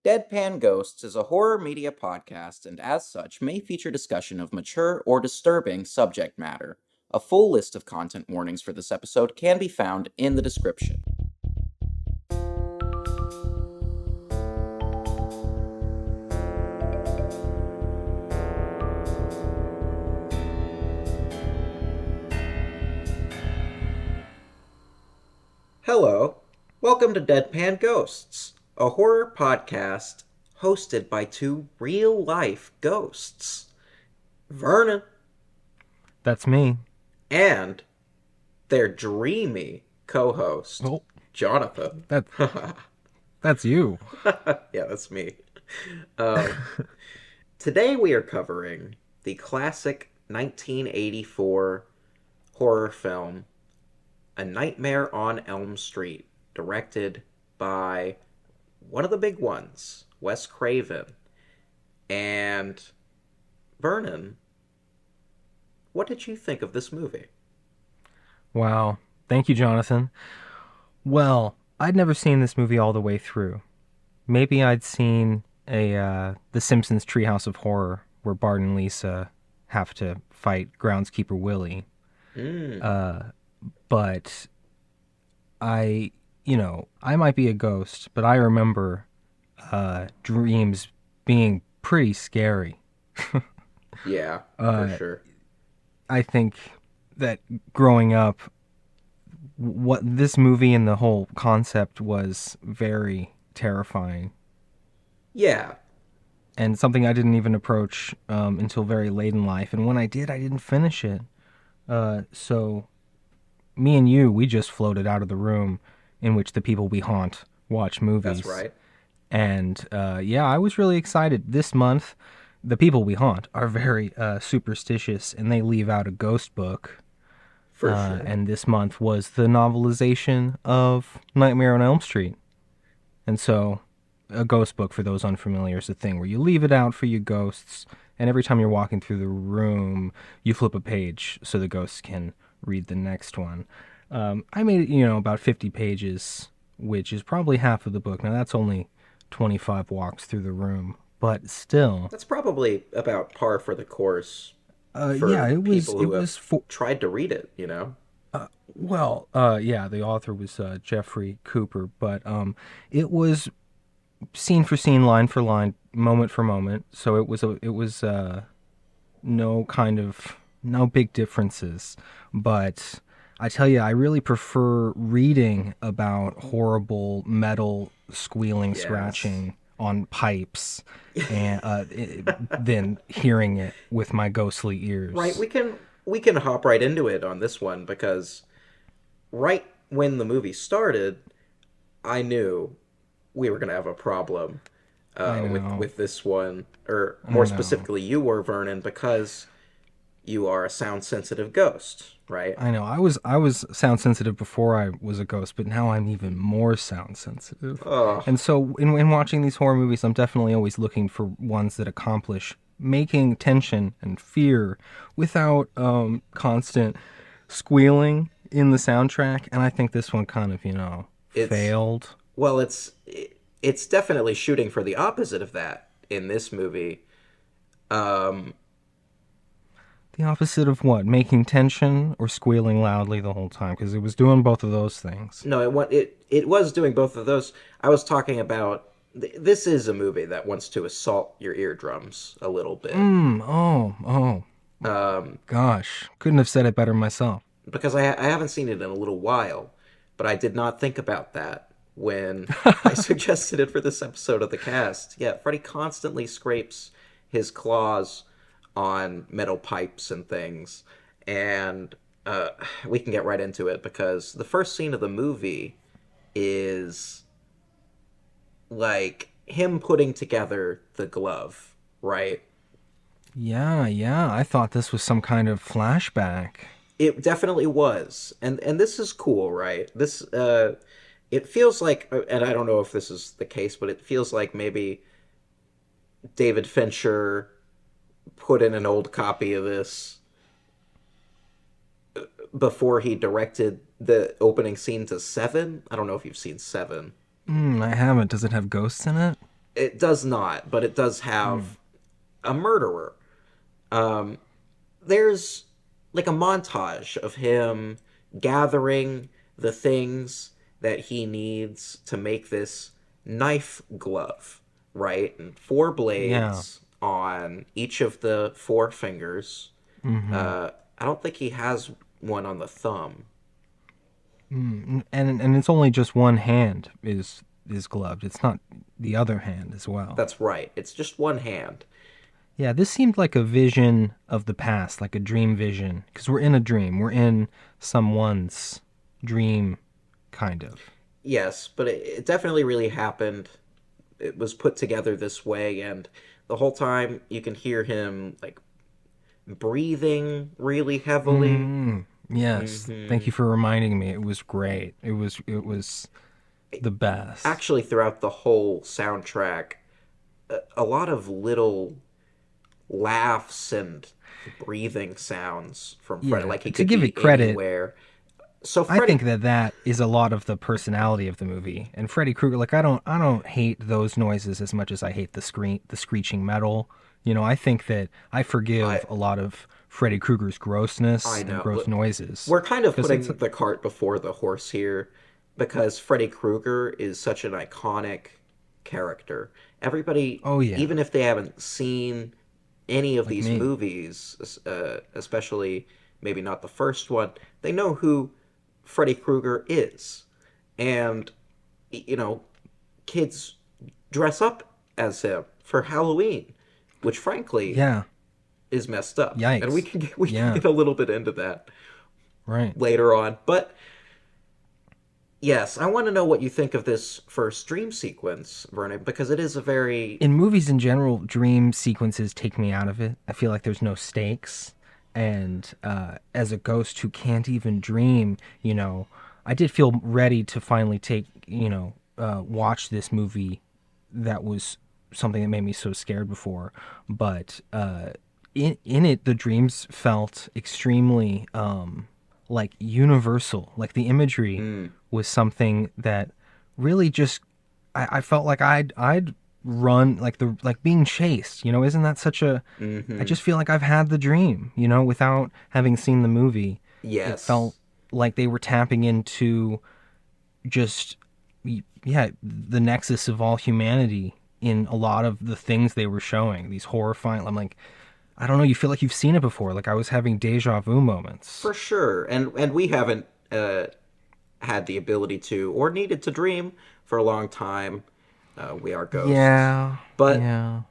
Deadpan Ghosts is a horror media podcast and, as such, may feature discussion of mature or disturbing subject matter. A full list of content warnings for this episode can be found in the description. Hello, welcome to Deadpan Ghosts, a horror podcast hosted by two real-life ghosts. Vernon. That's me. And their dreamy co-host, Jonathan. That's you. Yeah, that's me. Today we are covering the classic 1984 horror film, A Nightmare on Elm Street, directed by one of the big ones, Wes Craven. And Vernon, what did you think of this movie? Wow. Thank you, Jonathan. Well, I'd never seen this movie all the way through. Maybe I'd seen The Simpsons Treehouse of Horror, where Bart and Lisa have to fight groundskeeper Willie. But I might be a ghost, but I remember dreams being pretty scary. Yeah, for sure. I think that growing up, what this movie and the whole concept was very terrifying. Yeah. And something I didn't even approach until very late in life. And when I did, I didn't finish it. So me and you, we just floated out of the room in which the people we haunt watch movies. That's right. And I was really excited. This month, the people we haunt are very superstitious, and they leave out a ghost book. For sure. And this month was the novelization of Nightmare on Elm Street. And so a ghost book, for those unfamiliar, is a thing where you leave it out for your ghosts, and every time you're walking through the room, you flip a page so the ghosts can read the next one. I made it, about 50 pages, which is probably half of the book. Now, that's only 25 walks through the room, but still. That's probably about par for the course. It was tried to read it, the author was Jeffrey Cooper, but it was scene for scene, line for line, moment for moment. So it was no big differences. But I tell you, I really prefer reading about horrible metal squealing, scratching on pipes, and than hearing it with my ghostly ears. Right, we can hop right into it on this one, because right when the movie started, I knew we were going to have a problem with this one, or more specifically, you were, Vernon, because you are a sound-sensitive ghost, right? I know. I was sound-sensitive before I was a ghost, but now I'm even more sound-sensitive. Oh. And so in watching these horror movies, I'm definitely always looking for ones that accomplish making tension and fear without constant squealing in the soundtrack. And I think this one kind of, failed. Well, it's definitely shooting for the opposite of that in this movie. The opposite of what? Making tension or squealing loudly the whole time? Because it was doing both of those things. No, it was doing both of those. I was talking about... This is a movie that wants to assault your eardrums a little bit. Gosh, couldn't have said it better myself. Because I haven't seen it in a little while, but I did not think about that when I suggested it for this episode of the cast. Yeah, Freddy constantly scrapes his claws on metal pipes and things, and we can get right into it, because the first scene of the movie is like him putting together the glove, right? Yeah, I thought this was some kind of flashback. It definitely was, and this is cool, right? This it feels like, and I don't know if this is the case, but it feels like maybe David Fincher put in an old copy of this before he directed the opening scene to Seven. I don't know if you've seen Seven. I haven't. Does it have ghosts in it? It does not, but it does Mm. have a murderer. Um, there's like a montage of him gathering the things that he needs to make this knife glove, right? And four Yeah. blades on each of the four fingers. Mm-hmm. I don't think he has one on the thumb. And it's only just one hand is gloved. It's not the other hand as well. That's right. It's just one hand. Yeah, this seemed like a vision of the past, like a dream vision, because we're in a dream. We're in someone's dream, kind of. Yes, but it definitely really happened. It was put together this way, and the whole time you can hear him like breathing really heavily. Yes. Thank Hmm you for reminding me. It was great. It was the best. Actually, throughout the whole soundtrack, a lot of little laughs and breathing sounds from Freddy. Yeah. Like he To could give be it credit, anywhere. So I Freddy, think that is a lot of the personality of the movie. And Freddy Krueger, like I don't hate those noises as much as I hate the screeching metal. I think that I I forgive a lot of Freddy Krueger's grossness I and know. gross noises We're kind of because it's putting the cart before the horse here because Freddy Krueger is such an iconic character. Everybody, oh yeah, even if they haven't seen any of like these me. movies, especially maybe not the first one, they know who Freddy Krueger is. And, you know, kids dress up as him for Halloween, which frankly Yeah. is messed up. And Yikes. we can Yeah. get a little bit into that Right. later on. But yes, I want to know what you think of this first dream sequence, Vernon, because it is a very In movies in general, dream sequences take me out of it. I feel like there's no stakes. And as a ghost who can't even dream, I did feel ready to finally watch this movie that was something that made me so scared before. But in it, the dreams felt extremely like universal. Like the imagery mm, was something that really just I felt like I'd run like being chased. Isn't that such a? I hmm just feel like I've had the dream. Without having seen the movie, it felt yes. like they were tapping into just yeah the nexus of all humanity in a lot of the things they were showing. These horrifying. I'm like, I don't know. You feel like you've seen it before. Like I was having deja vu moments. For sure. And we haven't had the ability to or needed to dream for a long time. We are ghosts. Yeah, But yeah.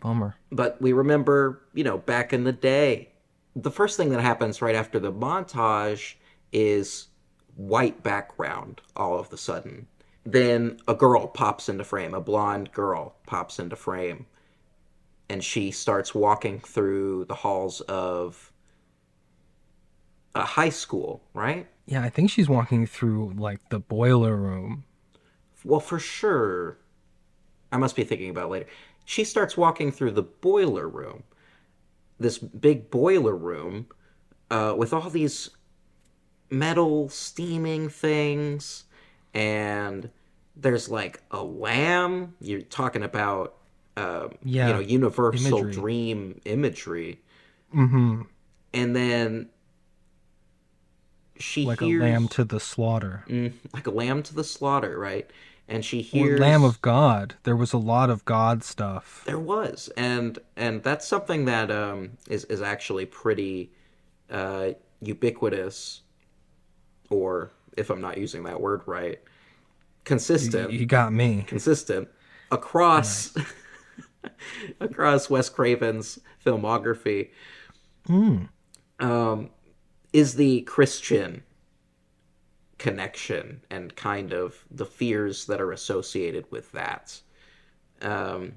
Bummer. we remember, back in the day, the first thing that happens right after the montage is white background all of the sudden. Then a girl pops into frame, a blonde girl pops into frame, and she starts walking through the halls of a high school, right? Yeah, I think she's walking through like the boiler room. Well, for sure. I must be thinking about it later. She starts walking through the boiler room, this big boiler room, with all these metal steaming things, and there's like a lamb. You're talking about, Yeah, universal imagery. dream imagery. Mm-hmm. And then she Like a lamb hears to the slaughter. like a lamb to the slaughter, right? And she Or Lamb hears of God. There was a lot of God stuff. there was, and that's something that is actually pretty ubiquitous, or if I'm not using that word right, consistent, You got me. consistent across Nice. across Wes Craven's filmography, Mm. is the Christian connection and kind of the fears that are associated with that. Um,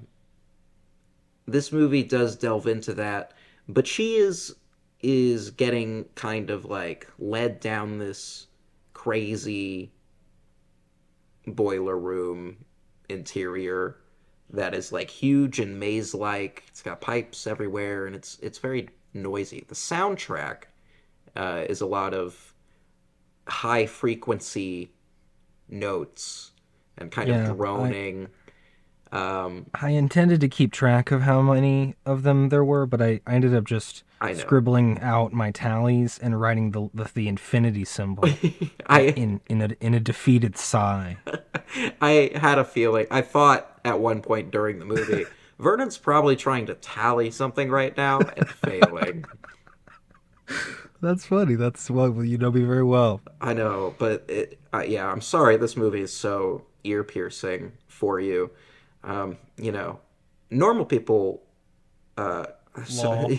this movie does delve into that, but she is getting kind of like led down this crazy boiler room interior that is like huge and maze like. It's got pipes everywhere and it's very noisy. The soundtrack is a lot of high frequency notes and kind of Yeah, I droning. I intended to keep track of how many of them there were, but I ended up just I know. scribbling out my tallies and writing the infinity symbol I in a defeated sigh. I had a feeling. I thought at one point during the movie, Vernon's probably trying to tally something right now and failing. That's funny. That's well, you know me very well. I know, but yeah, I'm sorry. This movie is so ear piercing for you. You know, normal people. Uh, so, Lol.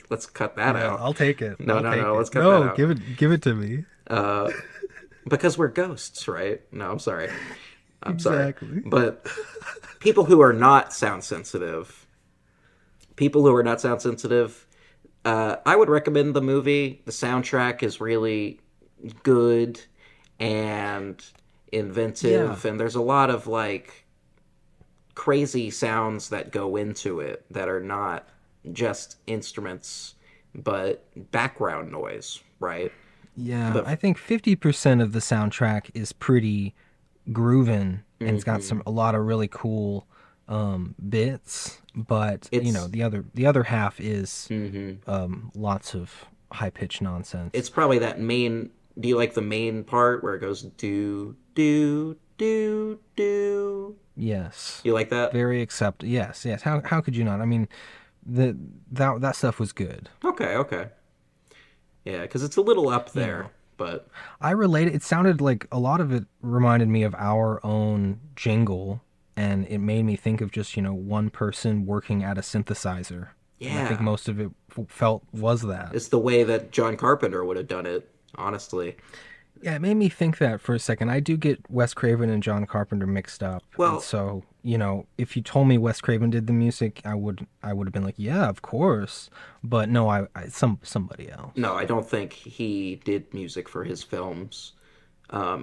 let's cut that Yeah, out. I'll take it. No, I'll no, take no. it. Let's cut that No, out. give it to me. Because we're ghosts, right? No, I'm sorry. I'm sorry. Exactly. But people who are not sound sensitive, people who are not sound sensitive, I would recommend the movie. The soundtrack is really good and Yeah. inventive, and there's a lot of like crazy sounds that go into it that are not just instruments but background noise, right? Yeah, But I think 50% of the soundtrack is pretty groovin' and it's got mhm. a lot of really cool bits, but you know, it's the other half is mhm. lots of high-pitched nonsense. It's probably that main. Do you like the main part where it goes do do do do? Yes. You like that? Very accept. Yes, yes. How could you not? I mean, the that stuff was good. Okay, okay. Yeah, because it's a little up You there, know, but I related. It sounded like a lot of it reminded me of our own jingle, and it made me think of just one person working at a synthesizer, and I think yeah, most of it felt was that. it's the way that John Carpenter would have done it. Honestly, Yeah, it made me think that for a second. I do get Wes Craven and John Carpenter mixed up, and well, so if you told me Wes Craven did the music, I would have been like, yeah, of course. But no, somebody no, else. I don't think he did music for his films.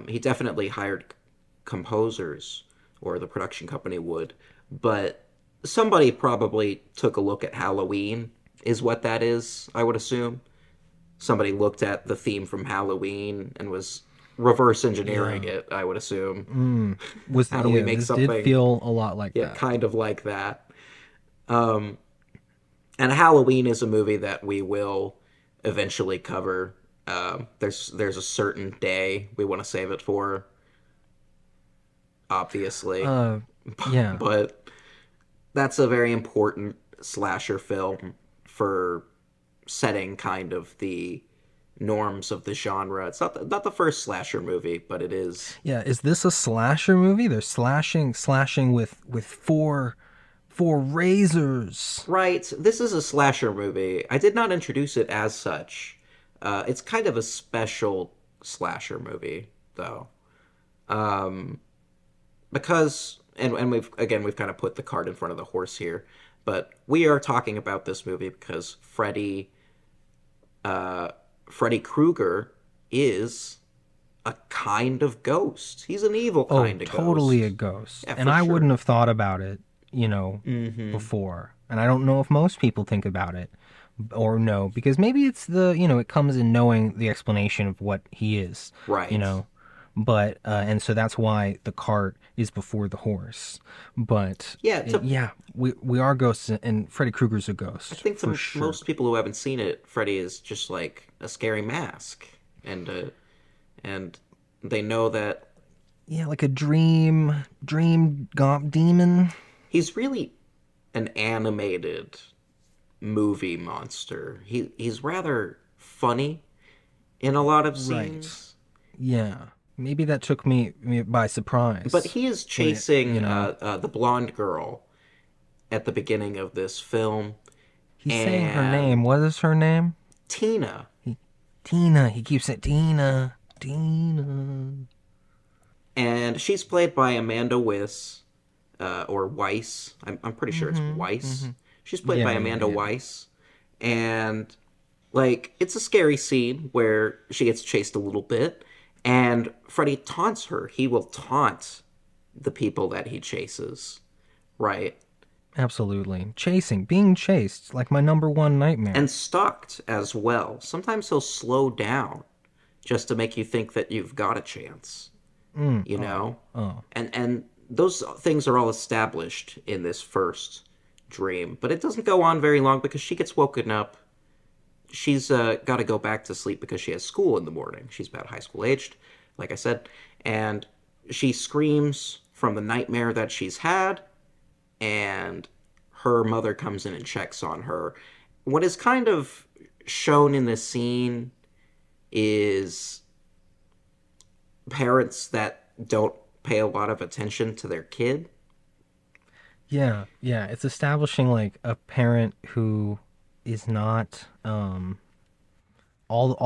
He definitely hired composers, or the production company would, but somebody probably took a look at Halloween, is what that is, I would assume. Somebody looked at the theme from Halloween and was reverse engineering Yeah. it, I would assume. Mm. How do we Yeah, make this did something, feel a lot like yeah, that. kind of like that? And Halloween is a movie that we will eventually cover. There's a certain day we want to save it for, obviously, Uh, yeah. but that's a very important slasher film for setting kind of the norms of the genre. It's not the first slasher movie, but it is. Yeah, is this a slasher movie? They're slashing with four razors. Right. This is a slasher movie. I did not introduce it as such. It's kind of a special slasher movie, though, because and we've kind of put the cart in front of the horse here, but we are talking about this movie because Freddy Krueger is a kind of ghost. He's an evil Oh, kind of totally a ghost. ghost. Yeah, And for I wouldn't sure. have thought about it, before. And I don't know if most people think about it or no, because maybe it's it comes in knowing the explanation of what he is, you Right. know. But and so that's why the cart is before the horse. But Yeah. yeah, we are ghosts, and Freddy Krueger's a I ghost think for to sure. most people who haven't seen it, Freddy is just like a scary mask, and they know that Yeah, like a dream demon. he's really an animated movie monster. He's rather funny in a lot of Right. scenes, Yeah. Maybe that took me by but surprise he is when it, chasing the blonde girl at the beginning of this film, he's saying her name. and What is her name? Tina. Tina. He keeps saying Tina. Tina. And she's played by Amanda Weiss, or Weiss. I'm pretty sure it's Weiss. She's played by Yeah, yeah, Amanda yeah. Weiss, and like it's a scary scene where she gets chased a little bit, and Freddy taunts her. He will taunt the people that he chases, right? Absolutely. Chasing, being chased, like my number one And nightmare. stalked as well. Sometimes he'll slow down just to make you think that you've got a chance, you Oh, know? oh. And those things are all established in this first dream, but it doesn't go on very long because she gets woken up. She's got to go back to sleep because she has school in the morning. She's about high school aged, like I said, and she screams from the nightmare that she's had, and her mother comes in and checks on her. What is kind of shown in this scene is parents that don't pay a lot of attention to their kid. Yeah, yeah. It's establishing like a parent who is not all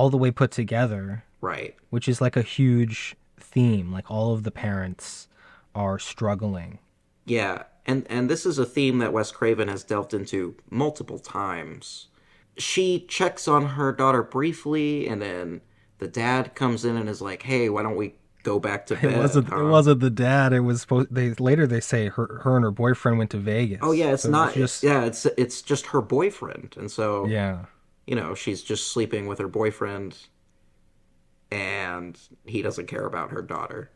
the way put together, Right. which is like a huge theme. Like all of the parents are struggling. Yeah, and this is a theme that Wes Craven has delved into multiple times. She checks on her daughter briefly, and then the dad comes in and is like, "Hey, why don't we go back to It bed?" wasn't. It Huh? wasn't the dad. It was supposed. They later they say her and her boyfriend went to Oh Vegas. yeah, it's So it was not. just Yeah, it's just her boyfriend, and so yeah. she's just sleeping with her boyfriend, and he doesn't care about her daughter.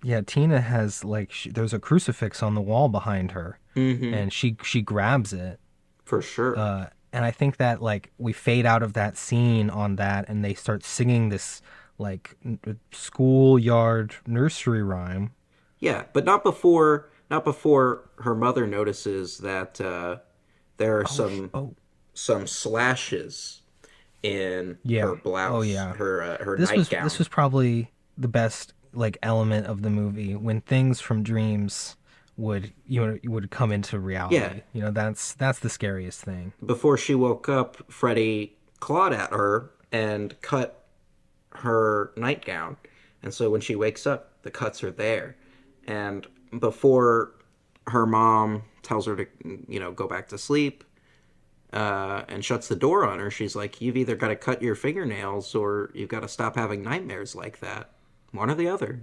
Yeah, Tina has like there's a crucifix on the wall behind her, Mm-hmm. and she grabs it. For sure. And I think that like we fade out of that scene on that, and they start singing this like schoolyard nursery rhyme. Yeah, but not before her mother notices that there are Oh, some slashes in yeah. her Oh blouse, yeah. her This nightgown. was probably the best like element of the movie when things from dreams would come into Yeah, reality. That's the scariest thing. before she woke up, Freddy clawed at her and cut her nightgown, and so when she wakes up, the cuts are there. And before her mom tells her to go back to sleep, and shuts the door on her, she's like, "You've either got to cut your fingernails or you've got to stop having nightmares like that. One or the other."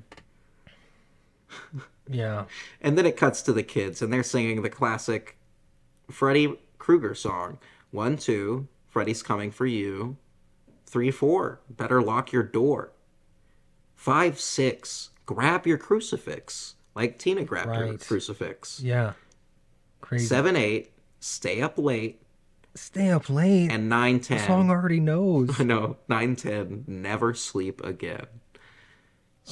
Yeah. And then it cuts to the kids, and they're singing the classic Freddy Krueger song. 1, 2, Freddy's coming for you. 3, 4, better lock your door. 5, 6, grab your crucifix. Like Tina grabbed her Right. crucifix. Yeah. Crazy. 7, 8, stay up late. Stay up late. And 9, The song 10, already knows. no, 9, 10, never sleep again.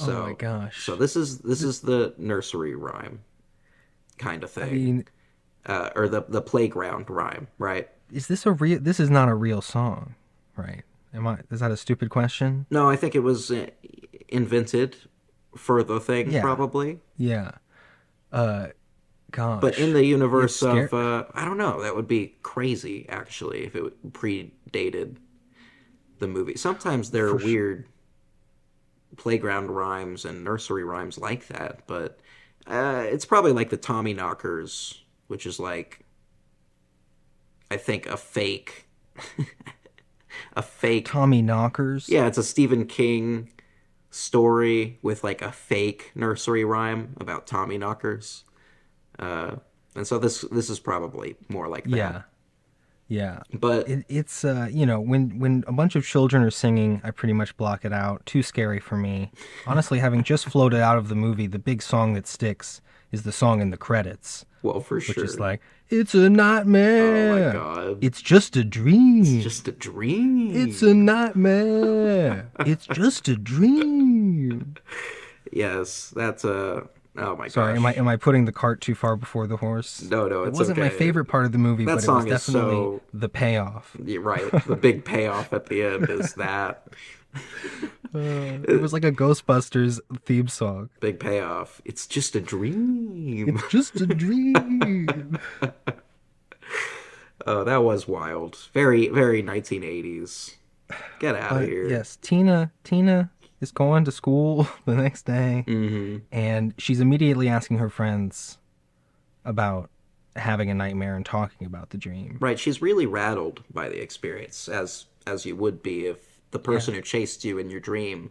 Oh my So, gosh. so this is the nursery rhyme kind of I thing, mean, or the playground rhyme, right? is this a real? This is not a real song, right? Am I? Is that a stupid question? No, I think it was invented for the thing, Yeah. probably. Yeah. Uh, But in gosh. the It's universe scary. of, I don't know, that would be crazy, actually, if it predated the movie. Sometimes there are For sure. weird playground rhymes and nursery rhymes like that, but it's probably like the Tommy Knockers, which is like, I think, a fake. A fake. Tommy Knockers. Yeah, it's a Stephen King story with like a fake nursery rhyme about Tommy Knockers. And so this is probably more like that. Yeah. Yeah. But It's when a bunch of children are singing, I pretty much block it out. Too scary for me. Honestly, having just floated out of the movie, the big song that sticks is the song in the credits, well, for which sure. is like, "It's a Oh my nightmare. god. It's just a dream. Just a dream. It's a nightmare. It's just a dream." Yes, that's a. Oh my Sorry, gosh. am I putting the cart too far before the horse? No, It it's wasn't my okay. favorite part of the movie, That but it was song is definitely so. the payoff. You're right. The big payoff at the end is that It was like a Ghostbusters theme song. big payoff. It's just a dream. It's just a dream. Oh, that was wild. Very, very 1980s. Get out of But here. yes, Tina is going to school the next day, Mm-hmm. and she's immediately asking her friends about having a nightmare and talking about the dream. Right. She's really rattled by the experience, as you would be if the person who chased you in your dream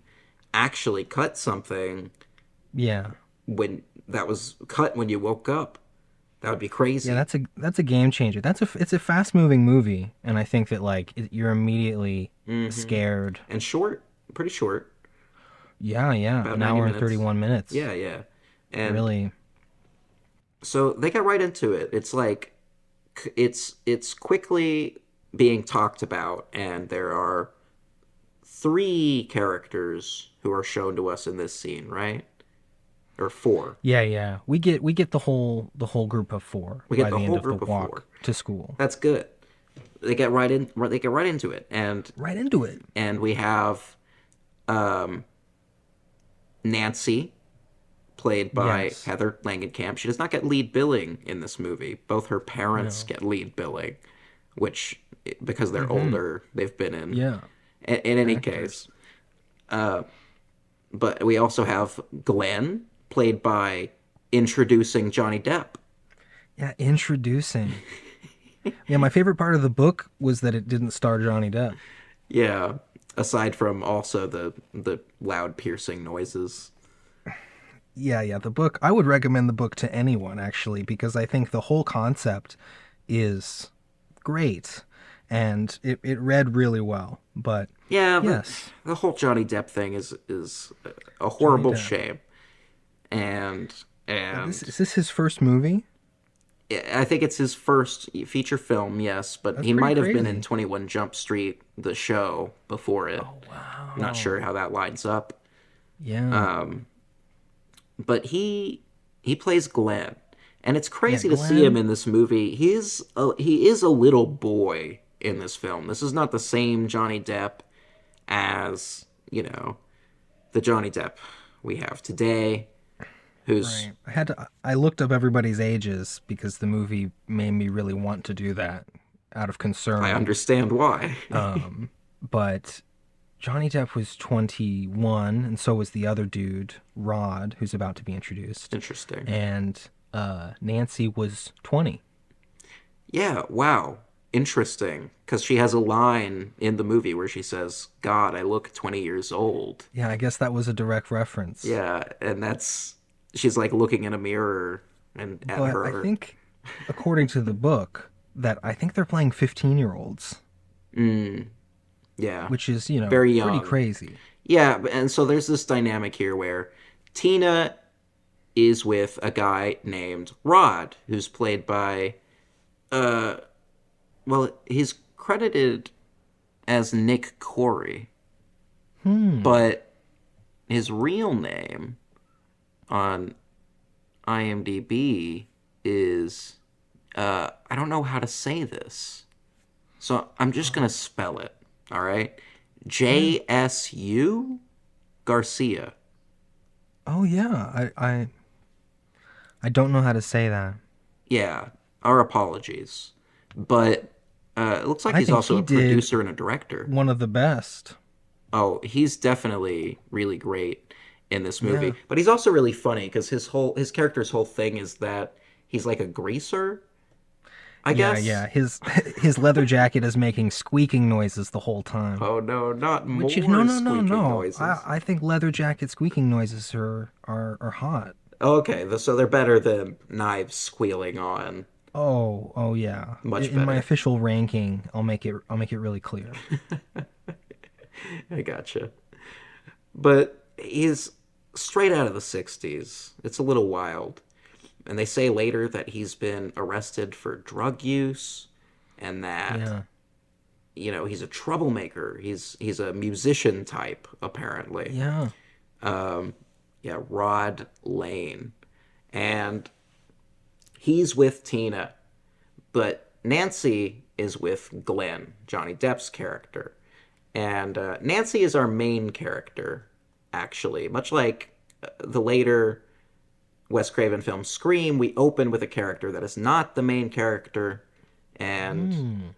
actually cut something Yeah. when that was cut when you woke up. That would be crazy. Yeah, that's a game changer. It's a fast moving movie, and I think that like you're immediately scared. And short, pretty short. Yeah, About an 90 hour and minutes. 31 minutes. Yeah, yeah. And Really. So they get right into it. It's like it's quickly being talked about, and there are three characters who are shown to us in this scene, right? Or four. Yeah, yeah. We get the whole group of four We get by the the end whole of the group of four. walk to school. That's good. They get right in. They get right into it, Right into it. and we have um, Nancy, played by Yes. Heather Langenkamp. She does not get lead billing in this movie. Both her parents No. get lead billing, which, because they're Mm-hmm. older, they've been in. Yeah. In any case, Actors. but we also have Glenn, played by introducing Johnny Depp. Yeah, introducing. Yeah, my favorite part of the book was that it didn't star Johnny Depp. Yeah, aside from also the loud piercing noises. Yeah, yeah, the book. I would recommend the book to anyone actually because I think the whole concept is great and it read really well. But Yeah, yes, the whole Johnny Depp thing is a Johnny horrible Depp. shame, and This and is this his first movie? I think it's his first feature film, yes, but That's he pretty might have been in crazy. 21 Jump Street, the show, before it. Oh I'm not sure wow. how that lines up. Yeah. But he plays Glenn, and it's Yeah, crazy to see him Glenn. in this movie. He is a little boy in this film. This is not the same Johnny Depp as, the Johnny Depp we have today, who's Right. I looked up everybody's ages because the movie made me really want to do that out of I concern. understand why. But Johnny Depp was 21, and so was the other dude, Rod, who's about to be introduced. Interesting. And Nancy was 20. Yeah, wow. Interesting. Because she has a line in the movie where she says, God, I look 20 years old. Yeah, I guess that was a direct reference. Yeah, and she's like looking in a mirror and at But I her. think, according to the book, that I think they're playing 15-year-olds, Yeah, which is, very pretty young. crazy. Yeah, and so there's this dynamic here where Tina is with a guy named Rod, who's played by, well, he's credited as Nick Corey, but his real name on IMDb is, I don't know how to say this, so I'm just gonna spell it. All right, Yeah. JSU Garcia. Oh, yeah. I don't know how to say that. Yeah, our apologies, but it looks like I he's think also he a did producer and a director. one of the best. Oh, he's definitely really great in this Yeah. movie, but he's also really funny because his character's whole thing is that he's like a greaser, I Yeah, guess. yeah. His his leather jacket is making squeaking noises the whole time. Oh no, not Which is no, more no, no, squeaking no. noises. I think leather jacket squeaking noises are hot. Okay, so they're better than knives squealing on. Oh, oh yeah. Much In my better. official ranking, I'll make it really clear. I gotcha. But he's straight out of the 60s. It's a little wild. And they say later that he's been arrested for drug use and that, Yeah. he's a troublemaker. He's a musician type, apparently. Yeah. Yeah, Rod Lane. And he's with Tina, but Nancy is with Glenn, Johnny Depp's character. And Nancy is our main character, actually. Much like the later Wes Craven film Scream, we open with a character that is not the main character, and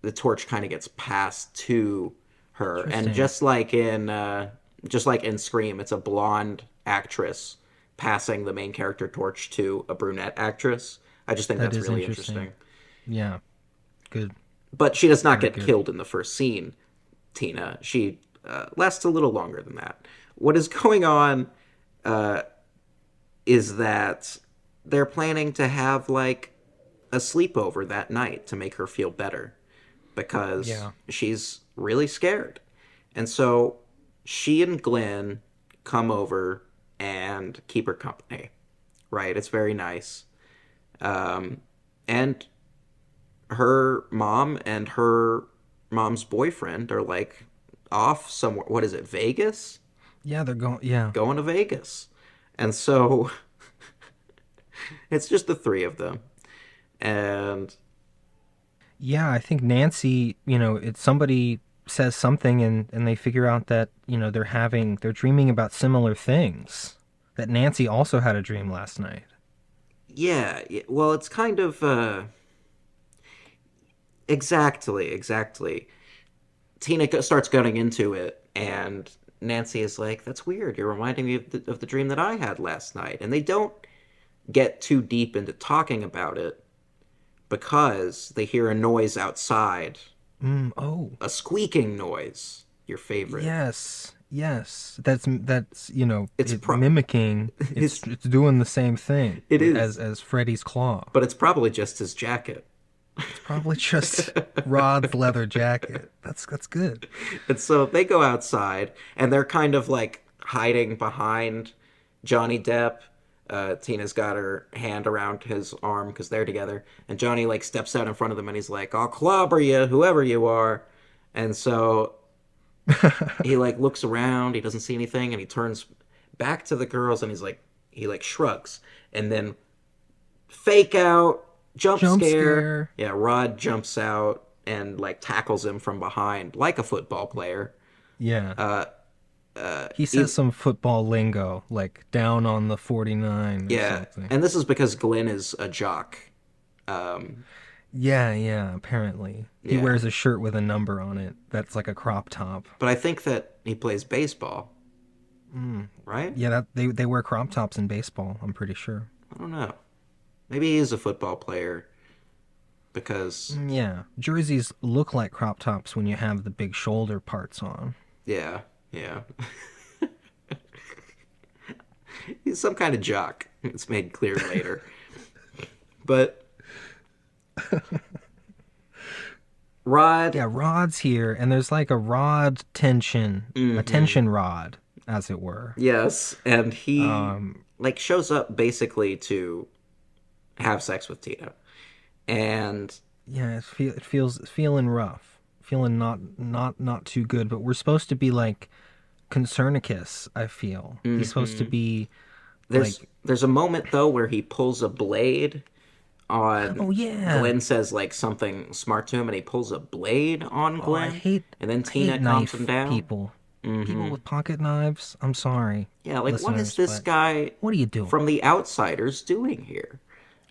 the torch kind of gets passed to her. And Interesting. just like in Scream, it's a blonde actress passing the main character torch to a brunette actress. I just think That that's is really interesting. interesting. Yeah. Good. But she does not Very get good. killed in the first scene, Tina. She lasts a little longer than that. What is going on is that they're planning to have like a sleepover that night to make her feel better because Yeah. she's really scared. And so she and Glenn come over and keep her company. Right? It's very nice. And her mom and her mom's boyfriend are like off somewhere. What is it, Vegas? Yeah, they're going. Yeah, Going to Vegas. And so it's just the three of them. And yeah. I think Nancy. It's somebody says something, and they figure out that they're dreaming about similar things. That Nancy also had a dream last night. yeah, well, it's kind of exactly. Tina starts going into it, and Nancy is like, "That's weird. You're reminding me of the dream that I had last night." And they don't get too deep into talking about it because they hear a noise outside, Oh, a squeaking noise. Your favorite. yes, yes. That's It's it mimicking. it's It's doing the same thing it as is, Freddy's claw. but it's probably just his jacket. It's probably just Rod's leather jacket. That's good. And so they go outside, and they're kind of like hiding behind Johnny Depp. Tina's got her hand around his arm because they're together, and Johnny like steps out in front of them, and he's like, "I'll clobber you, whoever you are." And so he like looks around, he doesn't see anything, and he turns back to the girls, and he like shrugs, and then fake out, jump Jump scare. scare. Yeah, Rod jumps out and like tackles him from behind like a football player. Yeah. He he- says some football lingo, like down on the 49 or yeah, something. and this is because Glenn is a jock. Um, Yeah, yeah, apparently. He yeah, wears a shirt with a number on it that's like a crop top. but I think that he plays baseball, right? Yeah, they wear crop tops in baseball, I'm pretty sure. I don't know. Maybe he is a football player because Yeah. Jerseys look like crop tops when you have the big shoulder parts on. yeah, yeah. He's some kind of jock. It's made clear later. But Rod, Yeah, Rod's here, and there's like a rod tension, a tension rod, as it were. yes, and he like shows up basically to have sex with Tina. And Yeah, it feels feeling rough, feeling not too good. But we're supposed to be like Concernicus. I feel he's supposed to be like, there's a moment though where he pulls a blade on oh yeah, Glenn says like something smart to him, and he pulls a blade on oh, Glenn, and then I Tina hate calms knife him down. people, people with pocket knives. I'm sorry, Yeah, like what is listeners, this but guy what are you doing? from The Outsiders doing here?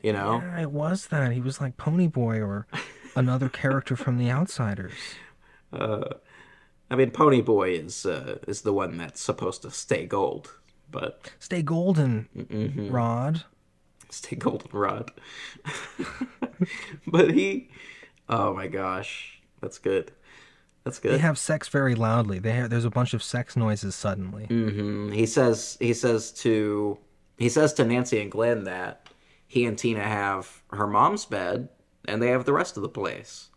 You know? Yeah, it was that he was like Ponyboy or another character from The Outsiders. I mean, Ponyboy is the one that's supposed to stay gold, but Stay golden, Rod. stay goldenrod. But he, oh my gosh, that's good. That's They good. have sex very loudly. There's a bunch of sex noises suddenly. He says to Nancy and Glenn that he and Tina have her mom's bed and they have the rest of the place.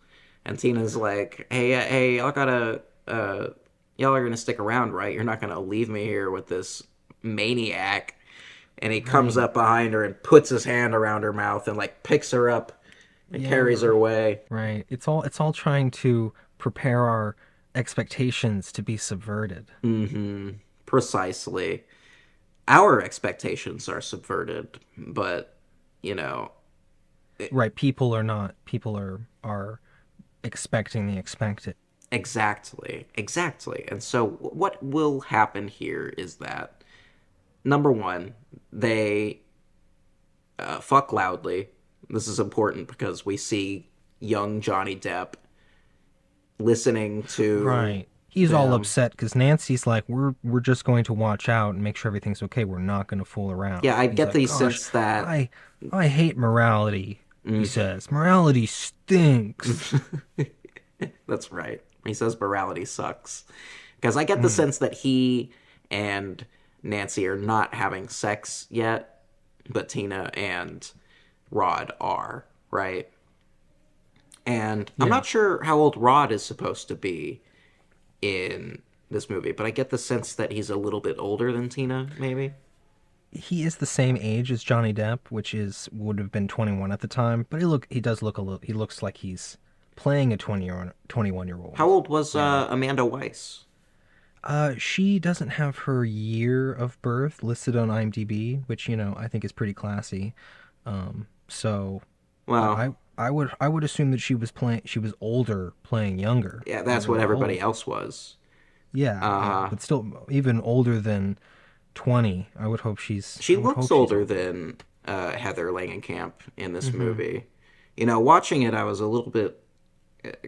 And Tina's like, "Hey, y'all are gonna stick around, right? You're not gonna leave me here with this maniac." And he comes up behind her and puts his hand around her mouth and like picks her up and carries her away. Right. It's all trying to prepare our expectations to be subverted. Precisely. Our expectations are subverted, but you know, Right. People are not. People are expecting the expected. exactly. And so what will happen here is that number one, they fuck loudly. This is important because we see young Johnny Depp listening to Right. He's all them. upset because Nancy's like, we're just going to watch out and make sure everything's okay. We're not going to fool around. Yeah, I He's get like, the "Gosh, sense that I hate morality. He says morality stinks. that's right. He says morality sucks. Because I get the sense that he and Nancy are not having sex yet, but Tina and Rod are, right? And I'm not sure how old Rod is supposed to be in this movie, but I get the sense that he's a little bit older than Tina, maybe. he is the same age as Johnny Depp, which is would have been 21 at the time, but he does look a little, he looks like he's playing a 21-year-old. How old was And Amanda Weiss? she doesn't have her year of birth listed on IMDb, which, I think is pretty classy. So Well, I would assume that she was older playing younger. yeah, They that's were what everybody old. else was. Yeah, yeah, Uh, but still even older than 20. she I would looks hope she's older older. than Heather Langenkamp in this Hmm. movie. Watching it, I was a little bit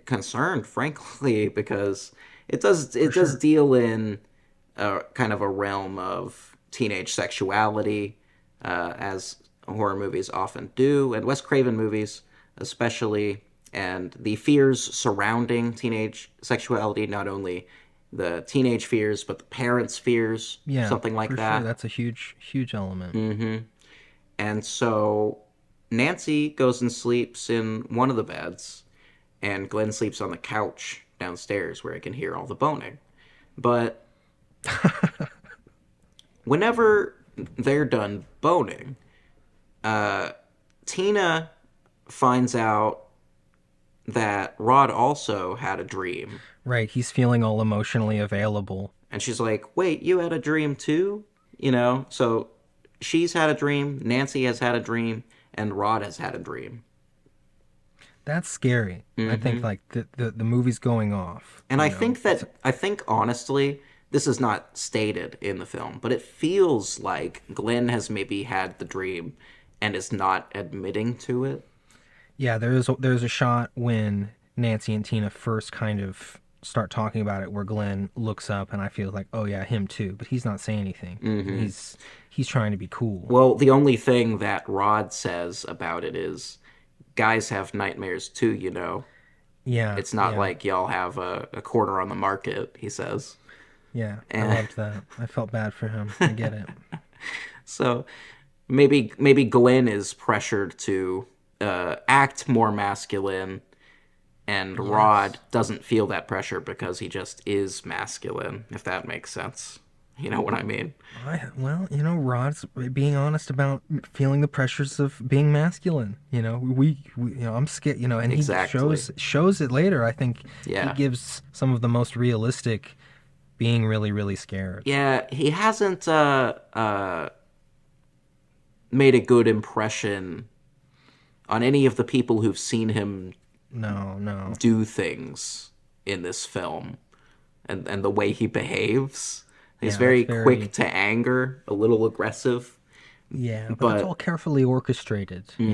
concerned, frankly, because For it does sure. deal in kind of a realm of teenage sexuality, as horror movies often do, and Wes Craven movies especially, and the fears surrounding teenage sexuality, not only the teenage fears, but the parents' fears, Yeah, something like for sure. that. That's a huge element. And so Nancy goes and sleeps in one of the beds, and Glenn sleeps on the couch downstairs where he can hear all the boning. But whenever they're done boning, Tina finds out that Rod also had a dream. Right, he's feeling all emotionally available. And she's like, wait, you had a dream too? So she's had a dream, Nancy has had a dream, and Rod has had a dream. That's scary. I think like the movie's going off, And It's I think honestly, this is not stated in the film, but it feels like Glenn has maybe had the dream and is not admitting to it. yeah, there's a shot when Nancy and Tina first kind of start talking about it where Glenn looks up and I feel like, "Oh yeah, him too," but he's not saying anything. He's trying to be cool. Well, the only thing that Rod says about it is guys have nightmares too. Yeah, It's not yeah. like y'all have a corner on the market, he says. Yeah, I And loved that. I felt bad for him. I get it. so maybe Glenn is pressured to act more masculine, and Rod Yes. doesn't feel that pressure because he just is masculine, if that makes sense. You know what I mean? Well, Rod's being honest about feeling the pressures of being masculine. I'm scared. And he Exactly. shows it later. I think he Yeah. gives some of the most realistic being really, really scared. Yeah, he hasn't made a good impression on any of the people who've seen him No, no. do things in this film, and the way he behaves. He's Yeah, that's very quick very. to anger, a little aggressive, Yeah, but that's all but carefully orchestrated. I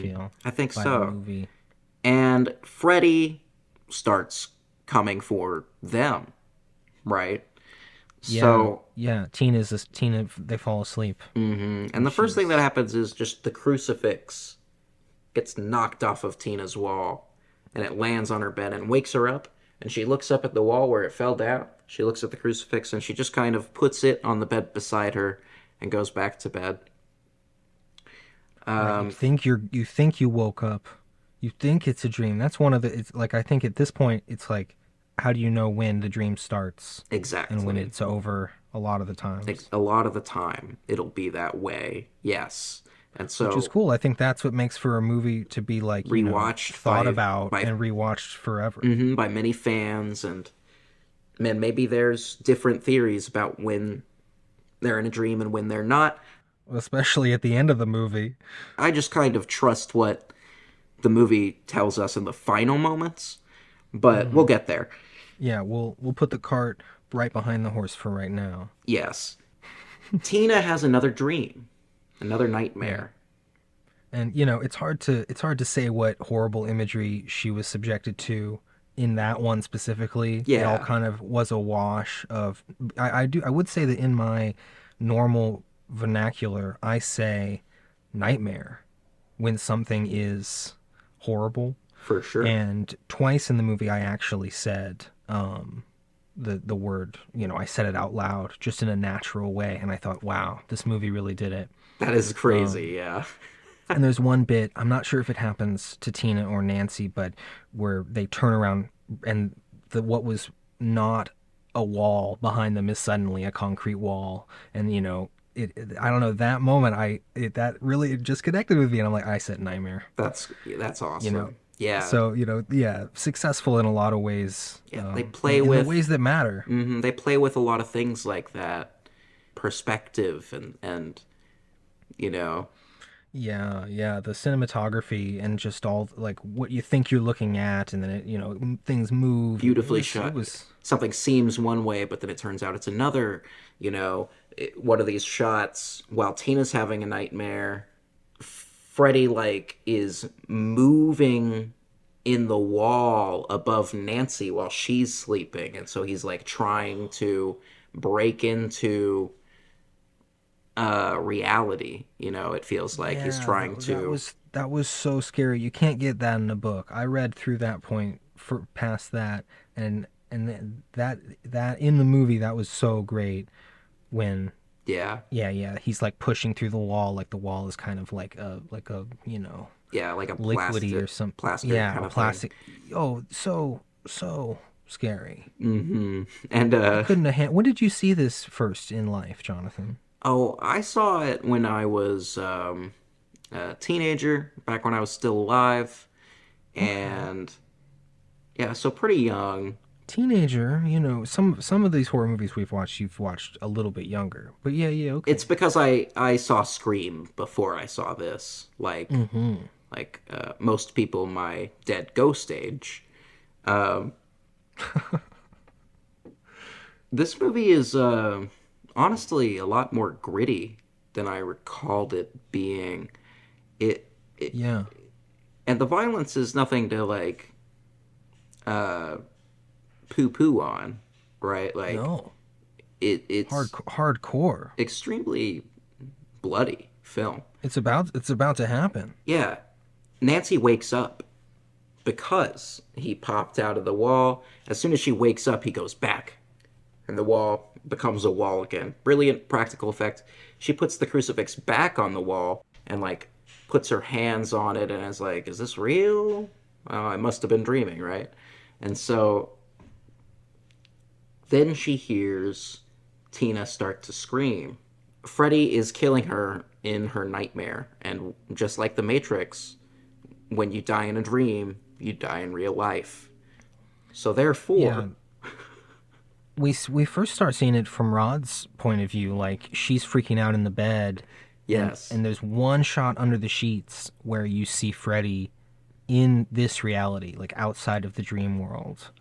feel I think by the so. movie. And Freddy starts coming for them, right? Yeah, So, yeah. Tina. They fall asleep. and And the first thing that she's happens is just the crucifix gets knocked off of Tina's wall, and it lands on her bed and wakes her up. And she looks up at the wall where it fell down. She looks at the crucifix and she just kind of puts it on the bed beside her and goes back to bed. right. You think you woke up. You think it's a dream. That's one of the. It's like I think at this point it's like, how do you know when the dream starts and when Exactly. it's over? A lot of the times, A lot of the time, it'll be that way. Yes. And which is so cool. I think that's what makes for a movie to be like rewatched thought about by and rewatched forever. by many fans, and man, maybe there's different theories about when they're in a dream and when they're not. Especially at the end of the movie. I just kind of trust what the movie tells us in the final moments, but we'll get there. Yeah, we'll put the cart right behind the horse for right now. Yes. Tina has another dream, another Yeah. nightmare. And it's hard to say what horrible imagery she was subjected to in that one specifically. It all Yeah. kind of was a wash of I would say that in my normal vernacular I say nightmare when something is horrible. For sure. And twice in the movie I actually said the word, I said it out loud just in a natural way and I thought, wow, this movie really did it. That is crazy, yeah. And there's one bit, I'm not sure if it happens to Tina or Nancy, but where they turn around and what was not a wall behind them is suddenly a concrete wall. And, I don't know, that moment, that really just connected with me, and I'm like, I said nightmare, That's you know. awesome. Yeah, So, yeah, successful in a lot of ways, yeah. They play in the with ways that matter. they play with a lot of things like that, perspective and you know, Yeah, yeah, the cinematography and just all like what you think you're looking at, and then things move, and beautifully it shot. was Something seems one way, but then it turns out it's another. One of these shots while Tina's having a nightmare, Freddy like is moving in the wall above Nancy while she's sleeping, and so he's like trying to break into reality. It feels like he's yeah, trying to. that was so scary. You can't get that in a book. I read through that point for past that, and that in the movie that was so great when Yeah, yeah, he's like pushing through the wall, like the wall is kind of like a yeah, like a liquidy or plastic some, plaster yeah, kind a of thing. plastic. Oh, so scary. And I couldn't have. When did you see this first in life, Jonathan? oh, I saw it when I was a teenager, back when I was still alive, Okay. and yeah, so pretty young. Teenager, some of these horror movies we've watched, you've watched a little bit younger. But yeah, It's okay. because I saw Scream before I saw this, Mm-hmm. like most people my dead ghost age. Um, this movie is honestly a lot more gritty than I recalled it being. It, it Yeah. and the violence is nothing to like uh, poo poo on, right? Like No. it's Hardcore. extremely bloody film. It's about to happen. Yeah, Nancy wakes up because he popped out of the wall. As soon as she wakes up, he goes back, and the wall becomes a wall again. Brilliant practical effect. She puts the crucifix back on the wall and like puts her hands on it and is like, "Is this real? Oh, I must have been dreaming, right?" And so then she hears Tina start to scream. Freddy is killing her in her nightmare, and just like the Matrix, when you die in a dream, you die in real life. So Yeah. therefore, We first start seeing it from Rod's point of view, like she's freaking out in the bed, yes, and there's one shot under the sheets where you see Freddy in this reality, like outside of the dream world.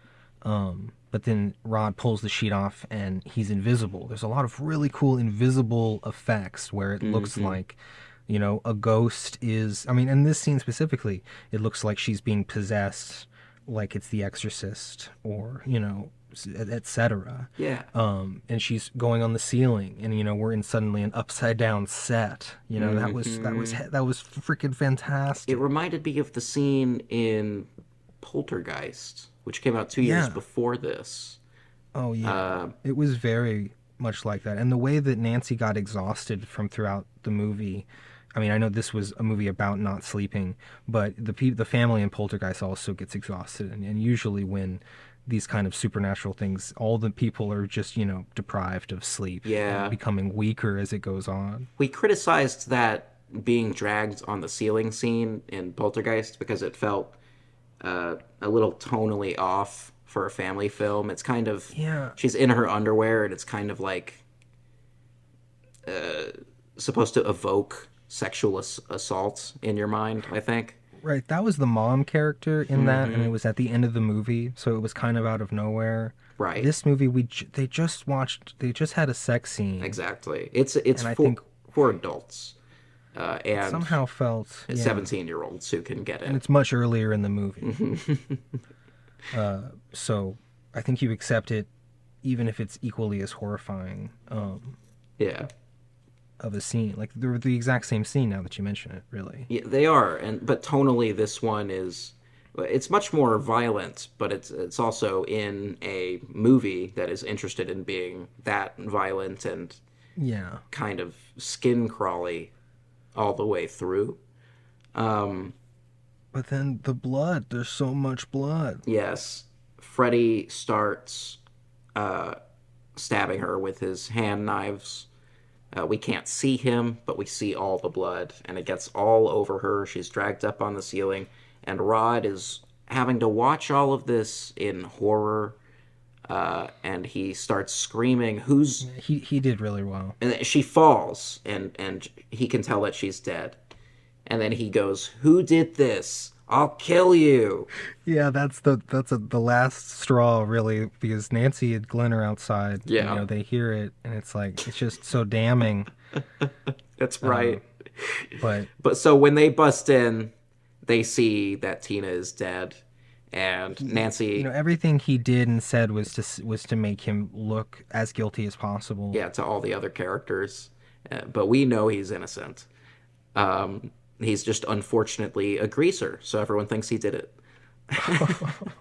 But then Rod pulls the sheet off and he's invisible. There's a lot of really cool invisible effects where it looks mm-hmm. like, a ghost is. I mean, in this scene specifically, it looks like she's being possessed, like it's The Exorcist, or etc. Yeah, And she's going on the ceiling, and we're in suddenly an upside down set. mm-hmm. That was freaking It fantastic. reminded me of the scene in Poltergeist, which came out 2 years Yeah. before this. Oh yeah, Uh, it was very much like that, and the way that Nancy got exhausted from throughout the movie. I mean, I know this was a movie about not sleeping, but the family in Poltergeist also gets exhausted, and usually when these kind of supernatural things, all the people are just deprived of sleep and yeah, becoming weaker as it goes on. we criticized that being dragged on the ceiling scene in Poltergeist because it felt a little tonally off for a family film. It's kind of Yeah, she's in her underwear and it's kind of like supposed to evoke sexual assault in your mind, I think. right. That was the mom character in that, and it Mm-hmm. was at the end of the movie, so it was kind of out of nowhere. Right. This movie, they just watched. They just had a sex scene, Exactly. It's and I think for adults it and somehow felt, yeah, 17-year-olds who can get and it. it's much earlier in the movie. So I think you accept it, even if it's equally as horrifying Yeah. of a scene. Like they're the exact same scene now that you mention it. Really. Yeah, they are, and but tonally, this one is it's much more violent, but it's also in a movie that is interested in being that violent and Yeah. kind of skin crawly all the way through. Um, But then the blood. There's so much blood. yes, Freddy starts uh, stabbing her with his hand knives, We can't see him, but we see all the blood, and it gets all over her. She's dragged up on the ceiling, and Rod is having to watch all of this in horror. And he starts screaming, "Who's?" He did really well. And she falls, and he can tell that she's dead. And then he goes, "Who did this? I'll kill you." Yeah, the last straw really, because Nancy and Glenn are outside. Yeah. You know, they hear it, and it's like it's just so damning. That's right. But But so when they bust in, they see that Tina is dead, and Nancy, you know, everything he did and said was to make him look as guilty as possible. yeah, to all the other characters, but we know he's innocent. He's just unfortunately a greaser, so everyone thinks he did it.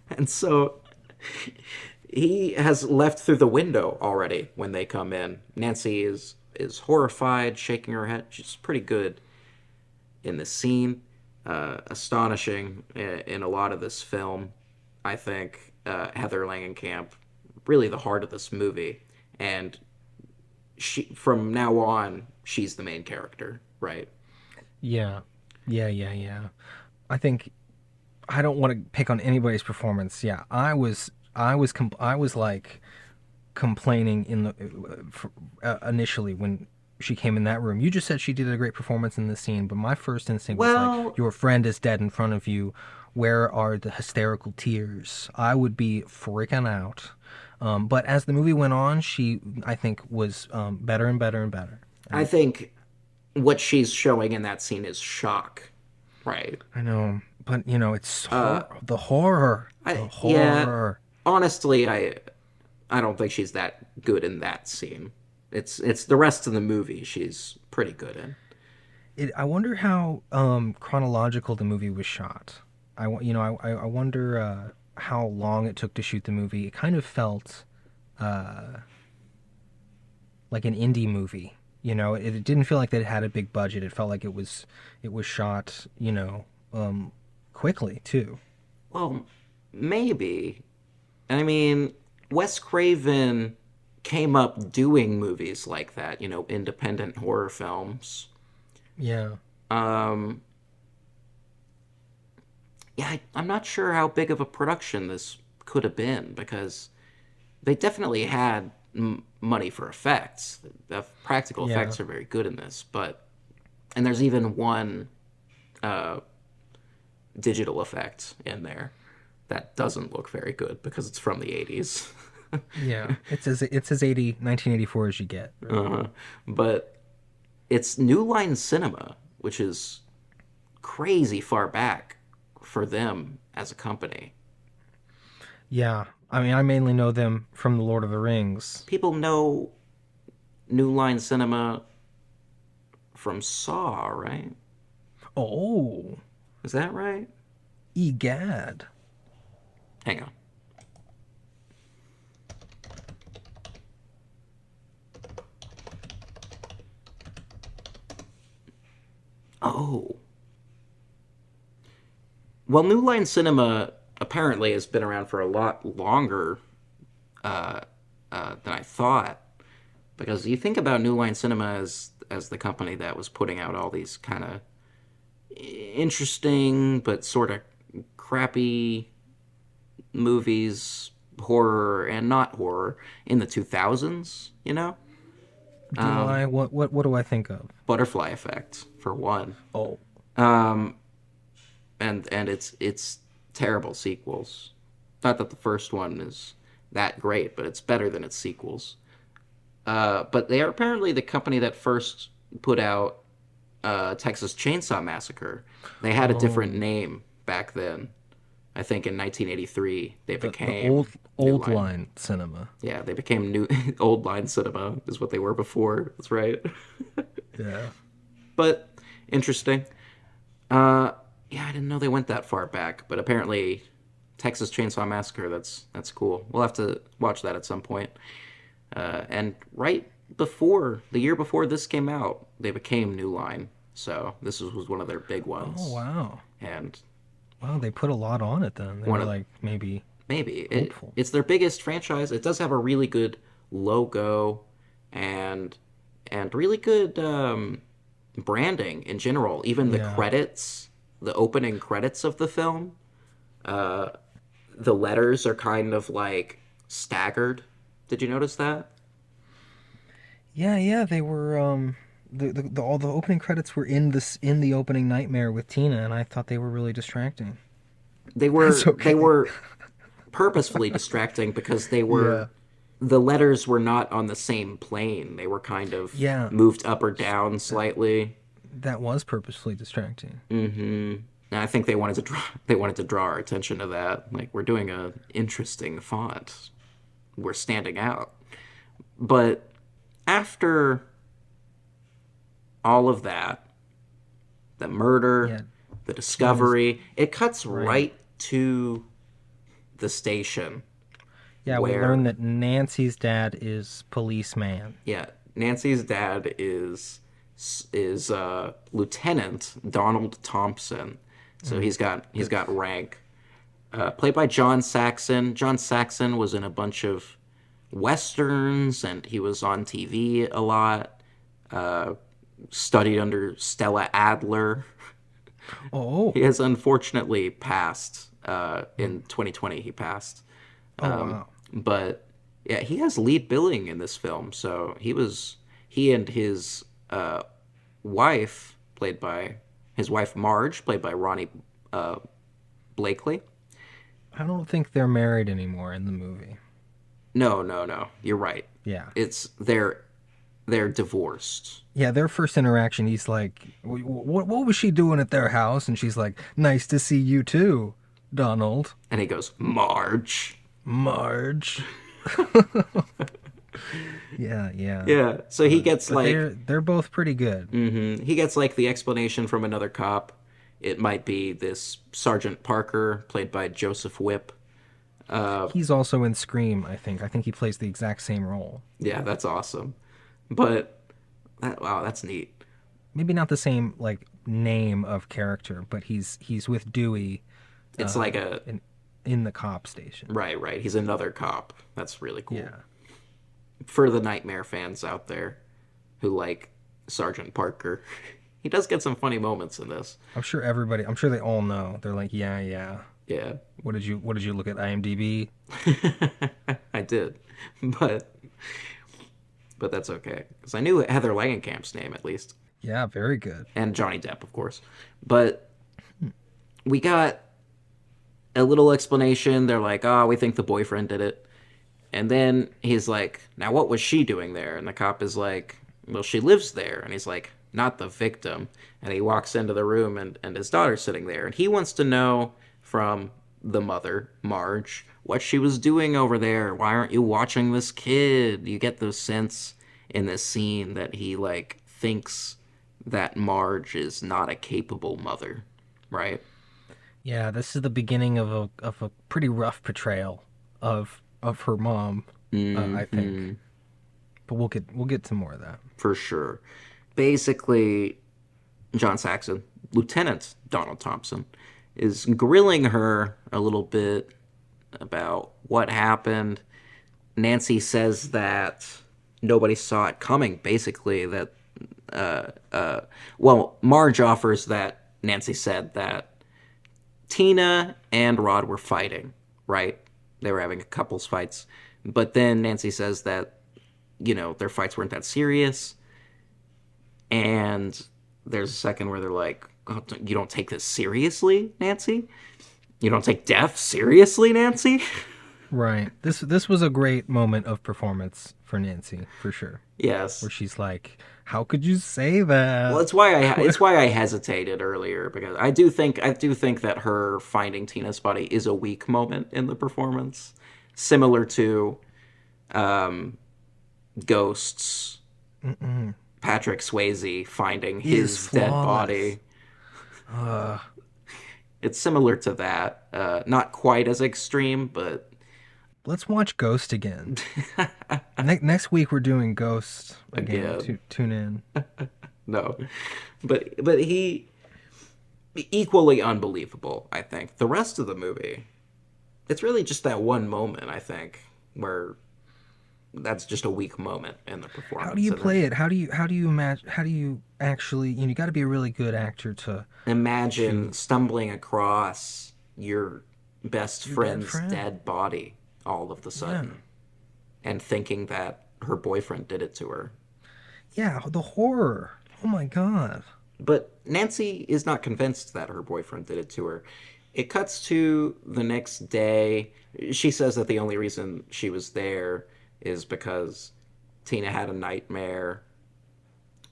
And so he has left through the window already when they come in. Nancy is horrified, shaking her head. She's pretty good in this scene. Astonishing in a lot of this film, I think. Heather Langenkamp, really the heart of this movie, and she from now on she's the main character, right? Yeah. Yeah. I think I don't want to pick on anybody's performance. Yeah, I was like complaining in initially when she came in that room. You just said she did a great performance in the scene, but my first instinct was Well, like, your friend is dead in front of you. Where are the hysterical tears? I would be freaking out. But as the movie went on, she, I think, was better and better and better. I think what she's showing in that scene is shock, right? I know, but you know, it's the horror. The horror. Yeah, honestly, I don't think she's that good in that scene. It's the rest of the movie she's pretty good in. I wonder how chronological the movie was shot. I wonder how long it took to shoot the movie. It kind of felt like an indie movie. You know, it didn't feel like they had a big budget. It felt like it was shot, quickly too. Well, maybe. I mean, Wes Craven came up doing movies like that, independent horror films. Yeah. Yeah, I'm not sure how big of a production this could have been because they definitely had money for effects. The practical Yeah. effects are very good in this, and there's even one digital effect in there that doesn't look very good because it's from the 80s. Yeah. It's as 1984 as you get. But it's New Line Cinema, which is crazy far back for them as a company. Yeah. I mean, I mainly know them from The Lord of the Rings. People know New Line Cinema from Saw, right? Oh, Is that right? egad. Hang on. Oh. Well, New Line Cinema apparently has been around for a lot longer than I thought. Because you think about New Line Cinema as the company that was putting out all these kind of interesting but sort of crappy movies, horror and not horror, in the 2000s, What do I think of? Butterfly Effect, for one. Oh. And it's terrible sequels. Not that the first one is that great, but it's better than its sequels. But they are apparently the company that first put out Texas Chainsaw Massacre. They had a different name back then. I think in 1983 they became the old line cinema. Yeah, they became new old line cinema is what they were before. That's right. Yeah. But interesting. Yeah, I didn't know they went that far back, but apparently Texas Chainsaw Massacre, that's cool. We'll have to watch that at some point. And right before, the year before this came out, they became New Line. So this was one of their big ones. Oh, wow. And wow, they put a lot on it then. They were like maybe it's their biggest franchise. It does have a really good logo, and and really good branding in general. Even the Yeah. credits, the opening credits of the film, uh, the letters are kind of like staggered. Did you notice that? Yeah, yeah, they were all the opening credits were in the opening nightmare with Tina, and I thought they were really distracting. They That's were they okay. were purposefully distracting because Yeah. the letters were not on the same plane. They were kind of Yeah. moved up or down slightly. That was purposefully distracting. Mm-hmm. And I think they wanted to draw our attention to that. Like, we're doing a interesting font. We're standing out. But after all of that, the murder, Yeah, the Tina's discovery, it cuts right. right to the station Yeah, we learned where, that Nancy's dad is policeman. yeah, Nancy's dad is Lieutenant Donald Thompson. So he's The, got rank. Played by John Saxon. John Saxon was in a bunch of westerns, and he was on TV a lot. Uh, Studied under Stella Adler. oh, He has unfortunately passed. In 2020, he passed. oh wow. But yeah, he has lead billing in this film. So he and his wife, played by his wife Marge, played by Ronnie uh, Blakely. I don't think they're married anymore in the movie. No, no, no. You're right. Yeah. It's they're divorced. Yeah, their first interaction, he's like, What was she doing at their house?" And she's like, "Nice to see you too, Donald." And he goes, Marge. Marge. Yeah, yeah. Yeah. So he gets But like they're both pretty good. he gets like the explanation from another cop. It might be this Sergeant Parker, played by Joseph Whipp. He's also in Scream, I think. I think he plays the exact same role. Yeah, that's awesome. But wow, that's neat. Maybe not the same like name of character, but he's with Dewey It's like a in the cop station. right, right. He's another cop. That's really cool. Yeah. For the Nightmare fans out there who like Sergeant Parker, he does get some funny moments in this. I'm sure they all know. They're like, "Yeah, yeah. Yeah, What did you look at IMDb?" I did, but that's okay because I knew Heather Langenkamp's name at least, Yeah, very good. and Johnny Depp, of course. But we got a little explanation. They're like, "Oh, we think the boyfriend did it," and then he's like, "Now, what was she doing there?" And the cop is like, "Well, she lives there," and he's like, "Not the victim." And he walks into the room, and his daughter's sitting there, and he wants to know from the mother, Marge, what she was doing over there. Why aren't you watching this kid? You get the sense in this scene that he like thinks that Marge is not a capable mother, right? Yeah, this is the beginning of a pretty rough portrayal of her mom, I think. But we'll get to more of that. For sure. Basically, John Saxon, Lieutenant Donald Thompson, is grilling her a little bit about what happened. Nancy says that nobody saw it coming, basically, that, well, Marge offers that Nancy said that Tina and Rod were fighting, right? They were having a couples fights. But then Nancy says that, their fights weren't that serious. And there's a second where they're like, oh, you don't take this seriously, Nancy? You don't take death seriously, Nancy? Right. This was a great moment of performance for Nancy, for sure. Yes. Where she's like, "How could you say that?" Well, it's why I hesitated earlier because I do think that her finding Tina's body is a weak moment in the performance, similar to Ghosts. Patrick Swayze finding his dead body. It's similar to that. Not quite as extreme, but Let's watch Ghost again. Next week we're doing Ghost again. Tune in. no. But he equally unbelievable, I think. The rest of the movie, it's really just that one moment, I think, where that's just a weak moment in the How do performance. you And then play it? How do you imagine? How do you actually? You got to be a really good actor imagine to stumbling across your best your dead friend's friend. dead body all of the Yeah, sudden and thinking that her boyfriend did it to her. yeah. The horror. Oh my god. But Nancy is not convinced that her boyfriend did it to her. It cuts to the next day. She says that the only reason she was there is because Tina had a nightmare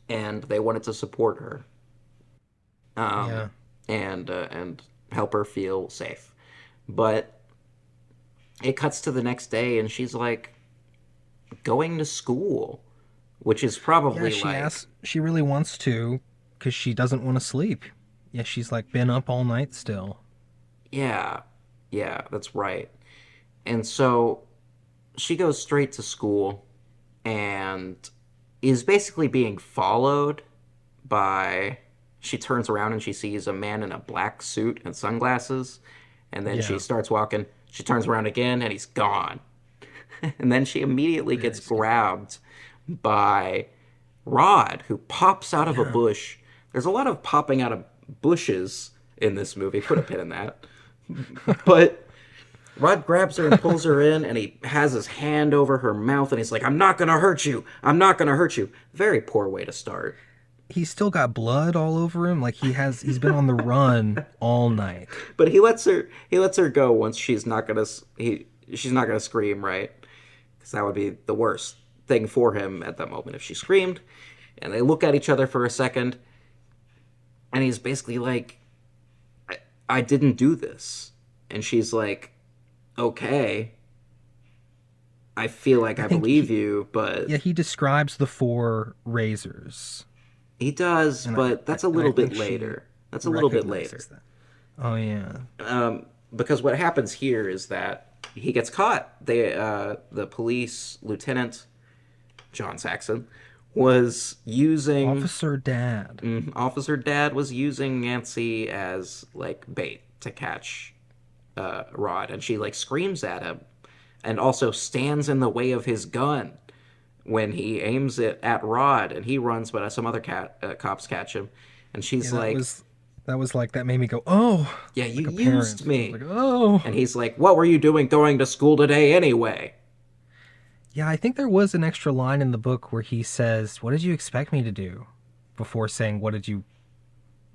and they wanted to support her, Yeah, and help her feel safe. But it cuts to the next day and she's like going to school, which is yeah. probably She like, asks. She really wants to, because she doesn't want to sleep. Yeah, she's like been up all night still. yeah, yeah, that's right. And so she goes straight to school and is basically being followed by. She turns around and she sees a man in a black suit and sunglasses. And then she Yeah, starts walking. She turns around again and he's gone. And then she immediately very gets scary. grabbed by Rod, who pops out of a Yeah, bush. There's a lot of popping out of bushes in this movie. Put a pin in that. But Rod grabs her and pulls her in, and he has his hand over her mouth, and he's like, "I'm not gonna hurt you. I'm not gonna hurt you." Very poor way to start. he's still got blood all over him. Like he's been on the run all night. But he lets her go once she's not gonna scream, right? Because that would be the worst thing for him at that moment if she screamed. And they look at each other for a second, and he's basically like, I didn't do this. And she's like, okay, I feel like I I think believe you, but yeah, he describes the four razors, he does, and but that's a and I little bit think she later. That's a little bit recognizes later. that. Oh yeah, Because what happens here is that he gets caught. The police lieutenant, John Saxon, was using Officer Dad. Officer Dad was using Nancy as like bait to catch Rod, and she like screams at him, and also stands in the way of his gun when he aims it at Rod, and he runs, but some other cops catch him, and Yeah, she's like, that was like that made me go oh, "Yeah, you like a used parent. I was me," like oh and he's like, "What were you doing going to school today anyway?" yeah. I think there was an extra line in the book where he says, "What did you expect me to do?" Before saying, "What did you?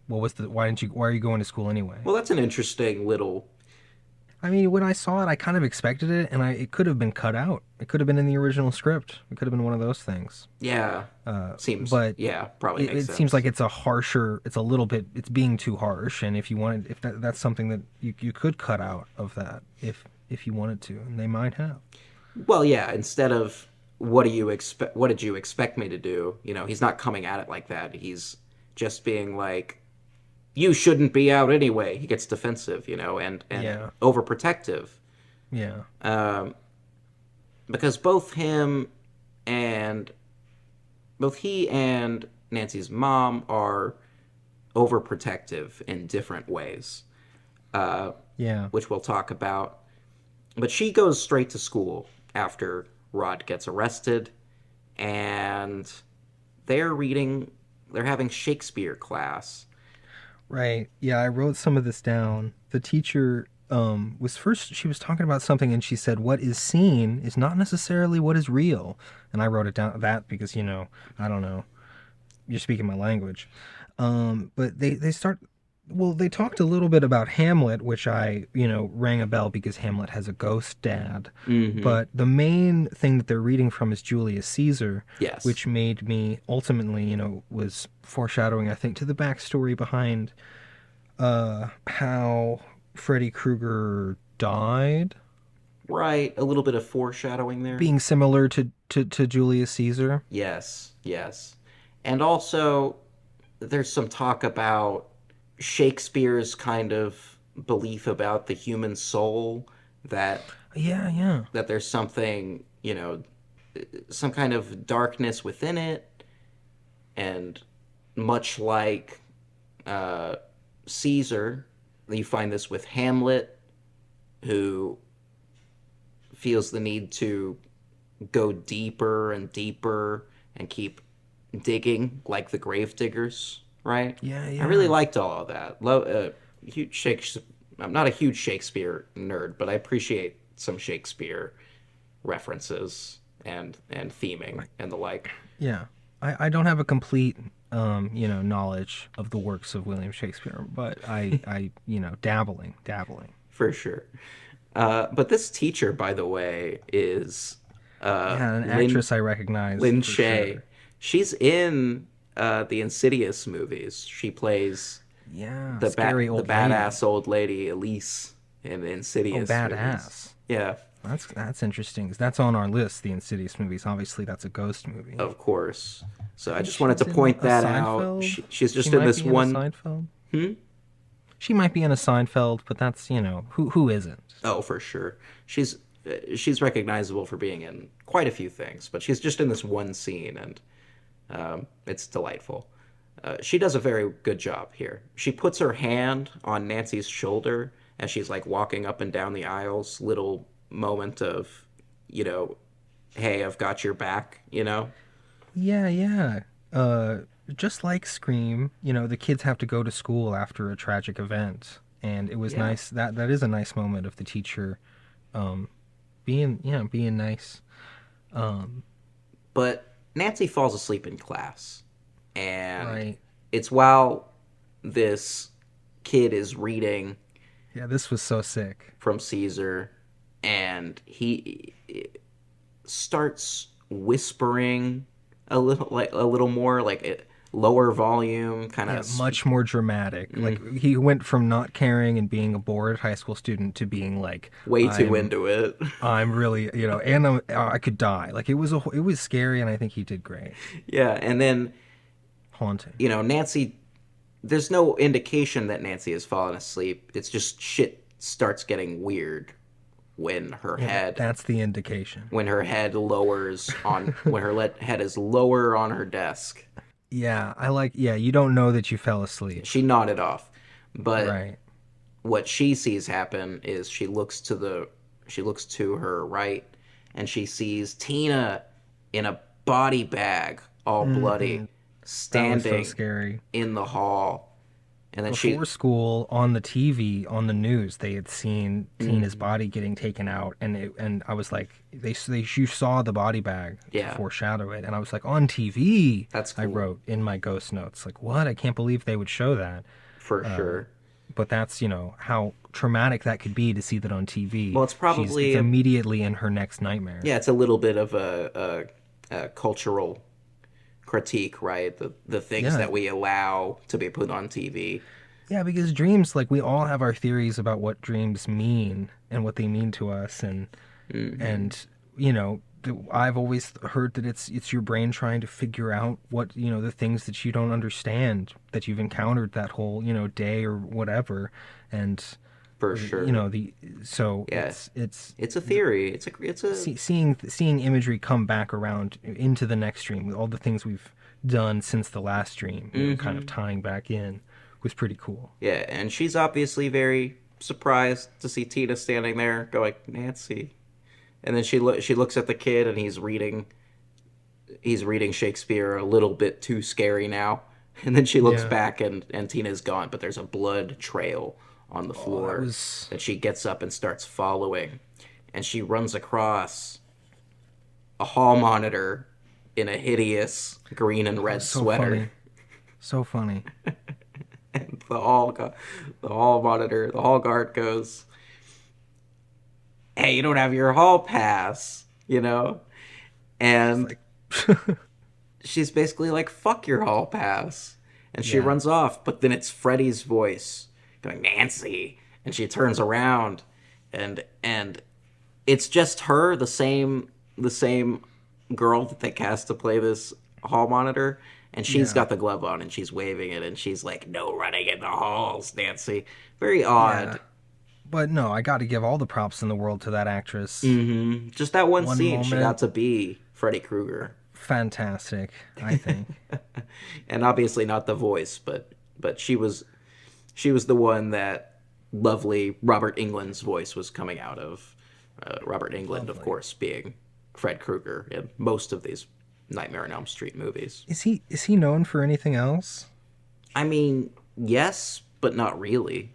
What was the? Why didn't you? Why are you going to school anyway?" Well, that's an interesting little. I mean, when I saw it, I kind of expected it, and it could have been cut out. It could have been in the original script. It could have been one of those things. Yeah, seems, But yeah, probably makes it seems like sense. it's a harsher. It's a little bit. It's being too harsh. And if you wanted, if that's something that you could cut out of that, if you wanted to, and they might have. Well, yeah, instead of what did you expect me to do? He's not coming at it like that. He's just being like, you shouldn't be out anyway. He gets defensive, and Yeah, overprotective. yeah, Because and both he and Nancy's mom are overprotective in different ways, yeah. which we'll talk about. But she goes straight to school after Rod gets arrested, and they're reading, they're having Shakespeare class. Right. Yeah, I wrote some of this down. The teacher was first she was talking about something and she said what is seen is not necessarily what is real. And I wrote it down that because, I don't know. You're speaking my language. But they start well, they talked a little bit about Hamlet, which I, rang a bell because Hamlet has a ghost dad. Mm-hmm. But the main thing that they're reading from is Julius Caesar, Yes. which made me ultimately, was foreshadowing, I think, to the backstory behind how Freddy Krueger died, Right. A little bit of foreshadowing there. being similar to Julius Caesar. Yes. Yes. And also, there's some talk about Shakespeare's kind of belief about the human soul that Yeah, yeah. that there's something, some kind of darkness within it, and much like uh, Caesar, you find this with Hamlet, who feels the need to go deeper and deeper and keep digging like the grave diggers, right? Yeah, I really yeah. liked all of that. Huge Shakespeare. I'm not a huge Shakespeare nerd, but I appreciate some Shakespeare references and theming and the like. Yeah. I don't have a complete knowledge of the works of William Shakespeare, but dabbling. For sure. But this teacher, by the way, is Yeah, an Lin actress I recognize Lin for Shay. sure. She's in the Insidious movies. She plays Yeah, scary the old lady. badass old lady Elise in the Oh, Insidious movies. badass. Yeah, That's interesting. 'Cause that's on our list, the Insidious movies. Obviously, that's a ghost movie. of course. So I I think just wanted she's to in point a that out. Seinfeld. She's She just in might this be in a one. Seinfeld. Hmm? She might be in a Seinfeld, but that's who isn't. Oh, for sure. She's recognizable for being in quite a few things, but she's just in this one scene, and it's delightful. She does a very good job here. She puts her hand on Nancy's shoulder as she's like walking up and down the aisles. Little moment of, you know, hey, I've got your back. You know. Yeah, yeah. Just like Scream, the kids have to go to school after a tragic event, and it was Yeah. nice. That is a nice moment of the teacher, um, being nice. Um, But Nancy falls asleep in class, and right. it's while this kid is reading Yeah, this was so sick. from Caesar, and he starts whispering a little more, like lower volume, kind Yeah, of much more dramatic. Like he went from not caring and being a bored high school student to being like, way too I'm into it. I'm really, and I could die. Like it was scary, and I think he did great. Yeah, and then Haunting. Nancy. There's no indication that Nancy has fallen asleep. It's just shit starts getting weird when her Yeah, head that's the indication. lowers on when her head is lower on her desk. Yeah, yeah, you don't know that you fell asleep. She nodded off, but Right. what she sees happen is she looks to her right, and she sees Tina in a body bag, all bloody, That was so standing scary. in the hall, and then Before school, on the TV, on the news, they had seen Tina's Mm, body getting taken out, and I was like, you saw the body bag to yeah, foreshadow it, and I was like, on TV. that's I cool wrote in my ghost notes, like, what? I can't believe they would show that. for sure. But that's how traumatic that could be to see that on TV. Well, it's It's probably immediately in her next nightmare. yeah, it's a little bit of a cultural critique, right? The things Yeah, that we allow to be put on TV. yeah, because dreams, like we all have our theories about what dreams mean and what they mean to us, Hmm. and I've always heard that it's your brain trying to figure out what the things that you don't understand that you've encountered that whole day or whatever, and For sure. the so Yeah, it's it's a theory. It's a seeing imagery come back around into the next dream with all the things we've done since the last dream, kind of hmm tying back in was pretty cool. yeah, and she's obviously very surprised to see Tina standing there, going, Nancy. And then she looks at the kid, and he's reading Shakespeare a little bit too scary now. And then she looks Yeah. back, and Tina's gone, but there's a blood trail on the Oh, that floor was that she gets up and starts following. And she runs across a hall monitor in a hideous green and red so sweater. funny. So funny. And the hall monitor, the hall guard goes, "Hey, you don't have your hall pass, you know?" It's And like she's basically like, "Fuck your hall pass," and she yeah. runs off. But then it's Freddy's voice going, "Nancy," and she turns around, and it's just her, the same girl that they cast to play this hall monitor, and she's Yeah. got the glove on and she's waving it, and she's like, "No running in the halls, Nancy." Very Yeah. odd. But no, I got to give all the props in the world to that actress. Just that one One scene, she got moment, to be Freddy Krueger, fantastic, I think. and obviously not the voice, but she was the one that lovely Robert England's voice was coming out of. Robert England, of Lovely. course, being Fred Krueger in most of these Nightmare on Elm Street movies. Is he known for anything else? I mean, yes, but not really.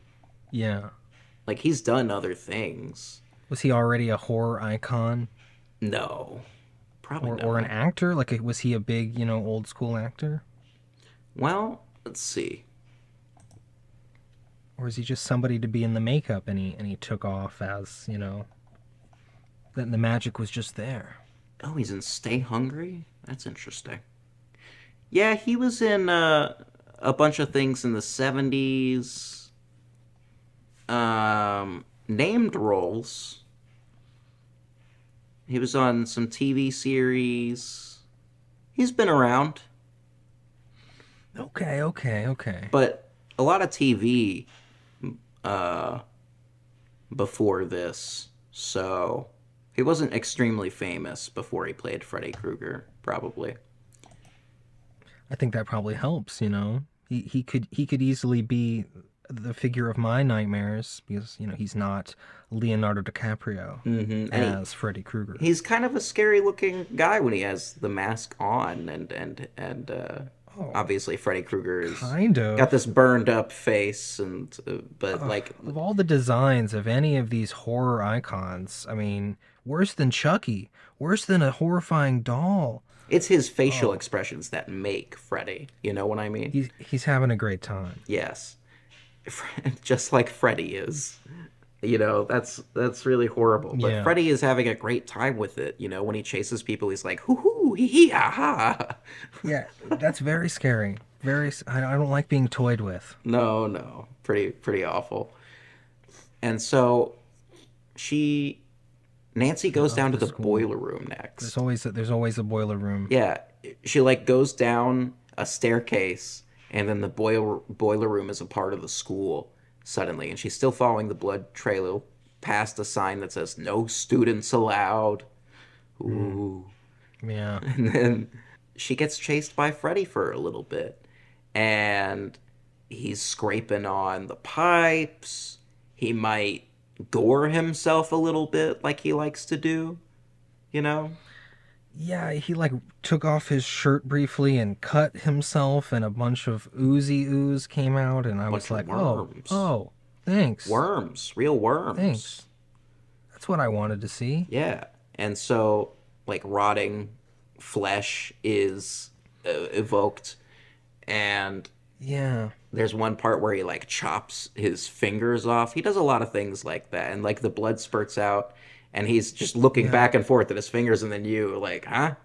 Yeah. Like, he's done other things. Was he already a horror icon? No. Probably not. Or an actor? Like, was he a big, old school actor? Well, let's see. Or is he just somebody to be in the makeup and he took off as, that the magic was just there? Oh, he's in Stay Hungry? That's interesting. Yeah, he was in a bunch of things in the 70s. Named roles. He was on some TV series. He's been around. Okay. But a lot of TV before this. So he wasn't extremely famous before he played Freddy Krueger, probably. I think that probably helps, He could easily be the figure of my nightmares because, he's not Leonardo DiCaprio as Freddy Krueger. He's kind of a scary looking guy when he has the mask on and obviously Freddy Krueger is kind of got this burned up face and but like of all the designs of any of these horror icons, I mean, worse than Chucky, worse than a horrifying doll. it's his facial expressions that make Freddy. You know what I mean? He's having a great time. Yes. Just like Freddy is. That's really horrible. But Yeah. Freddy is having a great time with it. When he chases people, he's like, hoo hoo, hee hee, ha ha. Yeah, that's very scary. I don't like being toyed with. No. Pretty awful. And so Nancy goes down to the boiler room next. There's always a boiler room. Yeah. She goes down a staircase, and then the boiler room is a part of the school suddenly, and she's still following the blood trail past a sign that says no students allowed. Ooh. Yeah. And then she gets chased by Freddy for a little bit, and he's scraping on the pipes. He might gore himself a little bit like he likes to do. Yeah, he took off his shirt briefly and cut himself, and a bunch of ooze came out, and I was like, worms. oh, thanks. Worms, real worms. Thanks. That's what I wanted to see. Yeah. And so rotting flesh is evoked, and Yeah. there's one part where he chops his fingers off. He does a lot of things like that, and the blood spurts out, and he's just looking back and forth at his fingers, and then you huh?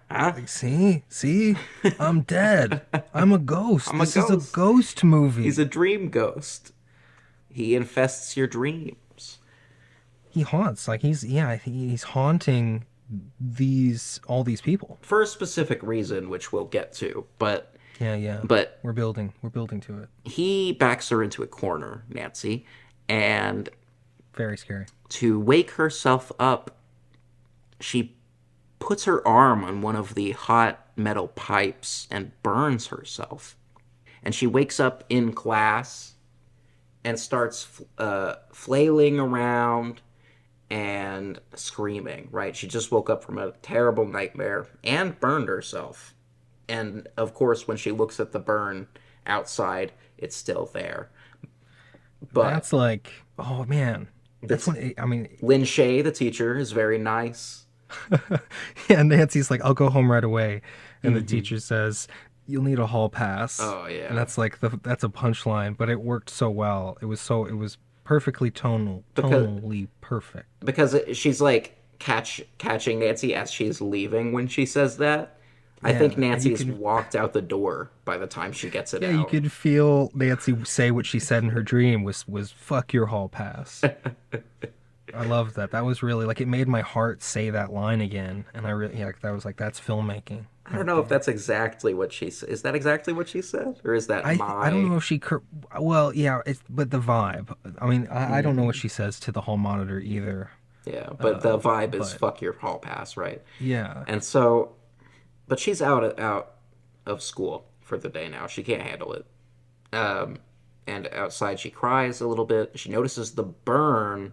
See, I'm dead. I'm a ghost. This is a ghost movie. He's a dream ghost. He infests your dreams. He haunts. He's haunting all these people for a specific reason, which we'll get to. But yeah. But we're building to it. He backs her into a corner, Nancy, and very scary. To wake herself up, she puts her arm on one of the hot metal pipes and burns herself. And she wakes up in class and starts flailing around and screaming, right? She just woke up from a terrible nightmare and burned herself. And, of course, when she looks at the burn outside, it's still there. But that's oh, man. That's Lynn Shay, the teacher, is very nice. Yeah, Nancy's like, I'll go home right away. And the teacher says, you'll need a hall pass. Oh, yeah. And that's that's a punchline, but it worked so well. It was perfectly tonally perfect. Because she's catching Nancy as she's leaving when she says that. Yeah, I think Nancy's walked out the door by the time she gets it out. Yeah, you could feel Nancy say what she said in her dream was fuck your hall pass. I loved that. That was really it made my heart say that line again. And I really, that was that's filmmaking. I don't know if that's exactly what she said. Is that exactly what she said? Or is that I don't know if she... Well, yeah, but the vibe. I don't know what she says to the hall monitor either. Yeah, but the vibe is fuck your hall pass, right? Yeah. And so... But she's out of school for the day now. She can't handle it. And outside she cries a little bit. She notices the burn.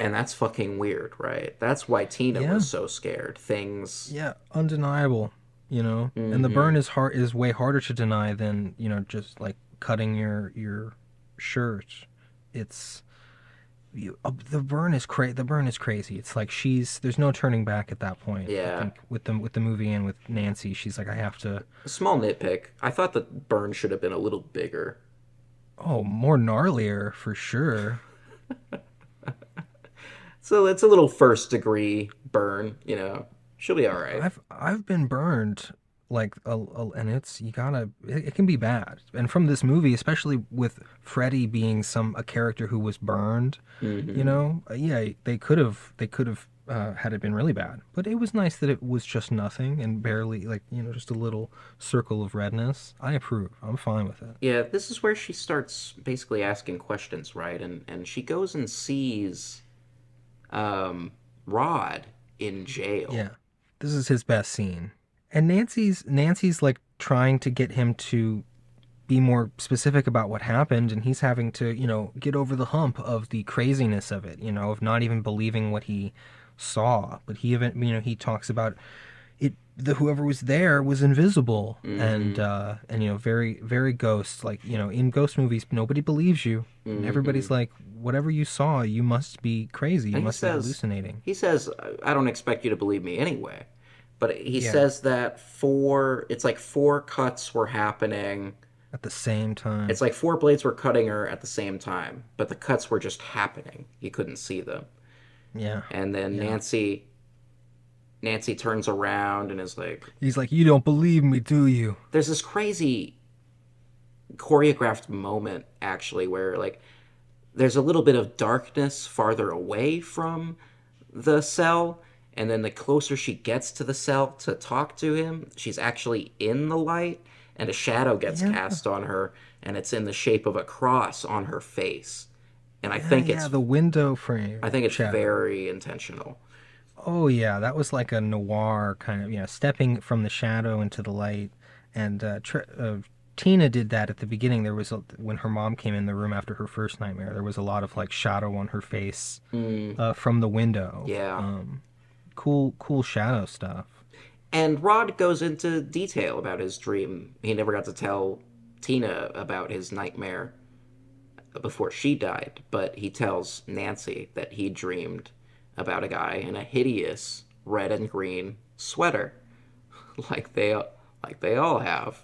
And that's fucking weird, right? That's why Tina Yeah, was so scared. Things. yeah, undeniable. And the Mm-hmm. burn is way harder to deny than just like cutting your shirt. It's the burn is crazy. It's like there's no turning back at that point. I Yeah. think with the movie and with Nancy, she's like, I have to. A small nitpick. I thought the burn should have been a little bigger. Oh, more gnarlier for sure. So it's a little first degree burn. She'll be all right. I've been burned like and it's you gotta it can be bad. And from this movie, especially with Freddy being a character who was burned, Mm-hmm. yeah, they could have had it been really bad. But it was nice that it was just nothing and barely like just a little circle of redness. I approve. I'm fine with it. Yeah, this is where she starts basically asking questions, right? And she goes and sees Rod in jail. Yeah, this is his best scene. And Nancy's like trying to get him to be more specific about what happened, and he's having to get over the hump of the craziness of it, of not even believing what he saw. But he even he talks about it, the whoever was there was invisible, Mm-hmm. and very very ghost, like in ghost movies nobody believes you, and Mm-hmm. everybody's like, whatever you saw, you must be crazy, you And he must be says, hallucinating. he says, I don't expect you to believe me anyway. But he Yeah, says that it's like four cuts were happening. at the same time. It's like four blades were cutting her at the same time, but the cuts were just happening. He couldn't see them. Yeah, And then yeah. Nancy turns around and is like, He's like, you don't believe me, do you? there's this crazy choreographed moment actually where like there's a little bit of darkness farther away from the cell, and then the closer she gets to the cell to talk to him, she's actually in the light, and a shadow gets Yeah, cast on her, and it's in the shape of a cross on her face. And yeah. The window I frame think it's shadow. very intentional. Oh yeah, that was like a noir kind of, stepping from the shadow into the light. And Tina did that at the beginning. When her mom came in the room after her first nightmare, there was a lot of like shadow on her face Mm, from the window. yeah. Cool shadow stuff. And Rod goes into detail about his dream. He never got to tell Tina about his nightmare before she died, but he tells Nancy that he dreamed about a guy in a hideous red and green sweater, like they all have,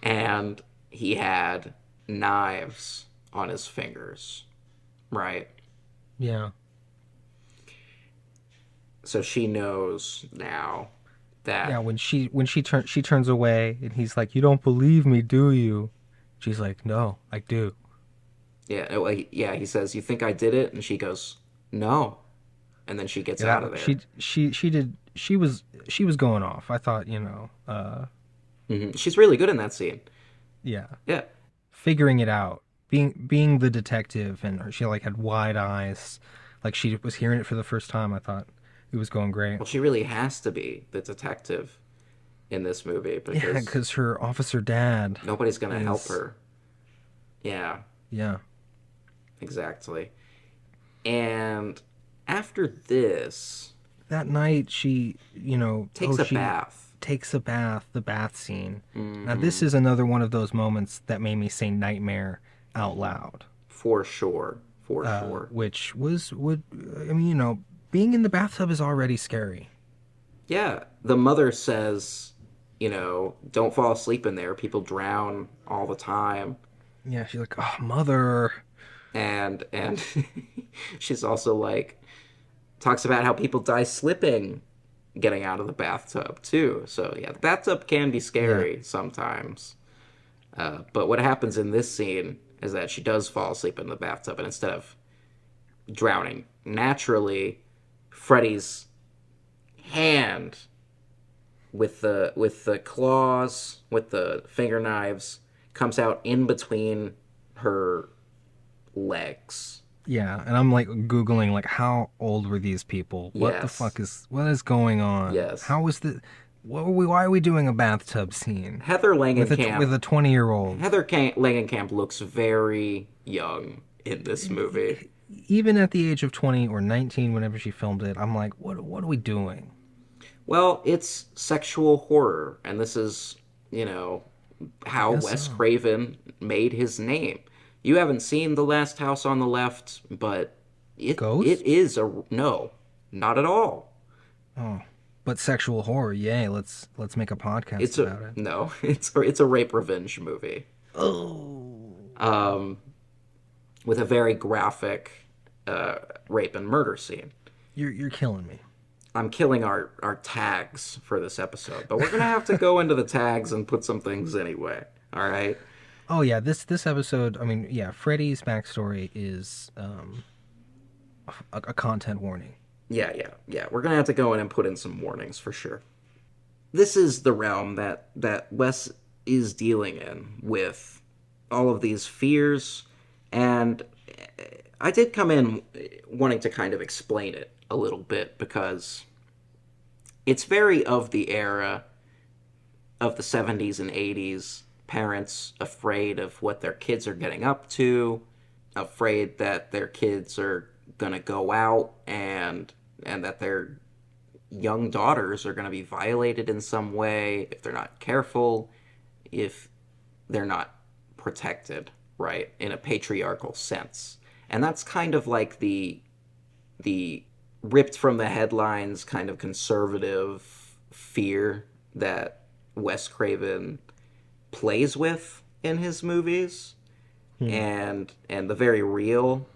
and he had knives on his fingers, right? Yeah, So she knows now yeah. that She turns away, and he's like, "You don't believe me, do you?" She's like, "No, I do." yeah, he says, "You think I did it?" And she goes, "No." And then she gets Yeah, out of that there. she was going off. I thought, She's really good in that scene. yeah, Yeah. figuring it out, being the detective, and she like had wide eyes, like she was hearing it for the first time. I thought it was going great. Well, she really has to be the detective in this movie Yeah, because because her officer dad nobody's going to help is, her. Yeah, yeah, exactly. And after this, that night she, takes a she bath. takes a bath, the bath scene. Now this Hmm. is another one of those moments that made me say nightmare out loud. For sure. For sure. Which would I mean, being in the bathtub is already scary. Yeah. The mother says, don't fall asleep in there. People drown all the time. Yeah, she's like, oh, mother. And she's also like talks about how people die slipping getting out of the bathtub too. So yeah, the bathtub can be Yeah, scary sometimes. But what happens in this scene is that she does fall asleep in the bathtub, and instead of drowning naturally, Freddy's hand with the claws, with the finger knives, comes out in between her legs. yeah, and I'm like googling like how old were these people? Yes. What is going on? Yes. How is the why are we doing a bathtub scene Heather with Langenkamp a 20-year-old? Heather Langenkamp looks very young in this movie. even at the age of 20 or 19, whenever she filmed it, I'm like, what are we doing? Well, it's sexual horror, and this is, I how guess Wes so. Craven made his name. You haven't seen The Last House on the Left, but it Ghosts? is a no, not at all. Oh, but sexual horror, yay! Let's make a podcast It's a about it. no, it's a rape revenge movie. Oh, Um, with a very graphic rape and murder scene. you're killing me. I'm killing our tags for this episode, but we're gonna have to go into the tags and put some things anyway. All right. Oh yeah, this episode. I mean, yeah, Freddy's backstory is a content warning. Yeah. We're gonna have to go in and put in some warnings for sure. This is the realm that Wes is dealing in with all of these fears, and I did come in wanting to kind of explain it a little bit because it's very of the era of the 70s and 80s. Parents afraid of what their kids are getting up to, afraid that their kids are going to go out and that their young daughters are going to be violated in some way if they're not careful, if they're not protected, right? In a patriarchal sense. And that's kind of like the ripped from the headlines kind of conservative fear that Wes Craven plays with in his movies, Hmm. and the very real,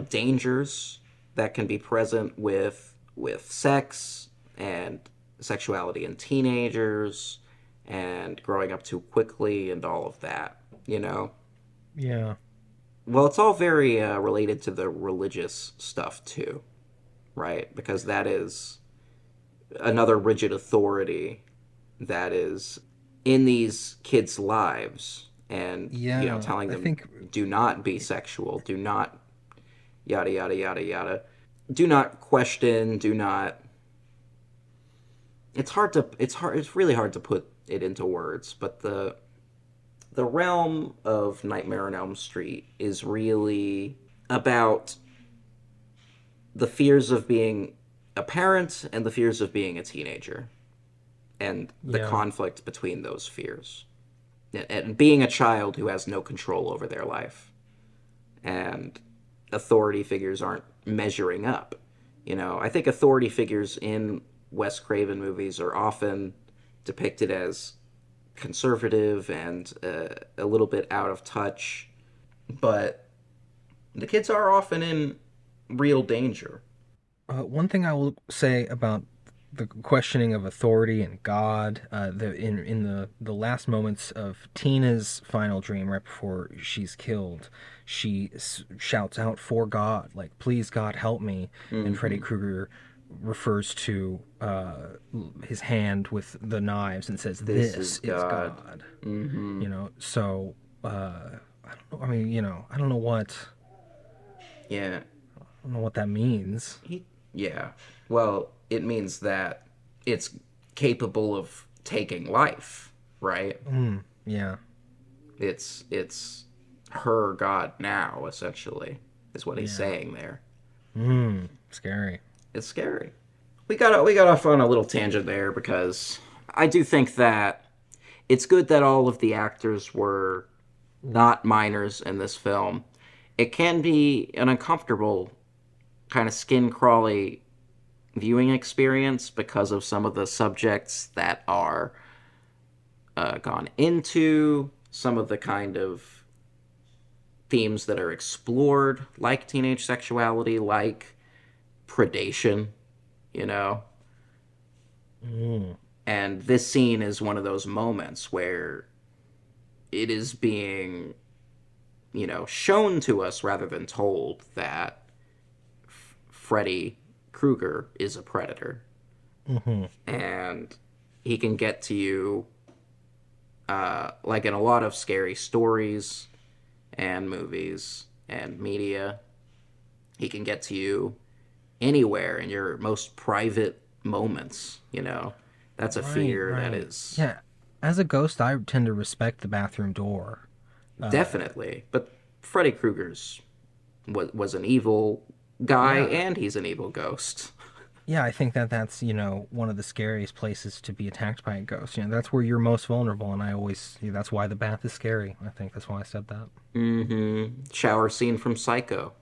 dangers that can be present with sex and sexuality in teenagers and growing up too quickly and all of that, Yeah. Well, it's all very related to the religious stuff too, right? Because that is another rigid authority that is in these kids' lives, and Yeah, telling I them, think do not be sexual, do not yada yada yada yada, do not question, do not. It's really hard to put it into words, but the realm of Nightmare on Elm Street is really about the fears of being a parent and the fears of being a teenager and the yeah. conflict between those fears and being a child who has no control over their life and authority figures aren't measuring up. I think authority figures in Wes Craven movies are often depicted as conservative and a little bit out of touch, but the kids are often in real danger. One thing I will say about the questioning of authority and God, in the last moments of Tina's final dream, right before she's killed, she shouts out for God, like "Please God, help me," and Freddy Mm-hmm. Krueger refers to his hand with the knives and says, This is "This is God. God." Mm-hmm. So I don't know. I mean, I don't know Yeah. what that means. He, yeah. Well, it means that it's capable of taking life, right? Mm, yeah. It's her God now, essentially, is what he's Yeah. saying there. Scary. It's scary. We got off on a little tangent there because I do think that it's good that all of the actors were not minors in this film. It can be an uncomfortable kind of skin crawly viewing experience because of some of the subjects that are gone into, some of the kind of themes that are explored, like teenage sexuality, like predation, you know? Mm. And this scene is one of those moments where it is being, shown to us rather than told that Freddy Krueger is a predator. Hmm. And he can get to you, like in a lot of scary stories and movies and media. He can get to you anywhere in your most private moments, That's a Right, fear that right. is Yeah. As a ghost, I tend to respect the bathroom door. Uh, definitely. But Freddy Krueger's, was an evil guy, Yeah. and he's an evil ghost. Yeah, I think that that's, one of the scariest places to be attacked by a ghost. That's where you're most vulnerable, and that's why the bath is scary. I think that's why I said that. Shower scene from Psycho.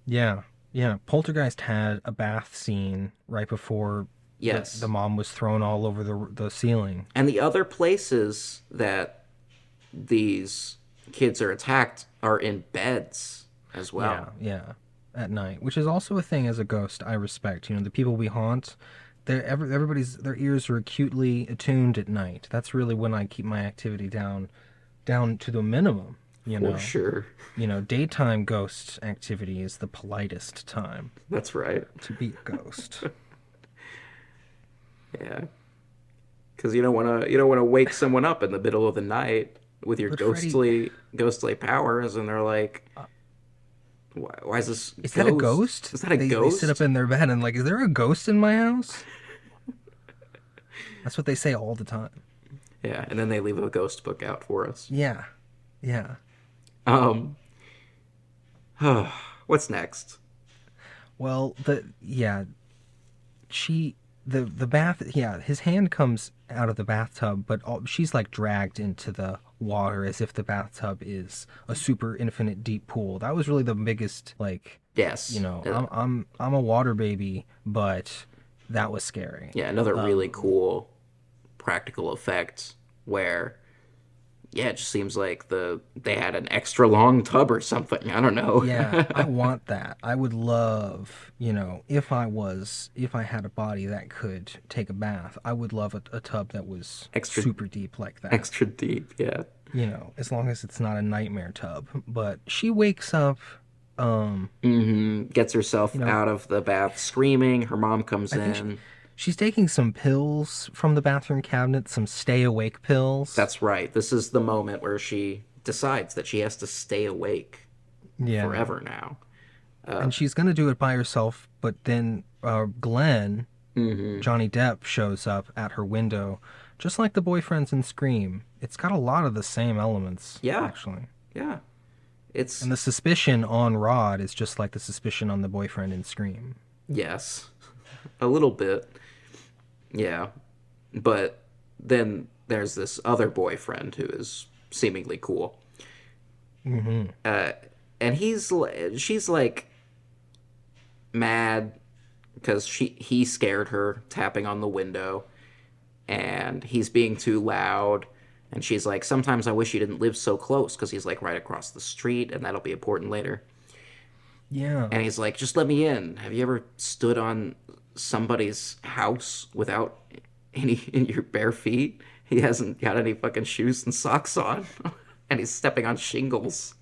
Yeah, yeah. Poltergeist had a bath scene right before the Yes. mom was thrown all over the ceiling. And the other places that these kids are attacked are in beds as Yeah, well. yeah. At night, which is also a thing as a ghost I respect. The people we haunt, everybody's their ears are acutely attuned at night. That's really when I keep my activity down to the minimum. For sure. Daytime ghost activity is the politest time That's right. to be a ghost. Yeah. Because you don't want to wake someone up in the middle of the night with your But Freddy, ghostly powers, and they're like, why is this is that a ghost? Is that a They sit up ghost? in their bed and like, is there a ghost in my house? That's what they say all the time. Yeah, and then they leave a ghost book out for us. Yeah, yeah. Um, what's next? Well, she the bath, yeah, his hand comes out of the bathtub, but she's like dragged into the water as if the bathtub is a super infinite deep pool. That was really the biggest, like, Yes. I'm a water baby, but that was scary. Yeah, another really cool practical effect where, yeah, it just seems like they had an extra long tub or something. I don't know. Yeah, I want that. I would love, if I had a body that could take a bath, I would love a tub that was Extra- super deep like that. Extra deep. Yeah. As long as it's not a nightmare tub. But she wakes up, Gets herself out of the bath screaming. Her mom comes I think in. she's taking some pills from the bathroom cabinet, some stay awake pills. That's right. This is the moment where she decides that she has to stay awake yeah. forever now. And she's going to do it by herself, but then Glenn, Johnny Depp, shows up at her window, just like the boyfriends in Scream. It's got a lot of the same elements, Yeah. actually. Yeah. It's And the suspicion on Rod is just like the suspicion on the boyfriend in Scream. yes. A little bit. Yeah. But then there's this other boyfriend who is seemingly cool. And she's like mad because he scared her tapping on the window, and he's being too loud, and she's like, sometimes I wish you didn't live so close, because he's like right across the street, and that'll be important later. Yeah. And he's like, just let me in. Have you ever stood on somebody's house without any in your bare feet? He hasn't got any fucking shoes and socks on, and he's stepping on shingles.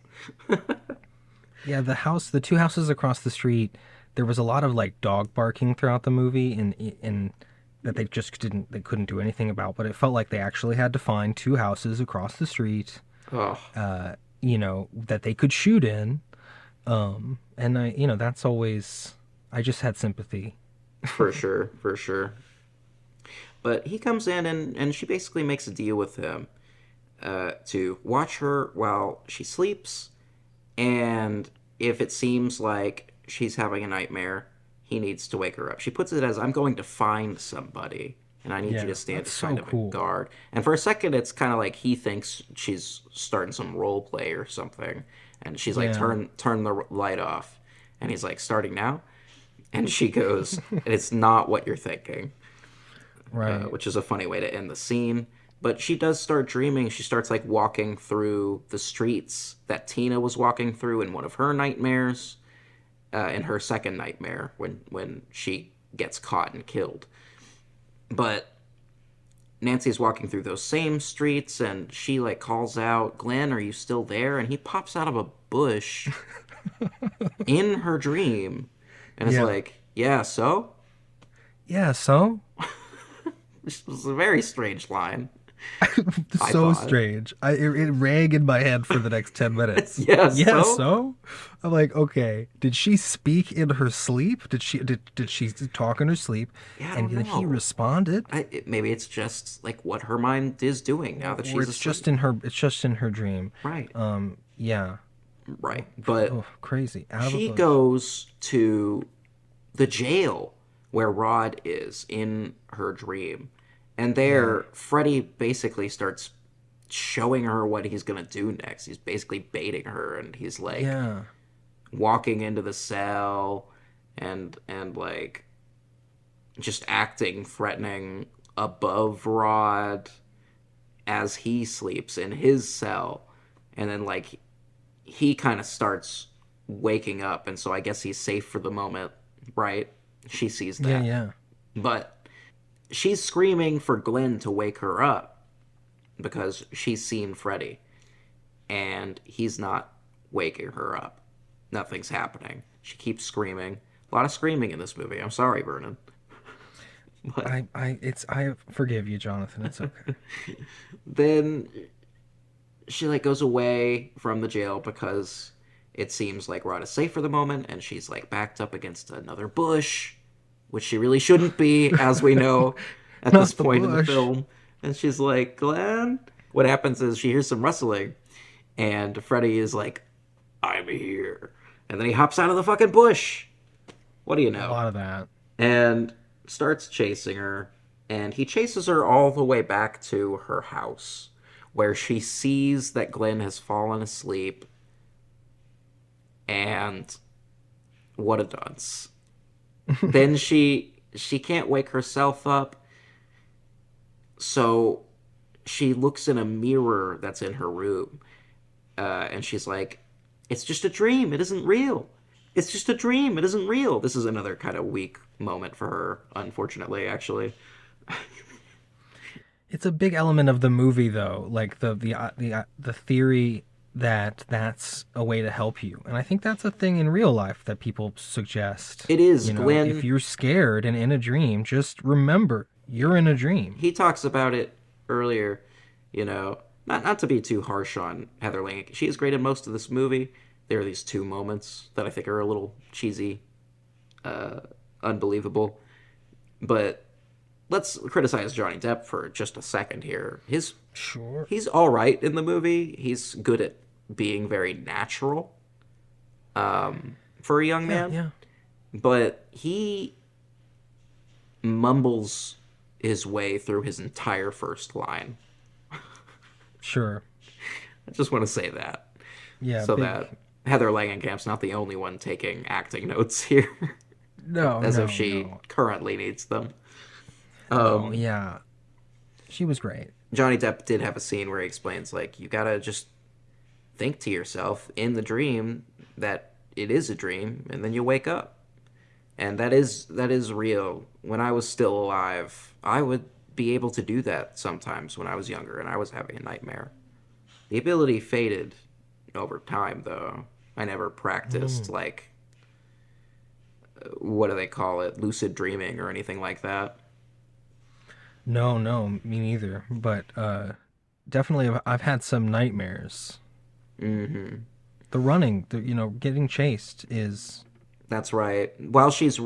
Yeah, the two houses across the street, there was a lot of like dog barking throughout the movie, and that they couldn't do anything about. But it felt like they actually had to find two houses across the street, Oh, that they could shoot in. And that's always, I just had sympathy. for sure, for sure. But he comes in, and she basically makes a deal with him to watch her while she sleeps, and if it seems like she's having a nightmare, he needs to wake her up. She puts it as, I'm going to find somebody, and I need Yeah, you to stand that's as so kind of cool. a guard. And for a second, it's kind of like he thinks she's starting some role play or something, and she's like, Yeah. turn the light off. And he's like, starting now? And she goes, it's not what you're thinking. Right. Which is a funny way to end the scene. But she does start dreaming. She starts like walking through the streets that Tina was walking through in one of her nightmares, in her second nightmare when she gets caught and killed. But Nancy's walking through those same streets, and she like calls out, "Glenn, are you still there?" And he pops out of a bush in her dream, and is Yeah. like, "Yeah, so." Yeah, so? This was a very strange line. I So thought. strange. It rang in my head for the next 10 minutes. Yeah, Yeah, so? so? I'm like, okay, did she speak in her sleep? Did she talk in her sleep? Yeah, I And don't then he know. responded? Maybe it's just like what her mind is doing now that Or she's it's just in her dream. right. Yeah. Right. But Oh, crazy. Out of a she bush. goes to the jail where Rod is in her dream. And Yeah. there, Freddy basically starts showing her what he's going to do next. He's basically baiting her, and he's like Yeah. walking into the cell and like just acting threatening above Rod as he sleeps in his cell. And then like he kind of starts waking up, and so I guess he's safe for the moment, right? She sees Yeah, that. yeah. But she's screaming for Glenn to wake her up because she's seen Freddy, and he's not waking her up. Nothing's happening. She keeps screaming. A lot of screaming in this movie. I'm sorry, Vernon. But I forgive you, Jonathan. It's okay. then she like goes away from the jail because it seems like Rod is safe for the moment, and she's like backed up against another bush, which she really shouldn't be, as we know at this Not the point in the bush. film. And she's like, Glenn. What happens is she hears some rustling, and Freddy is like, I'm here. And then he hops out of the fucking bush. What do you A know? lot of that. And starts chasing her. And he chases her all the way back to her house, where she sees that Glenn has fallen asleep. And what a dunce. Then she can't wake herself up, so she looks in a mirror that's in her room, and she's like, "It's just a dream. It isn't real. It's just a dream. It isn't real." This is another kind of weak moment for her, unfortunately. Actually, It's a big element of the movie, though, like the theory that that's a way to help you, and I think that's a thing in real life that people suggest. it is You know, if Glenn. you're scared and in a dream, just remember you're in a dream. He talks about it earlier. You know, not to be too harsh on Heather Langenkamp. She is great in most of this movie. There are these two moments that I think are a little cheesy, unbelievable. But let's criticize Johnny Depp for just a second here. Sure. He's all right in the movie. He's good at being very natural for a young Yeah, man, yeah. but he mumbles his way through his entire first line. Sure. I just want to say that Yeah, so big. that Heather Langenkamp's not the only one taking acting notes here, No, as if no, she no. currently needs them. No, yeah. She was great. Johnny Depp did have a scene where he explains, like, you gotta just think to yourself in the dream that it is a dream, and then you wake up. And that is real. When I was still alive, I would be able to do that sometimes when I was younger and I was having a nightmare. The ability faded over time, though. I never practiced, like, what do they call it? Lucid dreaming or anything like that. No, no, me neither. But definitely, I've had some nightmares. The running, getting chased is That's right. While she's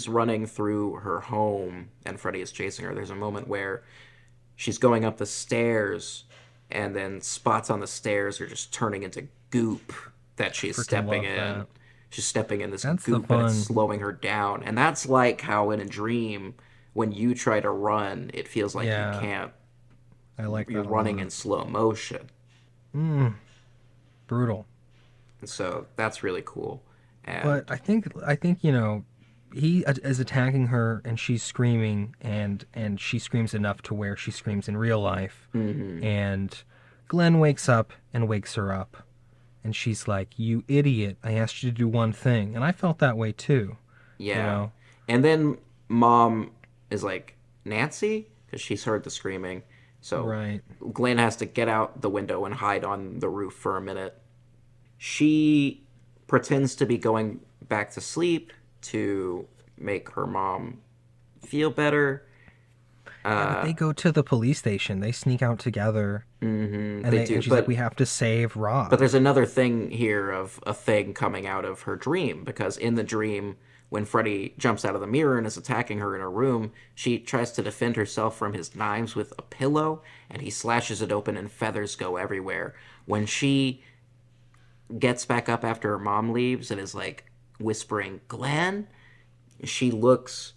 running through her home and Freddy is chasing her, there's a moment where she's going up the stairs, and then spots on the stairs are just turning into goop that she's freaking stepping love in. that. She's stepping in this That's the goop, and it's fun. slowing her down. And that's like how in a dream, when you try to run, it feels like you Yeah, can't. I like You're that a running lot. in slow motion, Brutal. and so that's really cool. But And I think he is attacking her, and she's screaming, and she screams enough to where she screams in real life, and Glenn wakes up and wakes her up, and she's like, "You idiot! I asked you to do one thing," and I felt that way too. You yeah. know, And then mom is like, Nancy? Because she's heard the screaming. So right? Glenn has to get out the window and hide on the roof for a minute. She pretends to be going back to sleep to make her mom feel better. Yeah, but they go to the police station. They sneak out together, and They do. she's like, But "We have to save But Rod." there's another thing here of a thing coming out of her dream, because in the dream, when Freddy jumps out of the mirror and is attacking her in her room, she tries to defend herself from his knives with a pillow, and he slashes it open and feathers go everywhere. When she gets back up after her mom leaves and is like whispering, Glenn? She looks,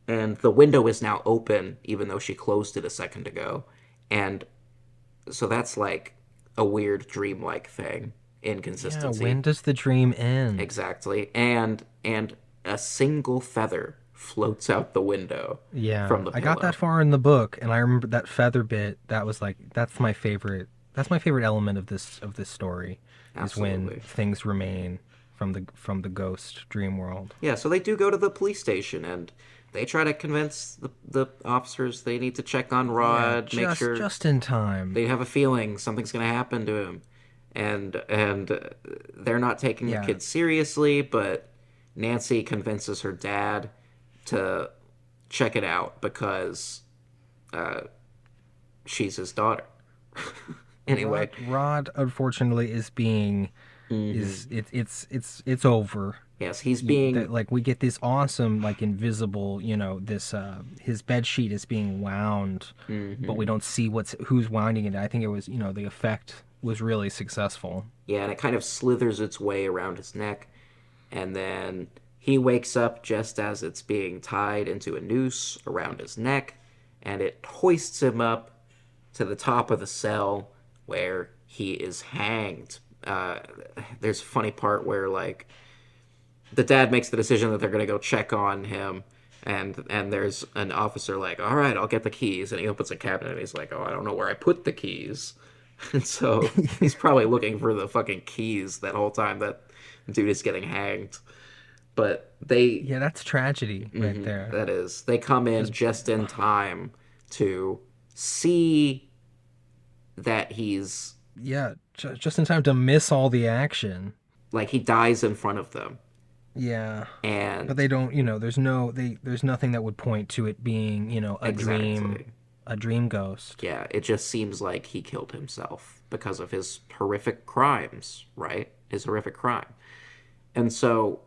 and the window is now open, even though she closed it a second ago. And so that's like a weird dreamlike thing. Yeah, when Inconsistency. does the dream end? Exactly. And a single feather floats out the window Yeah, from the I got that pillow. far in the book, and I remember that feather bit. That was like that's my favorite. That's my favorite element of this story, is when Absolutely. things remain from the ghost dream world. Yeah, so they do go to the police station and they try to convince the officers they need to check on Yeah, Rod, make sure just in time. they have a feeling something's going to happen to him. And they're not taking the Yeah, kid seriously, but Nancy convinces her dad to check it out because she's his daughter. Anyway, Rod unfortunately is being hmm is it's over. yes, he's being That like we get this awesome like invisible, this his bed sheet is being wound, but we hmm don't see who's winding it. I think it was, the effect was really successful. yeah, and it kind of slithers its way around his neck, and then he wakes up just as it's being tied into a noose around his neck, and it hoists him up to the top of the cell where he is hanged. There's a funny part where like the dad makes the decision that they're going to go check on him, and there's an officer like, all right, I'll get the keys, and he opens a cabinet and he's like, oh, I don't know where I put the keys. And so he's probably looking for the fucking keys that whole time that dude is getting hanged. But they, Yeah, that's tragedy right there. that is, they come in Because just in time to see that he's yeah, just in time to miss all the action. like he dies in front of them. Yeah, but And they don't. There's nothing that would point to it being, exactly. a dream ghost. Yeah, it just seems like he killed himself because of his horrific crimes, right? His horrific crime. And so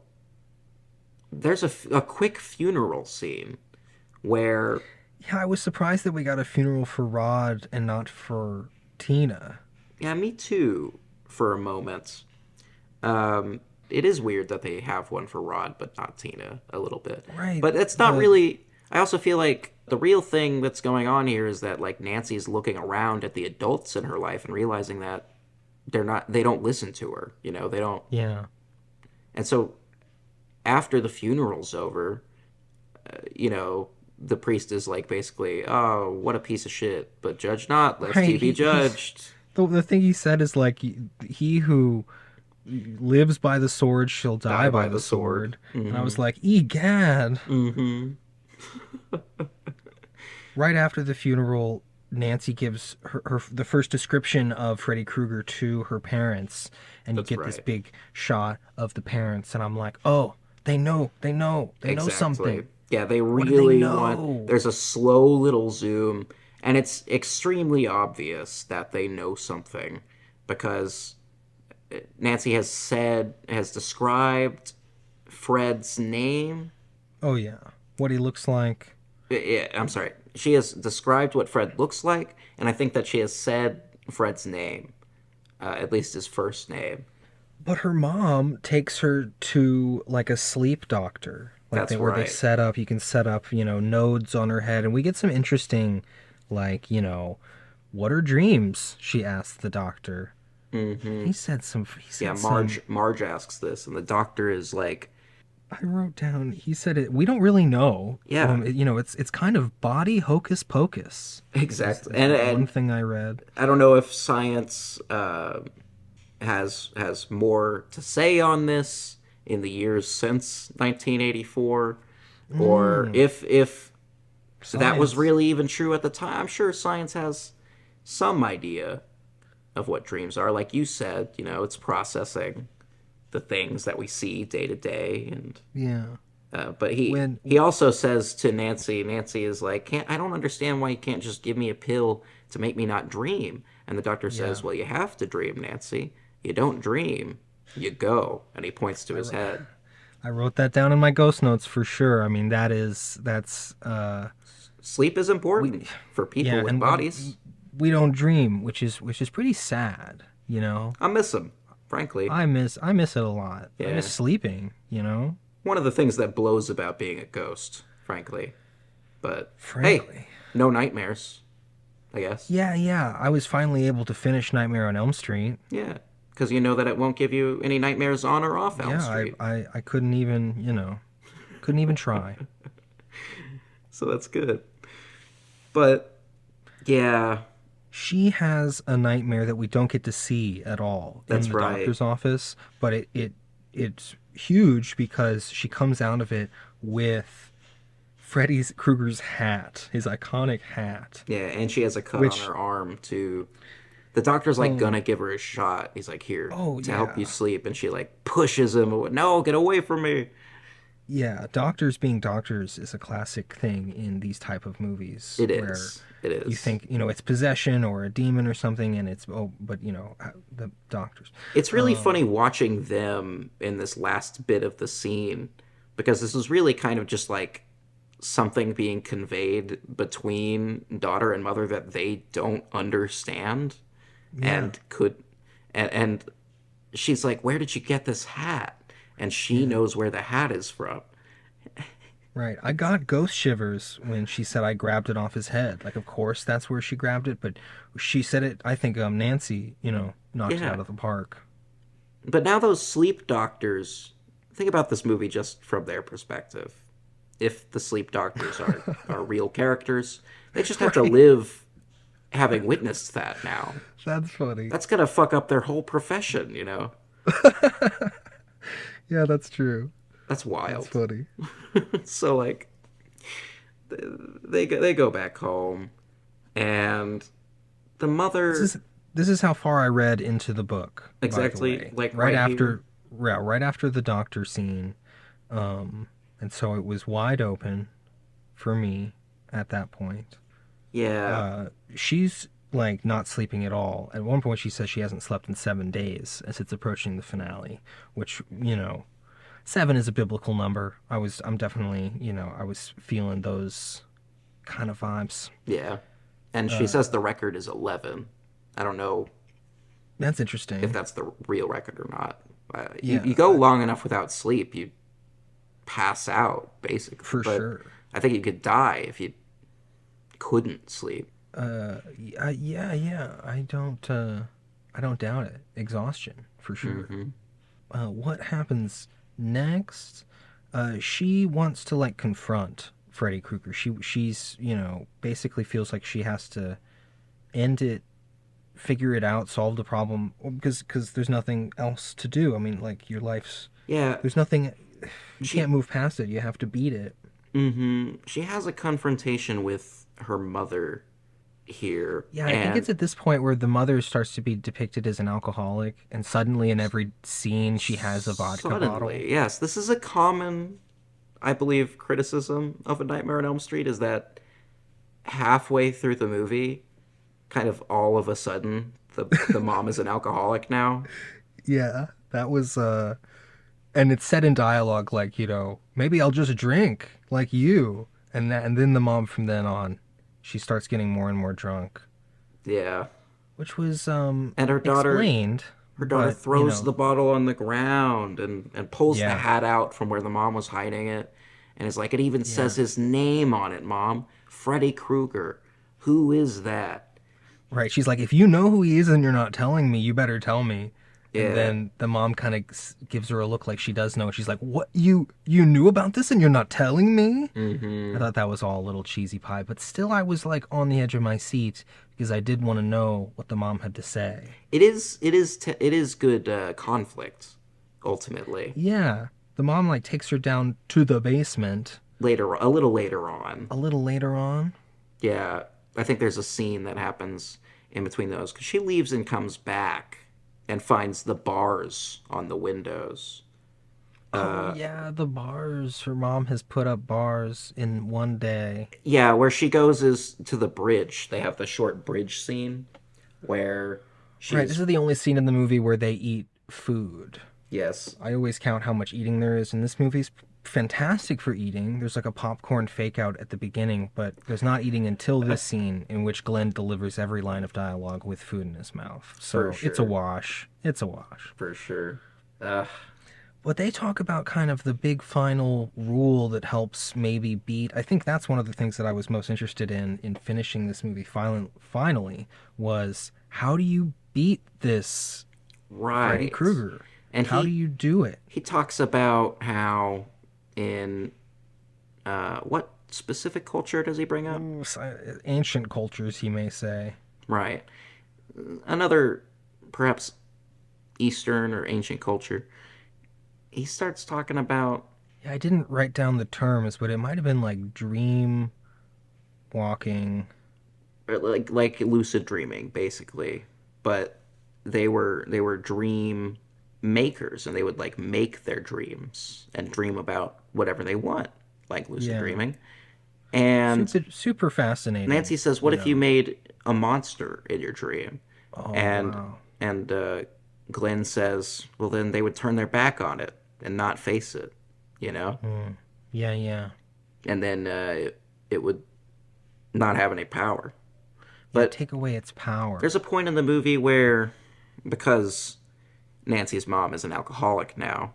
there's a quick funeral scene where, Yeah, I was surprised that we got a funeral for Rod and not for Tina. yeah, me too, for a moment. It is weird that they have one for Rod but not Tina a little bit. Right. But it's not really. I also feel like the real thing that's going on here is that like Nancy's looking around at the adults in her life and realizing that they don't listen to her, they don't. Yeah. And so after the funeral's over, the priest is like basically, oh, what a piece of shit, but judge not lest Right. he be judged. The thing he said is like he who lives by the sword shall die Die by by the the sword. sword. And I was like, egad. Mm-hmm. Right after the funeral, Nancy gives her the first description of Freddy Krueger to her parents, and you That's get this right. big shot of the parents, and I'm like, oh, they know Exactly. something. Yeah, they What do they really want. know? There's a slow little zoom, and it's extremely obvious that they know something because Nancy has described Fred's name. Oh yeah, what he looks like. Yeah, I'm sorry. She has described what Fred looks like, and I think that she has said Fred's name, at least his first name. But her mom takes her to like a sleep doctor, like That's where they right. set up. You can set up, nodes on her head, and we get some interesting, like, what are dreams? She asked the doctor. Mm-hmm. He said some. He Yeah, said some. Marge asks this, and the doctor is like, I wrote down. He said it. We don't really know. "Yeah, It's kind of body hocus pocus. exactly." Is one And thing I read. I don't know if science has more to say on this in the years since 1984, or if that was Science. really even true at the time. I'm sure science has some idea of what dreams are. Like you said, it's processing the things that we see day to day, and Yeah. but he When he also says to Nancy, Nancy is like, "Can't I don't understand why you can't just give me a pill to make me not dream." And the doctor yeah. says, "Well, you have to dream, Nancy. You don't dream, you go." And he points to I his wrote, head. I wrote that down in my ghost notes for sure. I mean, that's Sleep is we important for people yeah, with and bodies. we don't dream, which is pretty sad. I miss him. frankly. I miss it a lot. I Yeah. miss sleeping, you know? One of the things that blows about being a ghost, frankly. But hey, Frankly. no nightmares, I guess. Yeah, yeah. I was finally able to finish Nightmare on Elm Street. Yeah, because you know that it won't give you any nightmares on or off Elm Yeah, Street. I couldn't even, couldn't even try. So that's good. But yeah, She has a nightmare that we don't get to see at all in that's the right. doctor's office, but it's huge because she comes out of it with Freddy Krueger's hat, his iconic hat, Yeah, and she has a cut on which her arm too. The doctor's like oh gonna give her a shot. He's like, "Here oh to help you yeah. sleep," and she like pushes him away. No, get away from me. Yeah, doctors being doctors is a classic thing in these type of movies It where is. It you is. think, it's possession or a demon or something and it's but the doctors. It's really Um funny watching them in this last bit of the scene because this is really kind of just like something being conveyed between daughter and mother that they don't understand yeah, and could and she's like, "Where did you get this hat?" And she yeah. knows where the hat is from. Right. I got ghost shivers when she said I grabbed it off his head. Like, of course, that's where she grabbed it, but she said it. I think Nancy, knocked it Yeah. out of the park. But now those sleep doctors, think about this movie just from their perspective. If the sleep doctors are real characters, they just have to Right. live having witnessed that now. That's funny. That's gonna fuck up their whole profession, you know? Yeah, that's true. That's That's wild. funny. So like they go back home and the This mother is this is how far I read into the book, by the exactly way. like right here. Right after the doctor scene, and so it was wide open for me at that point. Yeah. She's like not sleeping at all. At one point, she says she hasn't slept in 7 days as it's approaching the finale, which, 7 is a biblical number. I'm definitely, I was feeling those kind of vibes. Yeah. And she says the record is 11. I don't know That's if interesting. that's the real record or not. You Yeah, go long enough without sleep, you pass out basically. for But sure. I think you could die if you couldn't sleep. Yeah, yeah. I don't doubt it. Exhaustion, for sure. Hmm. What happens next? She wants to like confront Freddy Krueger. She's basically feels like she has to end it, figure it out, solve the problem because there's nothing else to do. I mean, like your life's Yeah, there's nothing. You she can't move past it. You have to beat it. she has a confrontation with her mother here, Yeah, I think and it's at this point where the mother starts to be depicted as an alcoholic, and suddenly in every scene she has a vodka bottle. suddenly, yes, this is a common, I believe, criticism of A Nightmare on Elm Street is that halfway through the movie, kind of all of a sudden, the mom is an alcoholic now. Yeah, that was and it's said in dialogue like, maybe I'll just drink like you. And then the mom from then on, she starts getting more and more drunk, Yeah, which was and explained, her daughter but throws the bottle on the ground and pulls the yeah. hat out from where the mom was hiding it, and it's like it even Yeah. says his name on it, Mom, Freddy Krueger. Who is that? Right. She's like, if you know who he is and you're not telling me, you better tell me. And Yeah. then the mom kind of gives her a look like she does know. She's like, "What? You knew about this and you're not telling me?" I Mm-hmm. thought that was all a little cheesy pie, but still I was like on the edge of my seat because I did want to know what the mom had to say. It is good conflict ultimately. Yeah. The mom like takes her down to the basement Later, a little later on. a little later on. Yeah, I think there's a scene that happens in between those because she leaves and comes back and finds the bars on the windows. Oh yeah, the bars. Her mom has put up bars in one day. Yeah, where she goes is to the bridge. They have the short bridge scene where Right, this she's is the only scene in the movie where they eat food. yes, I always count how much eating there is in this movie fantastic for eating. There's like a popcorn fake out at the beginning, but there's not eating until this scene in which Glenn delivers every line of dialogue with food in his mouth. For So it's a sure. wash. It's a wash. For sure. Uh, But they talk about kind of the big final rule that helps maybe beat. I think that's one of the things that I was most interested in finishing this movie finally was how do you beat this Freddy right. Krueger? And How do you do it? he talks about how in what specific culture does he bring up? Ancient cultures, he may say. Right. Another perhaps Eastern or ancient culture. He starts talking about Yeah, I didn't write down the terms, but it might have been like dream walking. like lucid dreaming basically, but they were dream makers, and they would like make their dreams and dream about whatever they want, like lucid Yeah, dreaming. And super fascinating. Nancy says, "What You if you know. made a monster in your dream?" Oh And wow. and Glenn says, "Well, then they would turn their back on it and not face it, you know, Yeah, yeah, and then it would not have any power." yeah. But Take away its power. there's a point in the movie where, because Nancy's mom is an alcoholic now,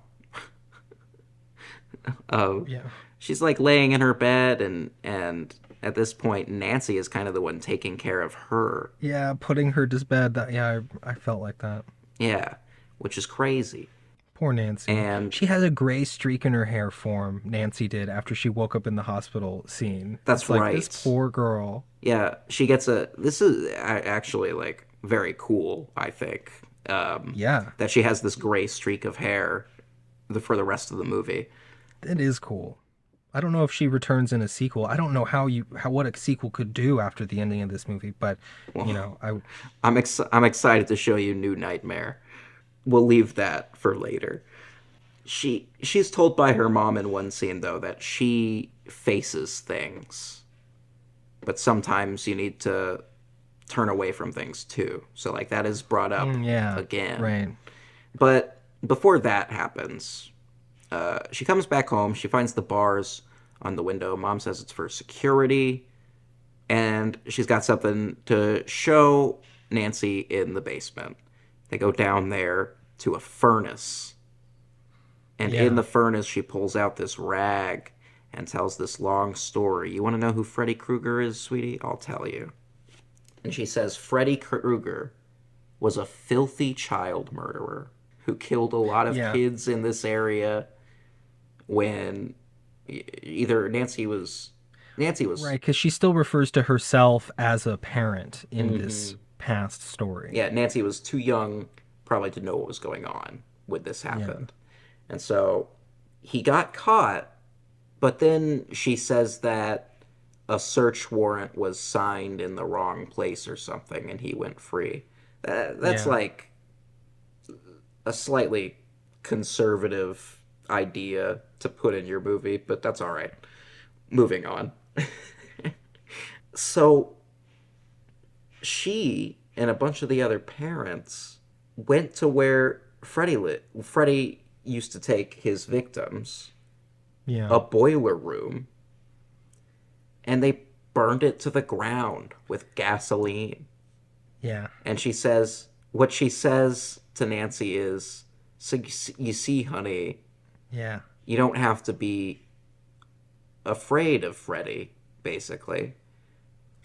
uh, Yeah. she's like laying in her bed, and at this point, Nancy is kind of the one taking care of her. Yeah, putting her to bed. That yeah, I felt like that. Yeah, which is crazy. Poor Nancy. And She has a gray streak in her hair form. Nancy did after she woke up in the hospital scene. that's It's like this right. poor girl. Yeah, she gets a. This is actually like very cool, I think. Yeah, That she has this gray streak of hair for the rest of the movie. it is cool. I don't know if she returns in a sequel. I don't know how what a sequel could do after the ending of this movie, but I I'm excited to show you New Nightmare. We'll leave that for later. She's told by her mom in one scene though that she faces things, but sometimes you need to turn away from things too. So like that is brought up yeah, again. right. But before that happens, she comes back home. She finds the bars on the window. Mom says it's for security, and she's got something to show Nancy in the basement. They go down there to a furnace, and in Yeah. the furnace, she pulls out this rag and tells this long story. You want to know who Freddy Krueger is, sweetie? I'll tell you. And she says Freddy Krueger was a filthy child murderer who killed a lot of Yeah. kids in this area when either Nancy was Right, cuz she still refers to herself as a parent in this past story. yeah, Nancy was too young probably to know what was going on when this Yeah. happened. And so he got caught, but then she says that a search warrant was signed in the wrong place or something and he went free. That's Yeah. like a slightly conservative idea to put in your movie, but that's all right. Moving on. So she and a bunch of the other parents went to where Freddy used to take his victims, Yeah. a boiler room, and they burned it to the ground with gasoline. Yeah. And what she says to Nancy is, so you see, honey, Yeah. you don't have to be afraid of Freddy, basically.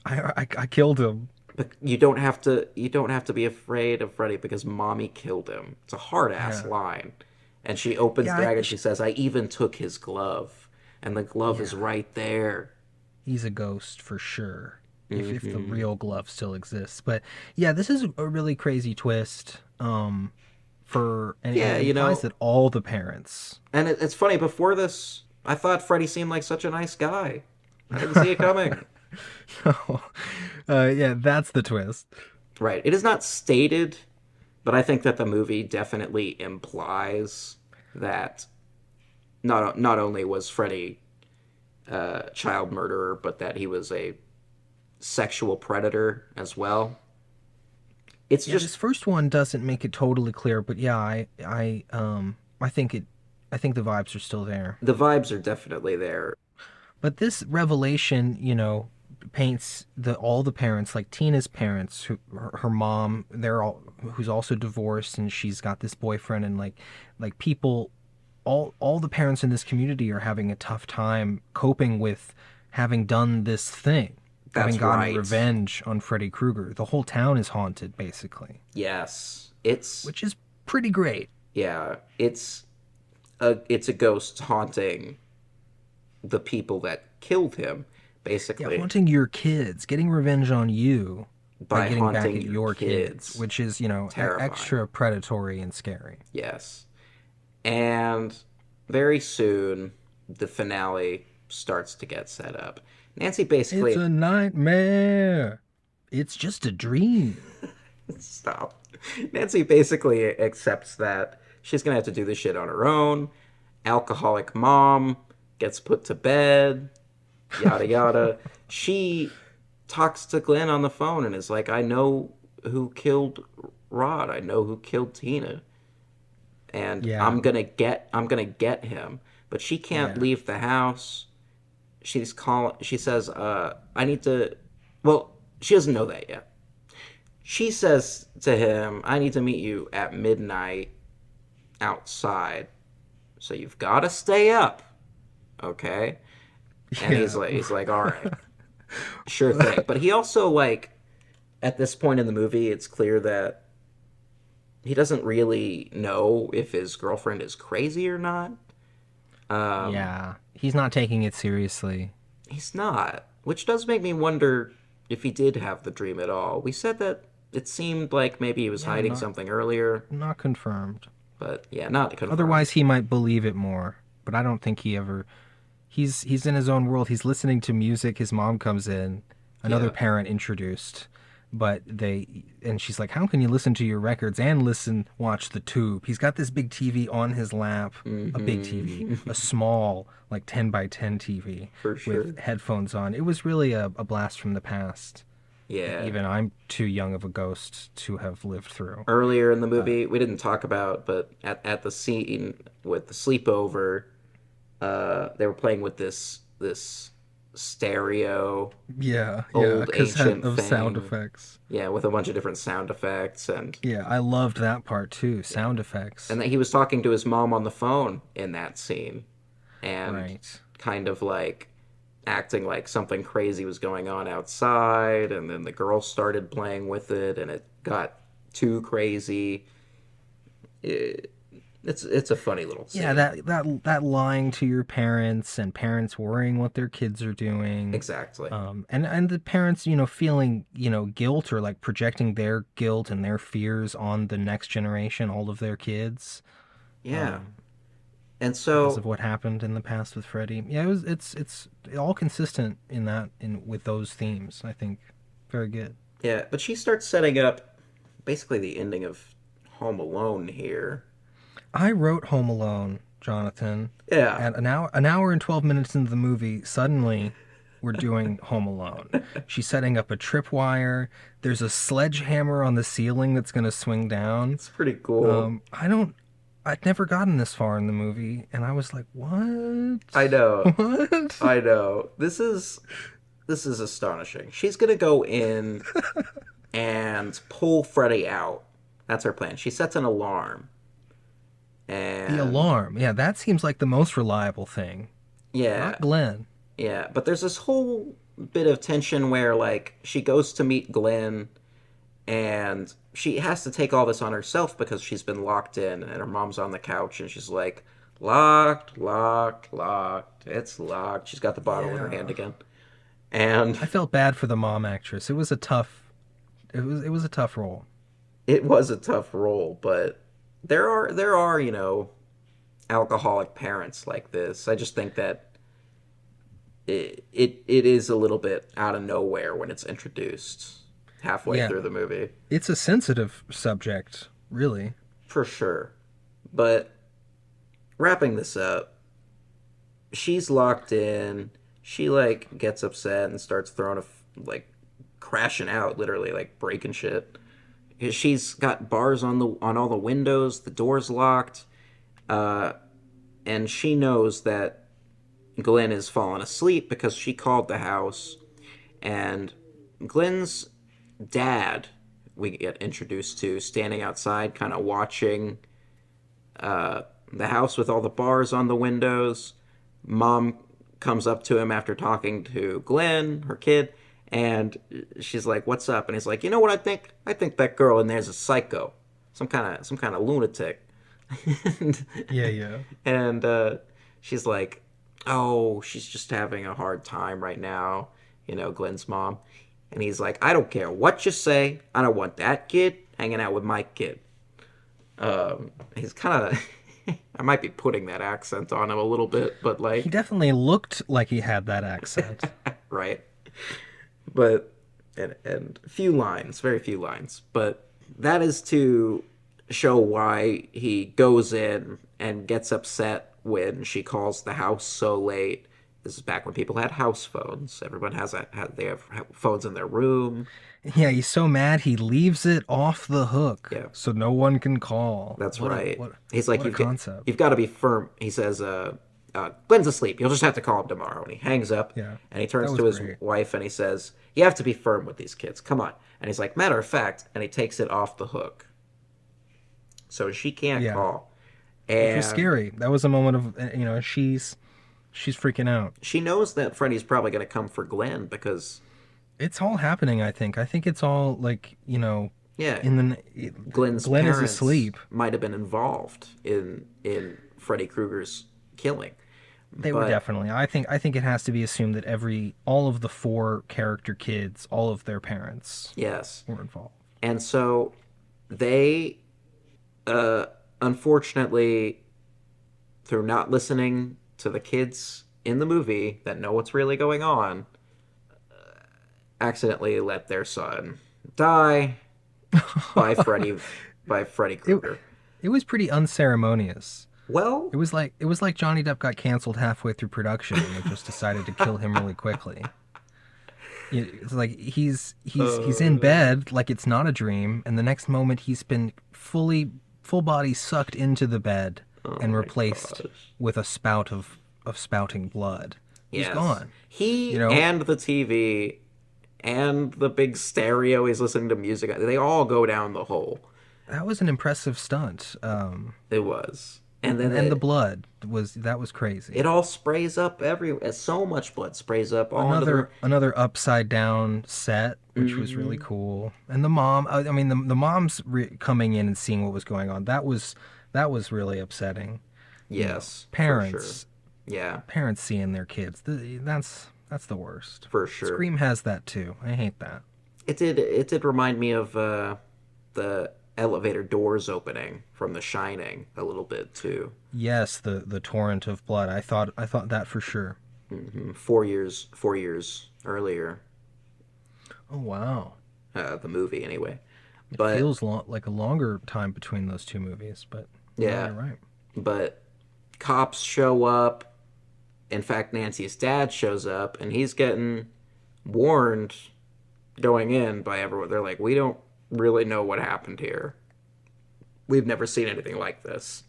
I killed him. But you don't have to be afraid of Freddy because mommy killed him. It's a hard ass Yeah. line. And she opens Yeah, the bag and she says, I even took his glove. And the glove is right there. he's a ghost for sure. If the Mm-hmm. real glove still exists. But yeah, this is a really crazy twist. And Yeah, it implies that all the parents. And it's funny, before this, I thought Freddy seemed like such a nice guy. I didn't see it coming. Yeah, that's the twist. Right. It is not stated, but I think that the movie definitely implies that not only was Freddy a child murderer, but that he was a sexual predator as well. It's Yeah, just this first one doesn't make it totally clear, but yeah, I think I think the vibes are still there. The vibes are definitely there. But this revelation, paints all the parents, like Tina's parents, her mom, they're all who's also divorced, and she's got this boyfriend, and like people, all the parents in this community are having a tough time coping with having done this thing, having That's gotten right. revenge on Freddy Krueger. The whole town is haunted, basically, Yes. It's which is pretty great. yeah, it's a ghost haunting the people that killed him, Yeah, basically, haunting your kids, getting revenge on you by by getting back haunting at your your kids, kids. which is, Terrifying. extra predatory and scary. Yes. And very soon the finale starts to get set up. Nancy It's basically a nightmare. It's just a dream. stop. Nancy basically accepts that she's gonna have to do this shit on her own. Alcoholic mom gets put to bed, yada yada. She talks to Glenn on the phone and is like, I know who killed Rod. I know who killed Tina. And Yeah, I'm gonna get him. But she can't yeah. leave the house. She says, I need to well, she doesn't know that yet. She says to him, I need to meet you at midnight outside. So you've gotta stay up, okay? And Yeah. he's like, all right, sure thing. But he also like at this point in the movie, it's clear that he doesn't really know if his girlfriend is crazy or not. Yeah. He's not taking it seriously. He's not, which does make me wonder if he did have the dream at all. We said that it seemed like maybe he was Yeah, hiding not something earlier, not confirmed. but yeah, not confirmed. Otherwise he might believe it more, but I don't think he ever he's in his own world. He's listening to music. His mom comes in, another Yeah. parent introduced, but she's like, "How can you listen to your records and watch the tube?" He's got this big TV on his lap, a big TV, a small like 10 by 10 TV For sure. with headphones on. It was really a blast from the past that Yeah. even I'm too young of a ghost to have lived through. Earlier in the movie, we didn't talk about, but at the scene with the sleepover, they were playing with this stereo Yeah, yeah, old because ancient of sound thing. effects. Yeah, with a bunch of different sound effects Yeah, I loved that part too. Sound effects. and that he was talking to his mom on the phone in that scene and Right. kind of like acting like something crazy was going on outside, and then the girl started playing with it and it got too crazy. It's a funny little scene. Yeah, that lying to your parents and parents worrying what their kids are doing. Exactly. And the parents, feeling, guilt or like projecting their guilt and their fears on the next generation, all of their kids, Yeah. And because so of what happened in the past with Freddy. Yeah, it's all consistent in with those themes, I think. Very good. yeah, but she starts setting up basically the ending of Home Alone here. I wrote Home Alone, Jonathan. Yeah. At an hour and 12 minutes into the movie, suddenly we're doing Home Alone. She's setting up a tripwire. There's a sledgehammer on the ceiling that's going to swing down. It's pretty cool. I'd never gotten this far in the movie, and I was like, what? I know. What? I know. This is astonishing. She's gonna go in and pull Freddy out. That's her plan. She sets an alarm. And The alarm. Yeah, that seems like the most reliable thing. yeah, Not Glenn. yeah. But there's this whole bit of tension where like she goes to meet Glenn and she has to take all this on herself because she's been locked in and her mom's on the couch and she's like, locked, locked, locked. It's locked. She's got the bottle in her hand Yeah. again. And I felt bad for the mom actress. It was a tough role. it was a tough role, but there are, alcoholic parents like this. I just think that it is a little bit out of nowhere when it's introduced halfway Yeah. through the movie. It's a sensitive subject, really. For sure. But wrapping this up, she's locked in. She like gets upset and starts throwing like crashing out, literally like breaking shit. She's got bars on all the windows. The door's locked. and she knows that Glenn is fallen asleep because she called the house, and Glenn's dad, we get introduced to, standing outside kind of watching the house with all the bars on the windows. Mom comes up to him after talking to Glenn, her kid, and she's like, "What's up?" And he's like, "You know what I think? I think that girl in there's a psycho, some kind of lunatic." and Yeah, yeah. and she's like, "Oh, she's just having a hard time right now." Glenn's mom. And he's like, "I don't care what you say. I don't want that kid hanging out with my kid." He's kind of, I might be putting that accent on him a little bit, but He like, definitely looked like he had that accent. right. But, and few lines, very few lines. But that is to show why he goes in and gets upset when she calls the house so late. This is back when people had house phones. Everyone they have phones in their room. Yeah, he's so mad he leaves it off the hook Yeah. so no one can call. That's What a, right. what, He's like, what a concept. you've got to be firm. He says, Glenn's asleep. You'll just have to call him tomorrow. And he hangs up. Yeah, And he that turns was to his great. wife and he says, "You have to be firm with these kids. Come on." And he's like, "Matter of fact," and he takes it off the hook, so she can't Yeah. call. Which was And scary. That was a moment of she's freaking out. she knows that Freddy's probably going to come for Glenn because, It's all happening, I think. I think it's all like, yeah, in Glenn's Glenn is parents asleep. might have been involved in Freddy Krueger's killing. They were But definitely. I think it has to be assumed that all of the four character kids, all of their parents yes, were involved. and so they, unfortunately, through not listening to the kids in the movie that know what's really going on, accidentally let their son die by Freddy It Krueger. it was pretty unceremonious. Well, It was like Johnny Depp got canceled halfway through production and they just decided to kill him really quickly. It's like he's in bed like it's not a dream, and the next moment he's been full body sucked into the bed and my replaced gosh. with a spout of spouting blood. He's Yes. gone. He You know? and the TV and the big stereo he's listening to music, they all go down the hole. That was an impressive stunt. It was. And then And the blood was crazy. it all sprays up everywhere. So much blood sprays up all into Another upside down set, which was really cool. And the mom, I mean, the mom's coming in and seeing what was going on. That was really upsetting. yes, Parents, for sure. Yeah, parents seeing their kids. That's the worst. for sure. Scream has that too. I hate that. It did remind me of the elevator doors opening from The Shining a little bit too. Yes, the torrent of blood. I thought that for sure. 4 years earlier, Oh wow. the movie anyway. It But feels like a longer time between those two movies, but yeah, you're right. but cops show up. In fact, Nancy's dad shows up, and he's getting warned going in by everyone. They're like, "We don't really know what happened here. We've never seen anything like this."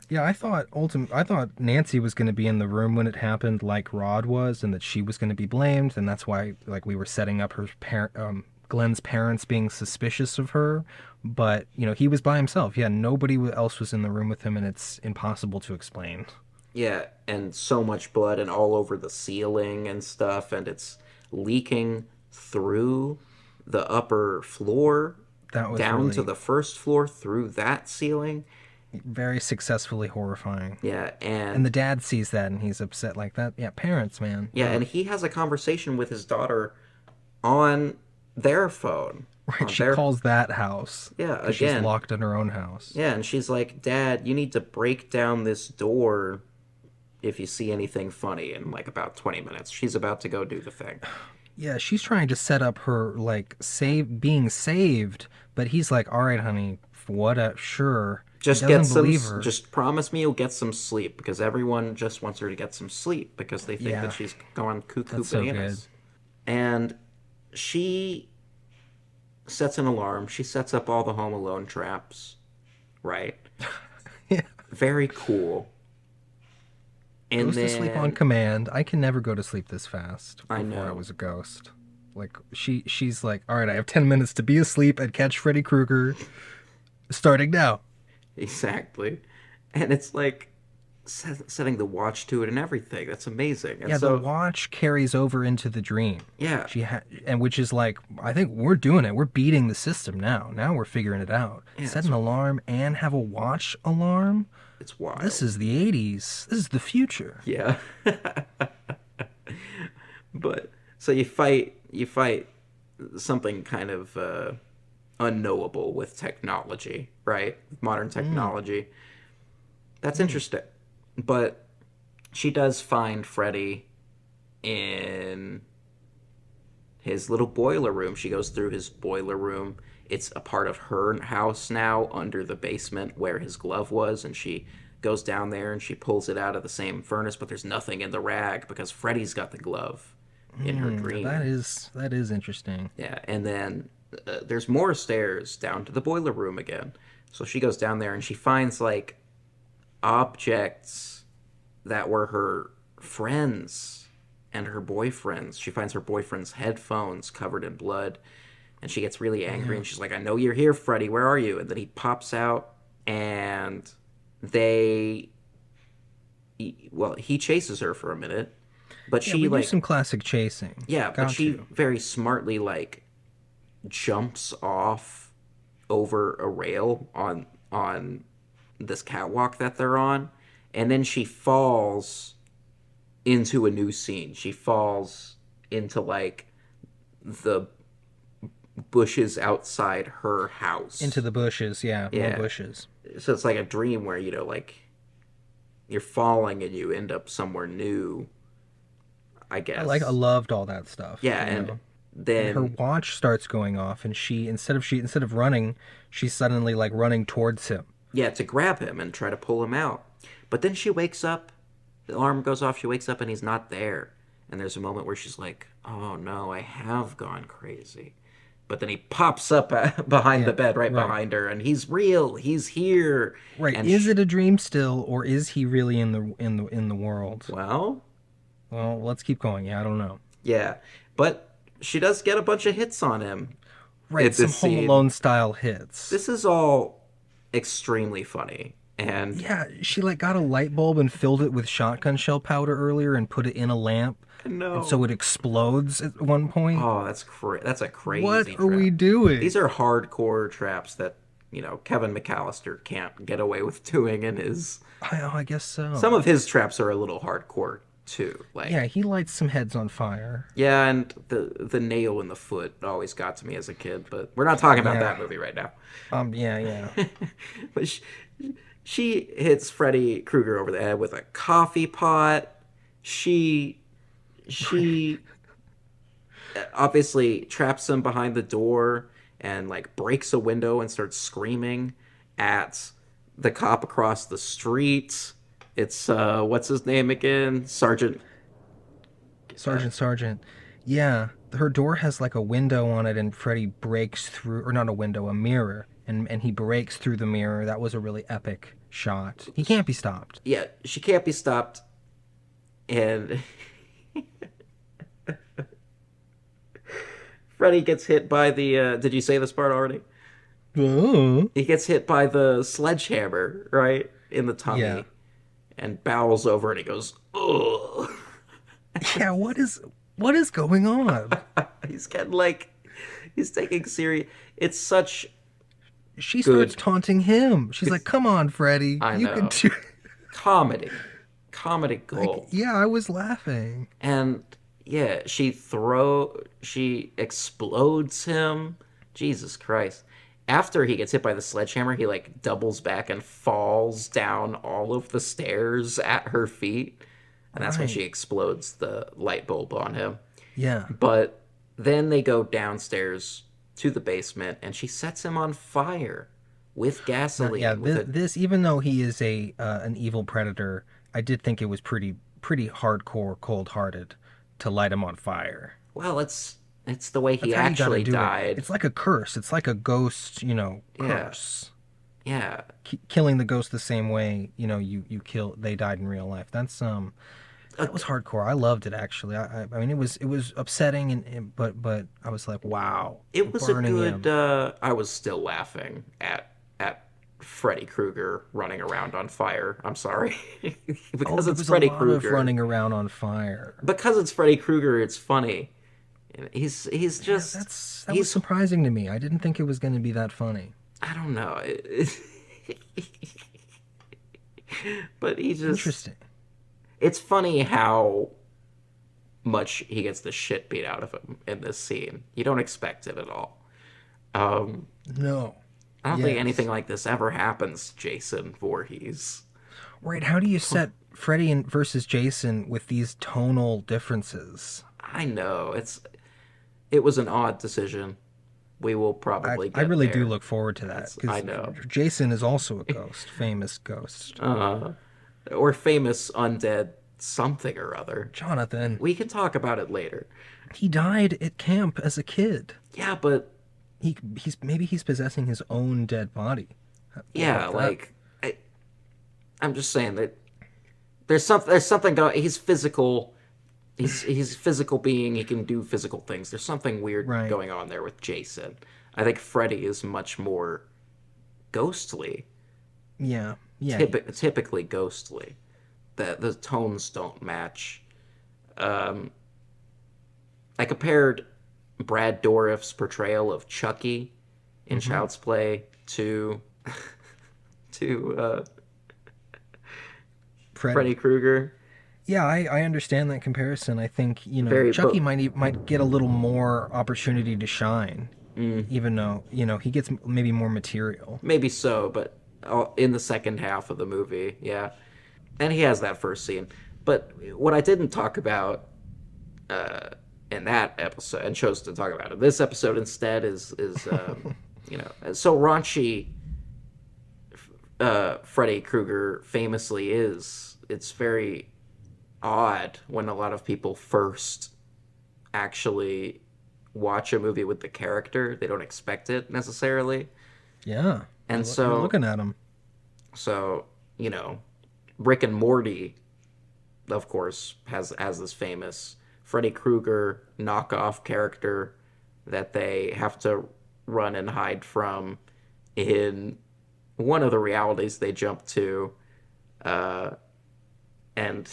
Yeah, I thought Nancy was going to be in the room when it happened, like Rod was, and that she was going to be blamed, and that's why, like, we were setting up Glenn's parents being suspicious of her. But he was by himself. Yeah, nobody else was in the room with him, and it's impossible to explain. Yeah, and so much blood and all over the ceiling and stuff, and it's leaking through the upper floor That was down really to the first floor through that ceiling. very successfully horrifying. Yeah, And the dad sees that, and he's upset like that. Yeah, parents, man. yeah, and he has a conversation with his daughter on their phone. Right, On she their- calls that house. Yeah, 'cause she's again. locked in her own house. Yeah, and she's like, "Dad, you need to break down this door if you see anything funny." In like about 20 minutes, she's about to go do the thing. Yeah, she's trying to set up her being saved, but he's like, "All right, honey, sure." Just He get doesn't some. believe her. Just promise me you'll get some sleep, because everyone just wants her to get some sleep because they think Yeah. that she's going cuckoo That's so bananas. And she sets an alarm. She sets up all the Home Alone traps. Right. Yeah. Very cool. And Goes to sleep on then command. I can never go to sleep this fast I before I know was a ghost. Like she's like, all right, I have 10 minutes to be asleep and catch Freddy Krueger starting now. exactly, and it's like setting the watch to it and everything. That's amazing. And Yeah, the so watch carries over into the dream. yeah, And which is like, I think we're doing it. We're beating the system now. Now we're figuring it out. yeah, Set an alarm and have a watch alarm. it's This wild. is the 80s. This is the future. Yeah. But so you fight something kind of unknowable with technology, right? Modern Mm. technology. That's Mm. interesting. But she does find Freddy in his little boiler room. She goes through his boiler room. It's a part of her house now, under the basement where his glove was, and she goes down there and she pulls it out of the same furnace, but there's nothing in the rag because Freddy's got the glove in her dream. That is interesting. Yeah, and then there's more stairs down to the boiler room again. So she goes down there and she finds like objects that were her friends and her boyfriend's. She finds her boyfriend's headphones covered in blood, and she gets really angry Yeah. and she's like, "I know you're here, Freddy. Where are you?" And then he pops out, and they, well, he chases her for a minute, but Yeah, she we do like, some classic chasing. yeah, but Got she to. very smartly like jumps off over a rail on this catwalk that they're on, and then she falls into a new scene. She falls into like the bushes outside her Into house. the bushes, yeah, more Yeah. bushes. So it's like a dream where, like you're falling and you end up somewhere new, I I guess. loved all that stuff, Yeah, you and know. And her then watch starts going off and instead of running, she's suddenly like running towards him. yeah, to grab him and try to pull him out. But then she wakes up, the alarm goes off, she wakes up and he's not there. And there's a moment where she's like, "Oh no, I have gone crazy." But then he pops up behind the Yeah, bed right right. behind her, and he's real, he's here. Right. And Is it a dream still or is he really in the world? well, Well, let's keep going. Yeah, I don't know. yeah, but she does get a bunch of hits on him Right, at some this Home scene. Alone style hits. This is all extremely funny, and Yeah, she like got a light bulb and filled it with shotgun shell powder earlier and put it in a lamp, and so no, it explodes at one point. oh, that's a What crazy are we trap. doing? These are hardcore traps that Kevin McAllister can't get away with doing in his. I guess Some so. of his traps are a little hardcore too. Yeah, Like, he lights some heads on fire. yeah, and the nail in the foot always got to me as a kid, but we're not talking about Yeah. that movie right now. Yeah, yeah. But she hits Freddy Krueger over the head with a coffee pot. She obviously traps him behind the door and like breaks a window and starts screaming at the cop across the street. It's what's his name again? Sergeant. Sergeant. Yeah, her door has like a window on it, and Freddy breaks through, or not a window, a mirror, and he breaks through the mirror. That was a really epic shot. He can't be stopped. Yeah, she can't be stopped, and Freddy gets hit by the. Did you say this part already? Oh. He gets hit by the sledgehammer right in the Yeah. tummy, and bows over, and he goes, "Ugh." Yeah. What is going on? He's getting like, he's taking serious. It's such She starts good. taunting him. She's like, "Come on, Freddy, I you can know, do." comedy, comedy Like, gold. yeah, I was laughing. And yeah, she explodes him. Jesus Christ. After he gets hit by the sledgehammer, he like doubles back and falls down all of the stairs at her feet. And that's when she Right. explodes the light bulb on him. Yeah. But then they go downstairs to the basement and she sets him on fire with Yeah. gasoline with a This, even though he is a an evil predator, I did think it was pretty hardcore, cold hearted to light him on fire. well, it's the way That's he how you gotta actually do it. died. It's like a curse. It's like a ghost, Yeah. curse. Yeah. killing the ghost the same way they died in real life. Uh, That was hardcore. I loved it actually. I mean it was upsetting but I was like, wow, it was a burning good. him. I was still laughing at Freddy Krueger running around on fire. I'm sorry, Oh, because there it's was a Freddy lot of Krueger. running around on fire. Because it's Freddy Krueger, it's funny. He's Yeah, just that was he's surprising to me. I didn't think it was going to be that funny. I don't know, but he just Interesting. it's funny how much he gets the shit beat out of him in this scene. You don't expect it at all. Um, No. I don't think anything Yes. like this ever happens, Jason Voorhees. Right, how do you set Freddy versus Jason with these tonal differences? I know it was an odd decision. We will I, probably I get really do there. look forward to that I because know. Jason is also a ghost, famous ghost. Or famous undead something or other. Jonathan, We can talk about it later. he died at camp as a kid. Yeah, but He's possessing his own dead body. What yeah, about that? like I'm just saying that there's something going. He's physical. He's a physical being. He can do physical things. There's something weird Right. going on there with Jason. I think Freddy is much more ghostly. Yeah. Yeah. Typically ghostly. The tones don't match. Um, I compared Brad Dourif's portrayal of Chucky in Child's Play to Freddy Freddy. Krueger. Yeah, I understand that comparison. I think Very, Chucky but might get a little more opportunity to shine, even though he gets maybe more material. maybe so, but in the second half of the movie, yeah, and he has that first scene. But what I didn't talk about in that episode, and chose to talk about in this episode instead, is so raunchy. Freddy Krueger famously is. It's very odd when a lot of people first actually watch a movie with the character. They don't expect it necessarily. Yeah, And you're so, looking at him. so you know, Rick and Morty, of course, has this famous Freddy Krueger knockoff character that they have to run and hide from in one of the realities they jump to. And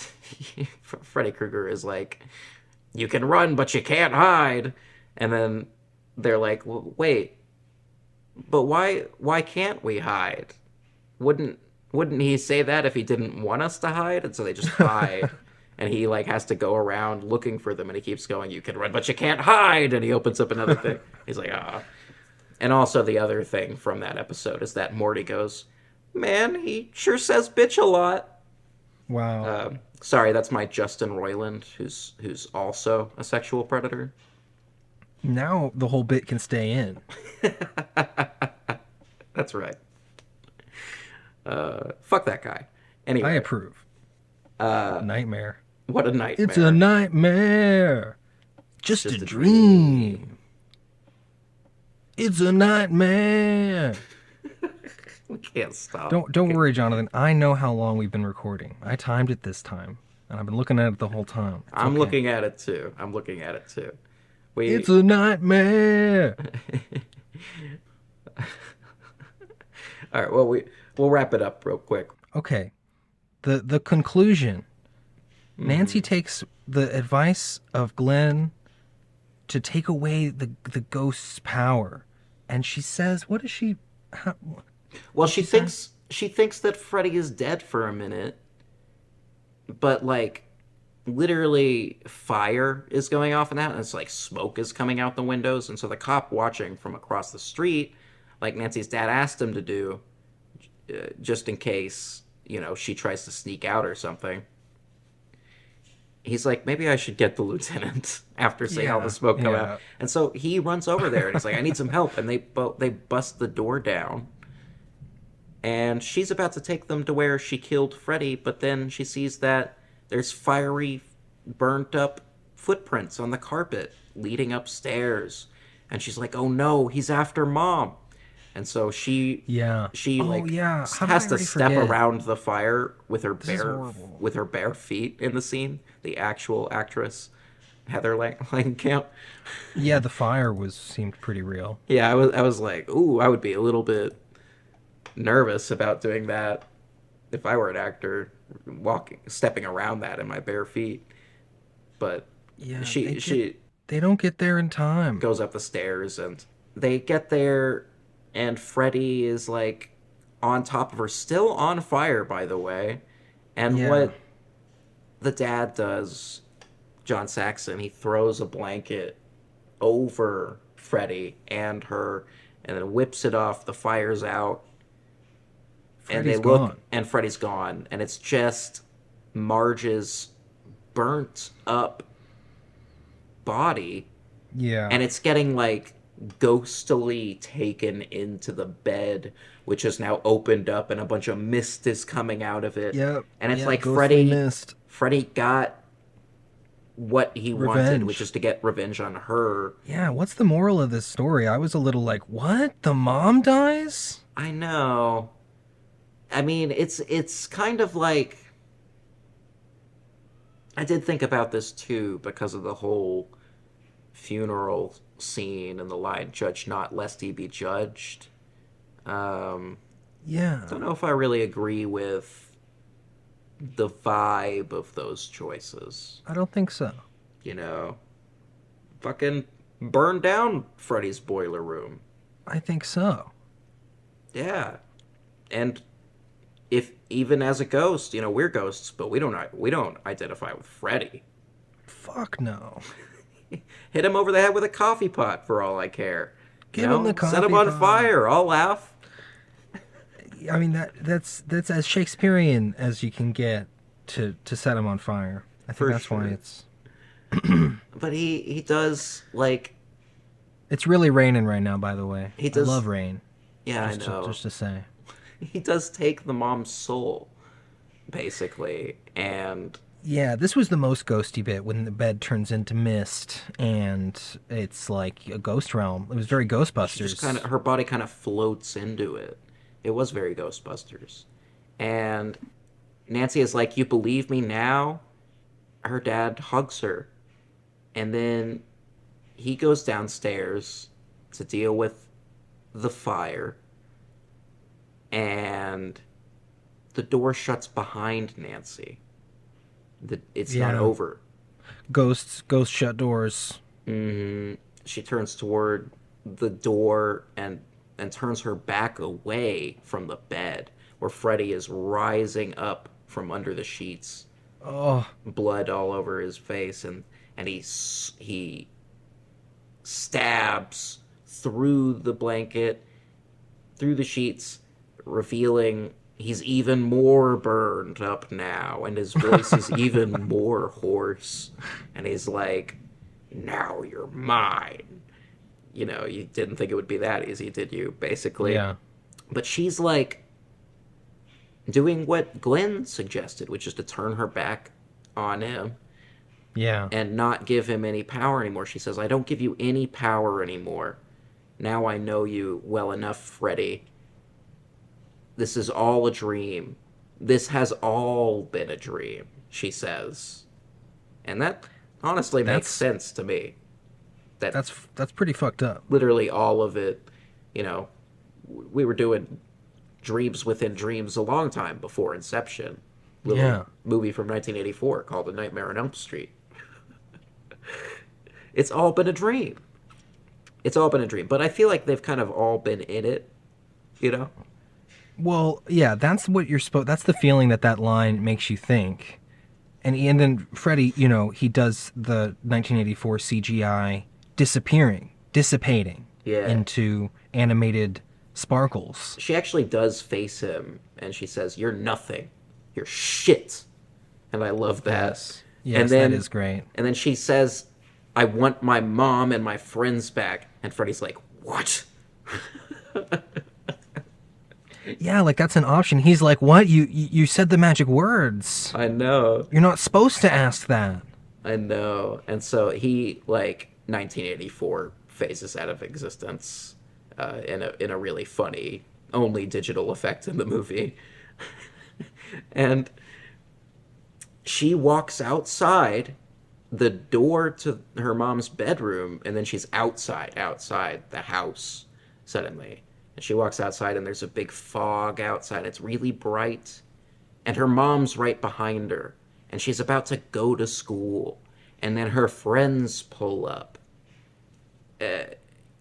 Freddy Krueger is like, "You can run, but you can't hide." And then they're like, well, "Wait, but why can't we hide? Wouldn't wouldn't he say that if he didn't want us to hide?" And so they just hide. And he like has to go around looking for them, and he keeps going, "You can run, but you can't hide." And he opens up another thing. He's like, "Ah." And also the other thing from that episode is that Morty goes, "Man, he sure says bitch a lot." Wow. Sorry, that's my Justin Roiland, who's also a sexual predator. Now the whole bit can stay in. That's right. Fuck that guy. I Anyway, approve. Nightmare. what a nightmare. It's a nightmare. Just a dream. It's a nightmare. We can't stop. Don't worry, Jonathan. I know how long we've been recording. I timed it this time, and I've been looking at it the whole time. It's I'm okay. looking at it too. We It's a nightmare. all right. Well, we'll wrap it up real quick. Okay. The conclusion. Nancy takes the advice of Glenn to take away the ghost's power, and she says, "What does she?" How, Well, she thinks that Freddy is dead for a minute, but like literally fire is going off in that, and it's like smoke is coming out the windows, and so the cop watching from across the street, like Nancy's dad asked him to do, just in case she tries to sneak out or something. He's like, maybe I should get the lieutenant after seeing all the smoke come yeah. out. And so he runs over there and he's like, I need some help. And they bust the door down. And she's about to take them to where she killed Freddy, but then she sees that there's fiery, burnt up footprints on the carpet leading upstairs. And she's like, oh no, he's after Mom. And so she Yeah. she Oh like yeah. How did I has to already step forget? around the fire This is horrible. with her bare feet in the scene. The actual actress Heather Langenkamp. Yeah, the fire was seemed pretty real. Yeah, I was like, ooh, I would be a little bit nervous about doing that if I were an actor, stepping around that in my bare feet. But Yeah, she they don't get there in time. goes up the stairs and they get there, and Freddy is like on top of her, still on fire, by the way. And Yeah. what the dad does, John Saxon, he throws a blanket over Freddy and her, and then whips it off. The fire's out, and they Freddy's look, gone. and Freddy's gone, and it's just Marge's burnt up body, Yeah. and it's getting like ghostily taken into the bed, which is now opened up, and a bunch of mist is coming out of it. Yep. And it's Yep. like Ghostly mist. Freddy got what he wanted, which Revenge. is to get revenge on her. Yeah, what's the moral of this story? I was a little like, what? The mom dies? I know. I mean, it's kind of like, I did think about this too because of the whole funeral scene and the line "Judge not, lest he be judged." Um, Yeah. I don't know if I really agree with the vibe of those choices. I don't think so. You know, fucking burn down Freddy's boiler room. I think so. Yeah, and if even as a ghost, you know, we're ghosts, but we don't identify with Freddy. Fuck no. Hit him over the head with a coffee pot for all I care. You Give him the know, set him coffee on pot. fire. I'll laugh. I mean that's as Shakespearean as you can get to set him on fire. I think For that's why sure. it's But he does like it's really raining right now. By the way, He does- I love rain. yeah, Just I know. just to say, He does take the mom's soul, basically, and yeah, this was the most ghosty bit when the bed turns into mist and it's like a ghost realm. It was very Ghostbusters. just kind of her body kind of floats into it. It was very Ghostbusters, and Nancy is like, "You believe me now?" Her dad hugs her, and then he goes downstairs to deal with the fire, and the door shuts behind Nancy. It's not Yeah. over. Ghosts shut doors. She turns toward the door and turns her back away from the bed where Freddy is rising up from under the sheets, Oh, blood all over his face, and he stabs through the blanket, through the sheets, revealing he's even more burned up now, and his voice is even more hoarse, and he's like, "Now you're mine." You know, you didn't think it would be that easy, did you? Basically. yeah. But she's like doing what Glenn suggested, which is to turn her back on him Yeah. and not give him any power anymore. She says, "I don't give you any power anymore. Now I know you well enough, Freddy. This is all a dream. This has all been a dream," she says. And that honestly makes That's- sense to me. That That's pretty fucked up. literally all of it, you know, we were doing dreams within dreams a long time before Inception. Little Yeah. movie from 1984 called A Nightmare on Elm Street. It's all been a dream. It's all been a dream. But I feel like they've kind of all been in it, you know? Well, yeah, that's what you're supposed. That's the feeling that line makes you think. And then Freddy, you know, he does the 1984 CGI dissipating Yeah. into animated sparkles. She actually does face him and she says, "You're nothing. You're shit." And I love that. Yes, and then, that is great. And then she says, "I want my mom and my friends back." And Freddy's like, "What?" Yeah, like that's an option. He's like, "What? You said the magic words. I know. You're not supposed to ask that." I know. And so he, like, 1984 phases out of existence. in a really funny, only digital effect in the movie. And she walks outside the door to her mom's bedroom, and then she's outside the house suddenly. And she walks outside, and there's a big fog outside. It's really bright. And her mom's right behind her. And she's about to go to school. And then her friends pull up.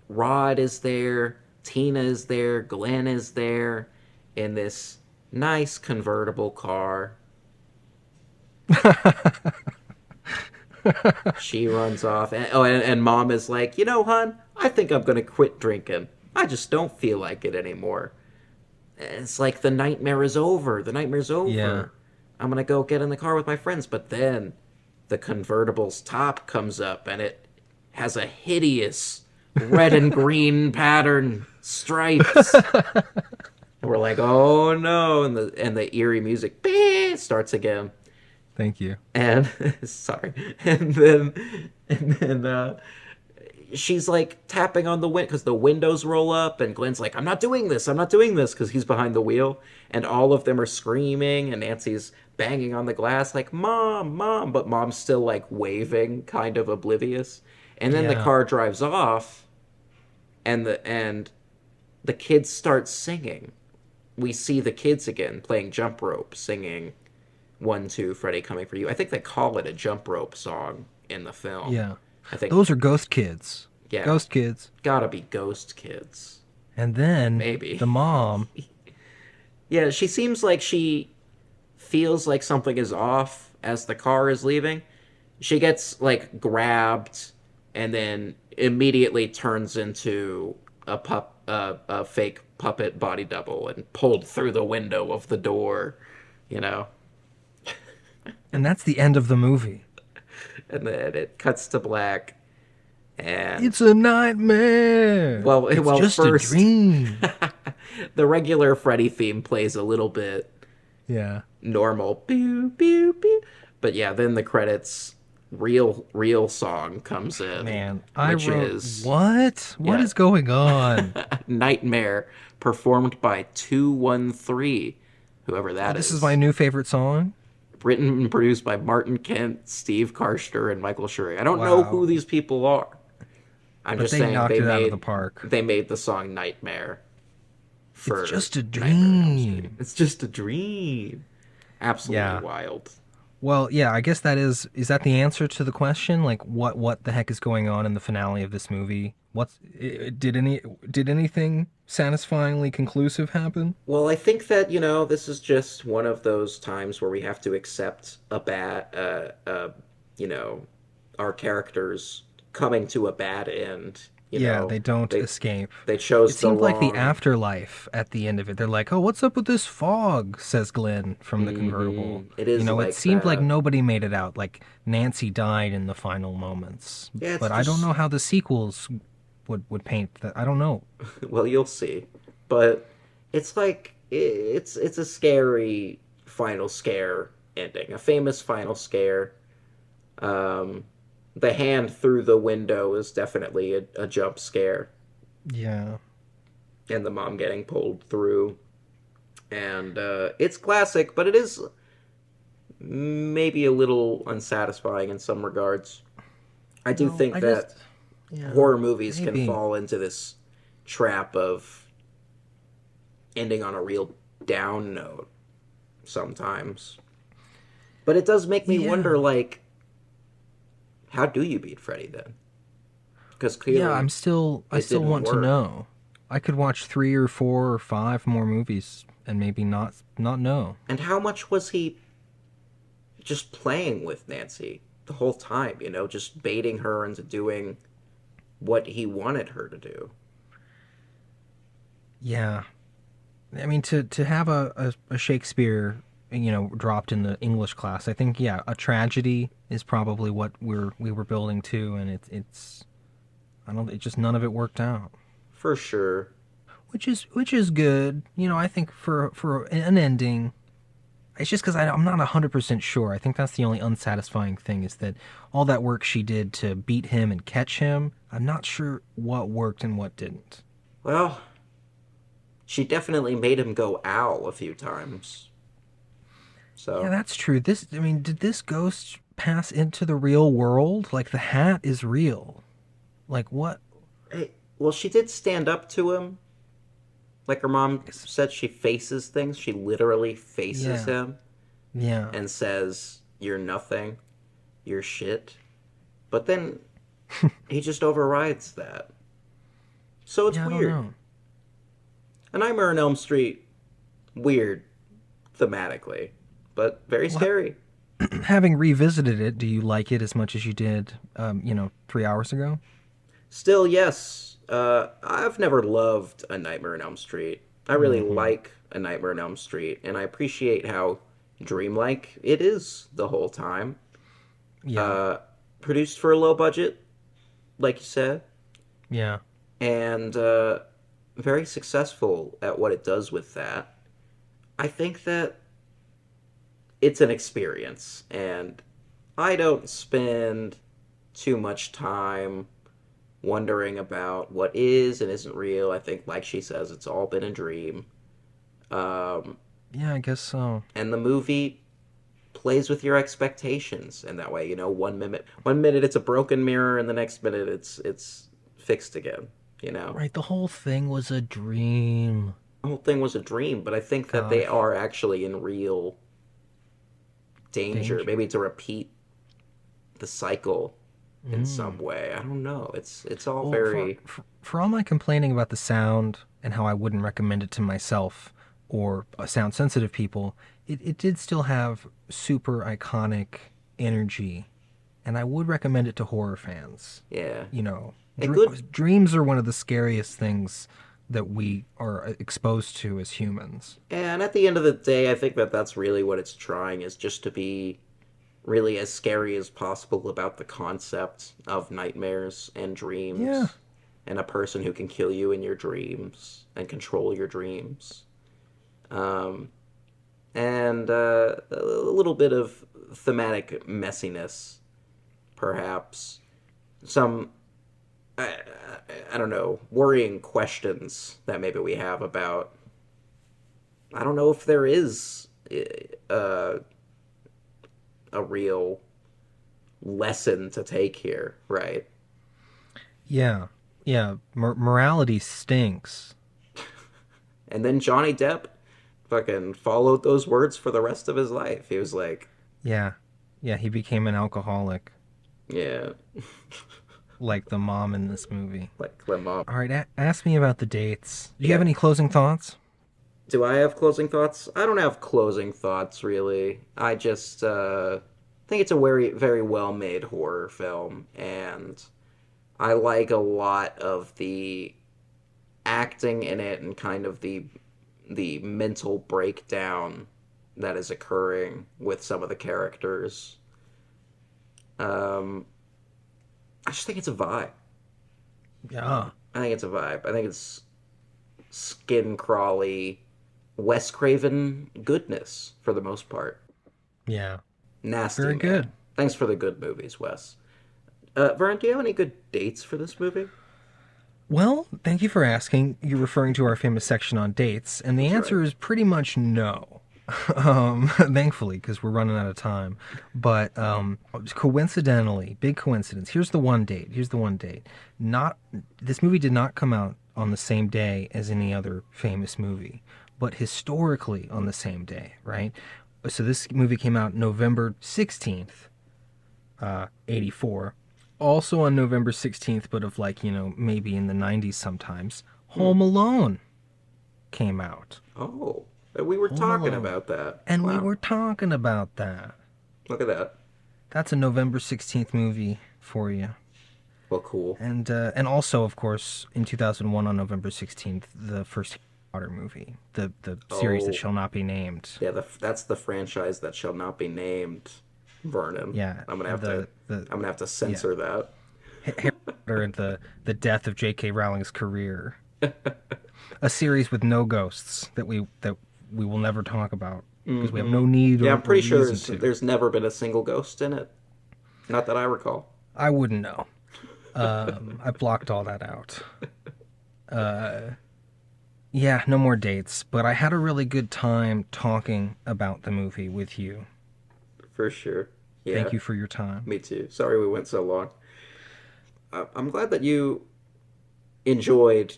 Rod is there. Tina is there. Glenn is there. In this nice convertible car. She runs off. And Mom is like, hon, I think I'm going to quit drinking. I just don't feel like it anymore. It's like the nightmare is over. The nightmare's over. Yeah. I'm going to go get in the car with my friends. But then the convertible's top comes up, and it has a hideous red and green pattern stripes. And we're like, oh no. And the eerie music starts again. Thank you. And sorry. And then she's like tapping on the window because the windows roll up, and Glenn's like, I'm not doing this because he's behind the wheel, and all of them are screaming, and Nancy's banging on the glass like, Mom, Mom, but Mom's still like waving, kind of oblivious. And then the car drives off, and the kids start singing. We see the kids again playing jump rope, singing 1, 2, Freddy Coming for You. I think they call it a jump rope song in the film. Yeah. I think those are ghost kids. Yeah. Ghost kids. Gotta be ghost kids. And then Maybe. the mom. Yeah, she seems like she feels like something is off as the car is leaving. She gets like grabbed and then immediately turns into a fake puppet body double and pulled through the window of the door, And that's the end of the movie. And then it cuts to black. And it's a nightmare. It's just first, a dream. The regular Freddy theme plays a little bit normal. Pew, pew, pew. But yeah, then the credits real song comes in. Man, what? What is going on? Nightmare, performed by 213, whoever that is. This is my new favorite song. Written and produced by Martin Kent, Steve Karster, and Michael Schurry. I don't know who these people are. But just saying knocked it out of the park. They made the song Nightmare. It's just a dream. It's just a dream. Absolutely wild. Well, yeah, I guess is that the answer to the question? Like, what the heck is going on in the finale of this movie? Did anything satisfyingly conclusive happen? Well, I think that, this is just one of those times where we have to accept our characters coming to a bad end. They don't escape. They chose It seemed like the afterlife at the end of it. They're like, oh, what's up with this fog, says Glenn from the convertible. It is it seemed like nobody made it out. Like, Nancy died in the final moments. Yeah, but I don't know how the sequels would paint that. I don't know. Well, you'll see. But it's like, it's a scary final scare ending. A famous final scare. The hand through the window is definitely a jump scare. Yeah. And the mom getting pulled through. And it's classic, but it is maybe a little unsatisfying in some regards. I think that horror movies can fall into this trap of ending on a real down note sometimes. But it does make me wonder, like, how do you beat Freddy then? Because clearly, I still want to know. I could watch 3 or 4 or 5 more movies and maybe not know. And how much was he just playing with Nancy the whole time? Just baiting her into doing what he wanted her to do. Yeah, I mean to have a Shakespeare, dropped in the English class. I think a tragedy is probably what we were building to, and it's none of it worked out. For sure. Which is good. I think for an ending, it's just because I'm not 100% sure. I think that's the only unsatisfying thing, is that all that work she did to beat him and catch him, I'm not sure what worked and what didn't. Well, she definitely made him go ow a few times. Yeah, So, that's true. I mean, did this ghost pass into the real world? Like, the hat is real. Like, what? hey, well, she did stand up to him. Like her mom said, she faces things. She literally faces Yeah, him yeah, and says, "You're nothing. You're shit." But then he just overrides that. So it's yeah. I don't weird. know. A Nightmare on Elm Street, weird thematically, but very Well, scary. having revisited it, do you like it as much as you did, 3 hours ago? Still, yes, I've never loved A Nightmare on Elm Street. I really Hmm. like A Nightmare on Elm Street, and I appreciate how dreamlike it is the whole time. Yeah, Uh, Produced for a low budget, like you said, yeah, and very successful at what it does with that. I think that it's an experience, and I don't spend too much time wondering about what is and isn't real. I think, like she says, it's all been a dream. Um, yeah. I guess so. and the movie plays with your expectations in that way. One minute it's a broken mirror, and the next minute it's fixed again. You know, Right, the whole thing was a dream. the whole thing was a dream, but I think that they Gosh, are actually in real danger. danger. Maybe to repeat the cycle in some Mm. way. I don't know. It's all Well, for, very for for all my complaining about the sound and how I wouldn't recommend it to myself or sound sensitive people, it did still have super iconic energy, and I would recommend it to horror fans. yeah. You know, And good. dreams are one of the scariest things that we are exposed to as humans. And at the end of the day, I think that that's really what it's trying, is just to be really as scary as possible about the concept of nightmares and Yeah, dreams and a person who can kill you in your dreams and control your dreams. Um, and a little bit of thematic messiness, perhaps. Some, I, I don't know, worrying questions that maybe we have about. I don't know if there is uh, a real lesson to take here, right? yeah, yeah. Morality stinks. And then Johnny Depp fucking followed those words for the rest of his life. He was like, Yeah, yeah. He became an alcoholic, yeah, like the mom in this movie. like my mom. All right, ask me about the dates. Do you have Yeah. any closing thoughts? Do I have closing thoughts? I don't have closing thoughts really. I just think it's a very very well made horror film, and I like a lot of the acting in it and kind of the mental breakdown that is occurring with some of the characters. Um, I just think it's a vibe. Yeah, I think it's a vibe. I think it's skin crawly, Wes Craven goodness for the most part. yeah. Nasty Very man. good. Thanks for the good movies, Wes. Vern, do you have any good dates for this movie? Well, thank you for asking. You're referring to our famous section on dates, and the That's right. answer is pretty much no. Thankfully, because we're running out of time. But coincidentally, big coincidence. Here's the one date. Here's the one date. Not This movie did not come out on the same day as any other famous movie, but historically on the same day, right? So this movie came out November 16th, 84. Also on November 16th, but of like, maybe in the 90s sometimes, Hmm. Home Alone came out. Oh, we were Home talking Alone. about that. And we Wow, were talking about that. look at that. That's a November 16th movie for you. Well, cool. And also, of course, in 2001 on November 16th, the first Harry Potter movie, the series that Oh, shall not be named. yeah. That's the franchise that shall not be named. Vernon. Yeah, I'm gonna have to. the I'm gonna have to yeah, censor that. Harry Potter and the death of J.K. Rowling's career. A series with no ghosts that we will never talk about because we have Hmm. no need Yeah, or, I'm or pretty sure reason to. there's never been a single ghost in it. Not that I recall. I wouldn't know. I blocked all that out. Yeah, no more dates, but I had a really good time talking about the movie with you. For sure. Yeah, Thank you for your time. me too. Sorry we went so long. I'm glad that you enjoyed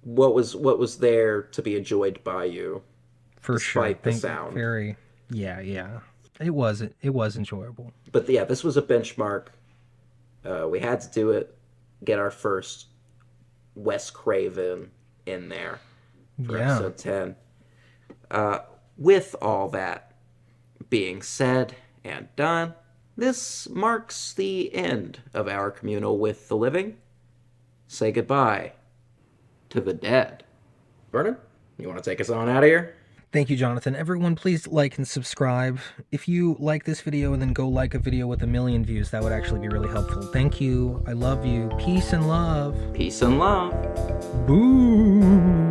what was there to be enjoyed by you, For sure. despite the Thank sound. very yeah, yeah. It was enjoyable. But yeah, this was a benchmark. We had to do it. Get our first Wes Craven in there for Yeah. episode 10. With all that being said and done, this marks the end of our communal with the living. Say goodbye to the dead. Vernon, you want to take us on out of here? Thank you, Jonathan. Everyone, please like and subscribe. If you like this video and then go like a video with 1 million views, that would actually be really helpful. Thank you. I love you. Peace and love. Peace and love. Boo.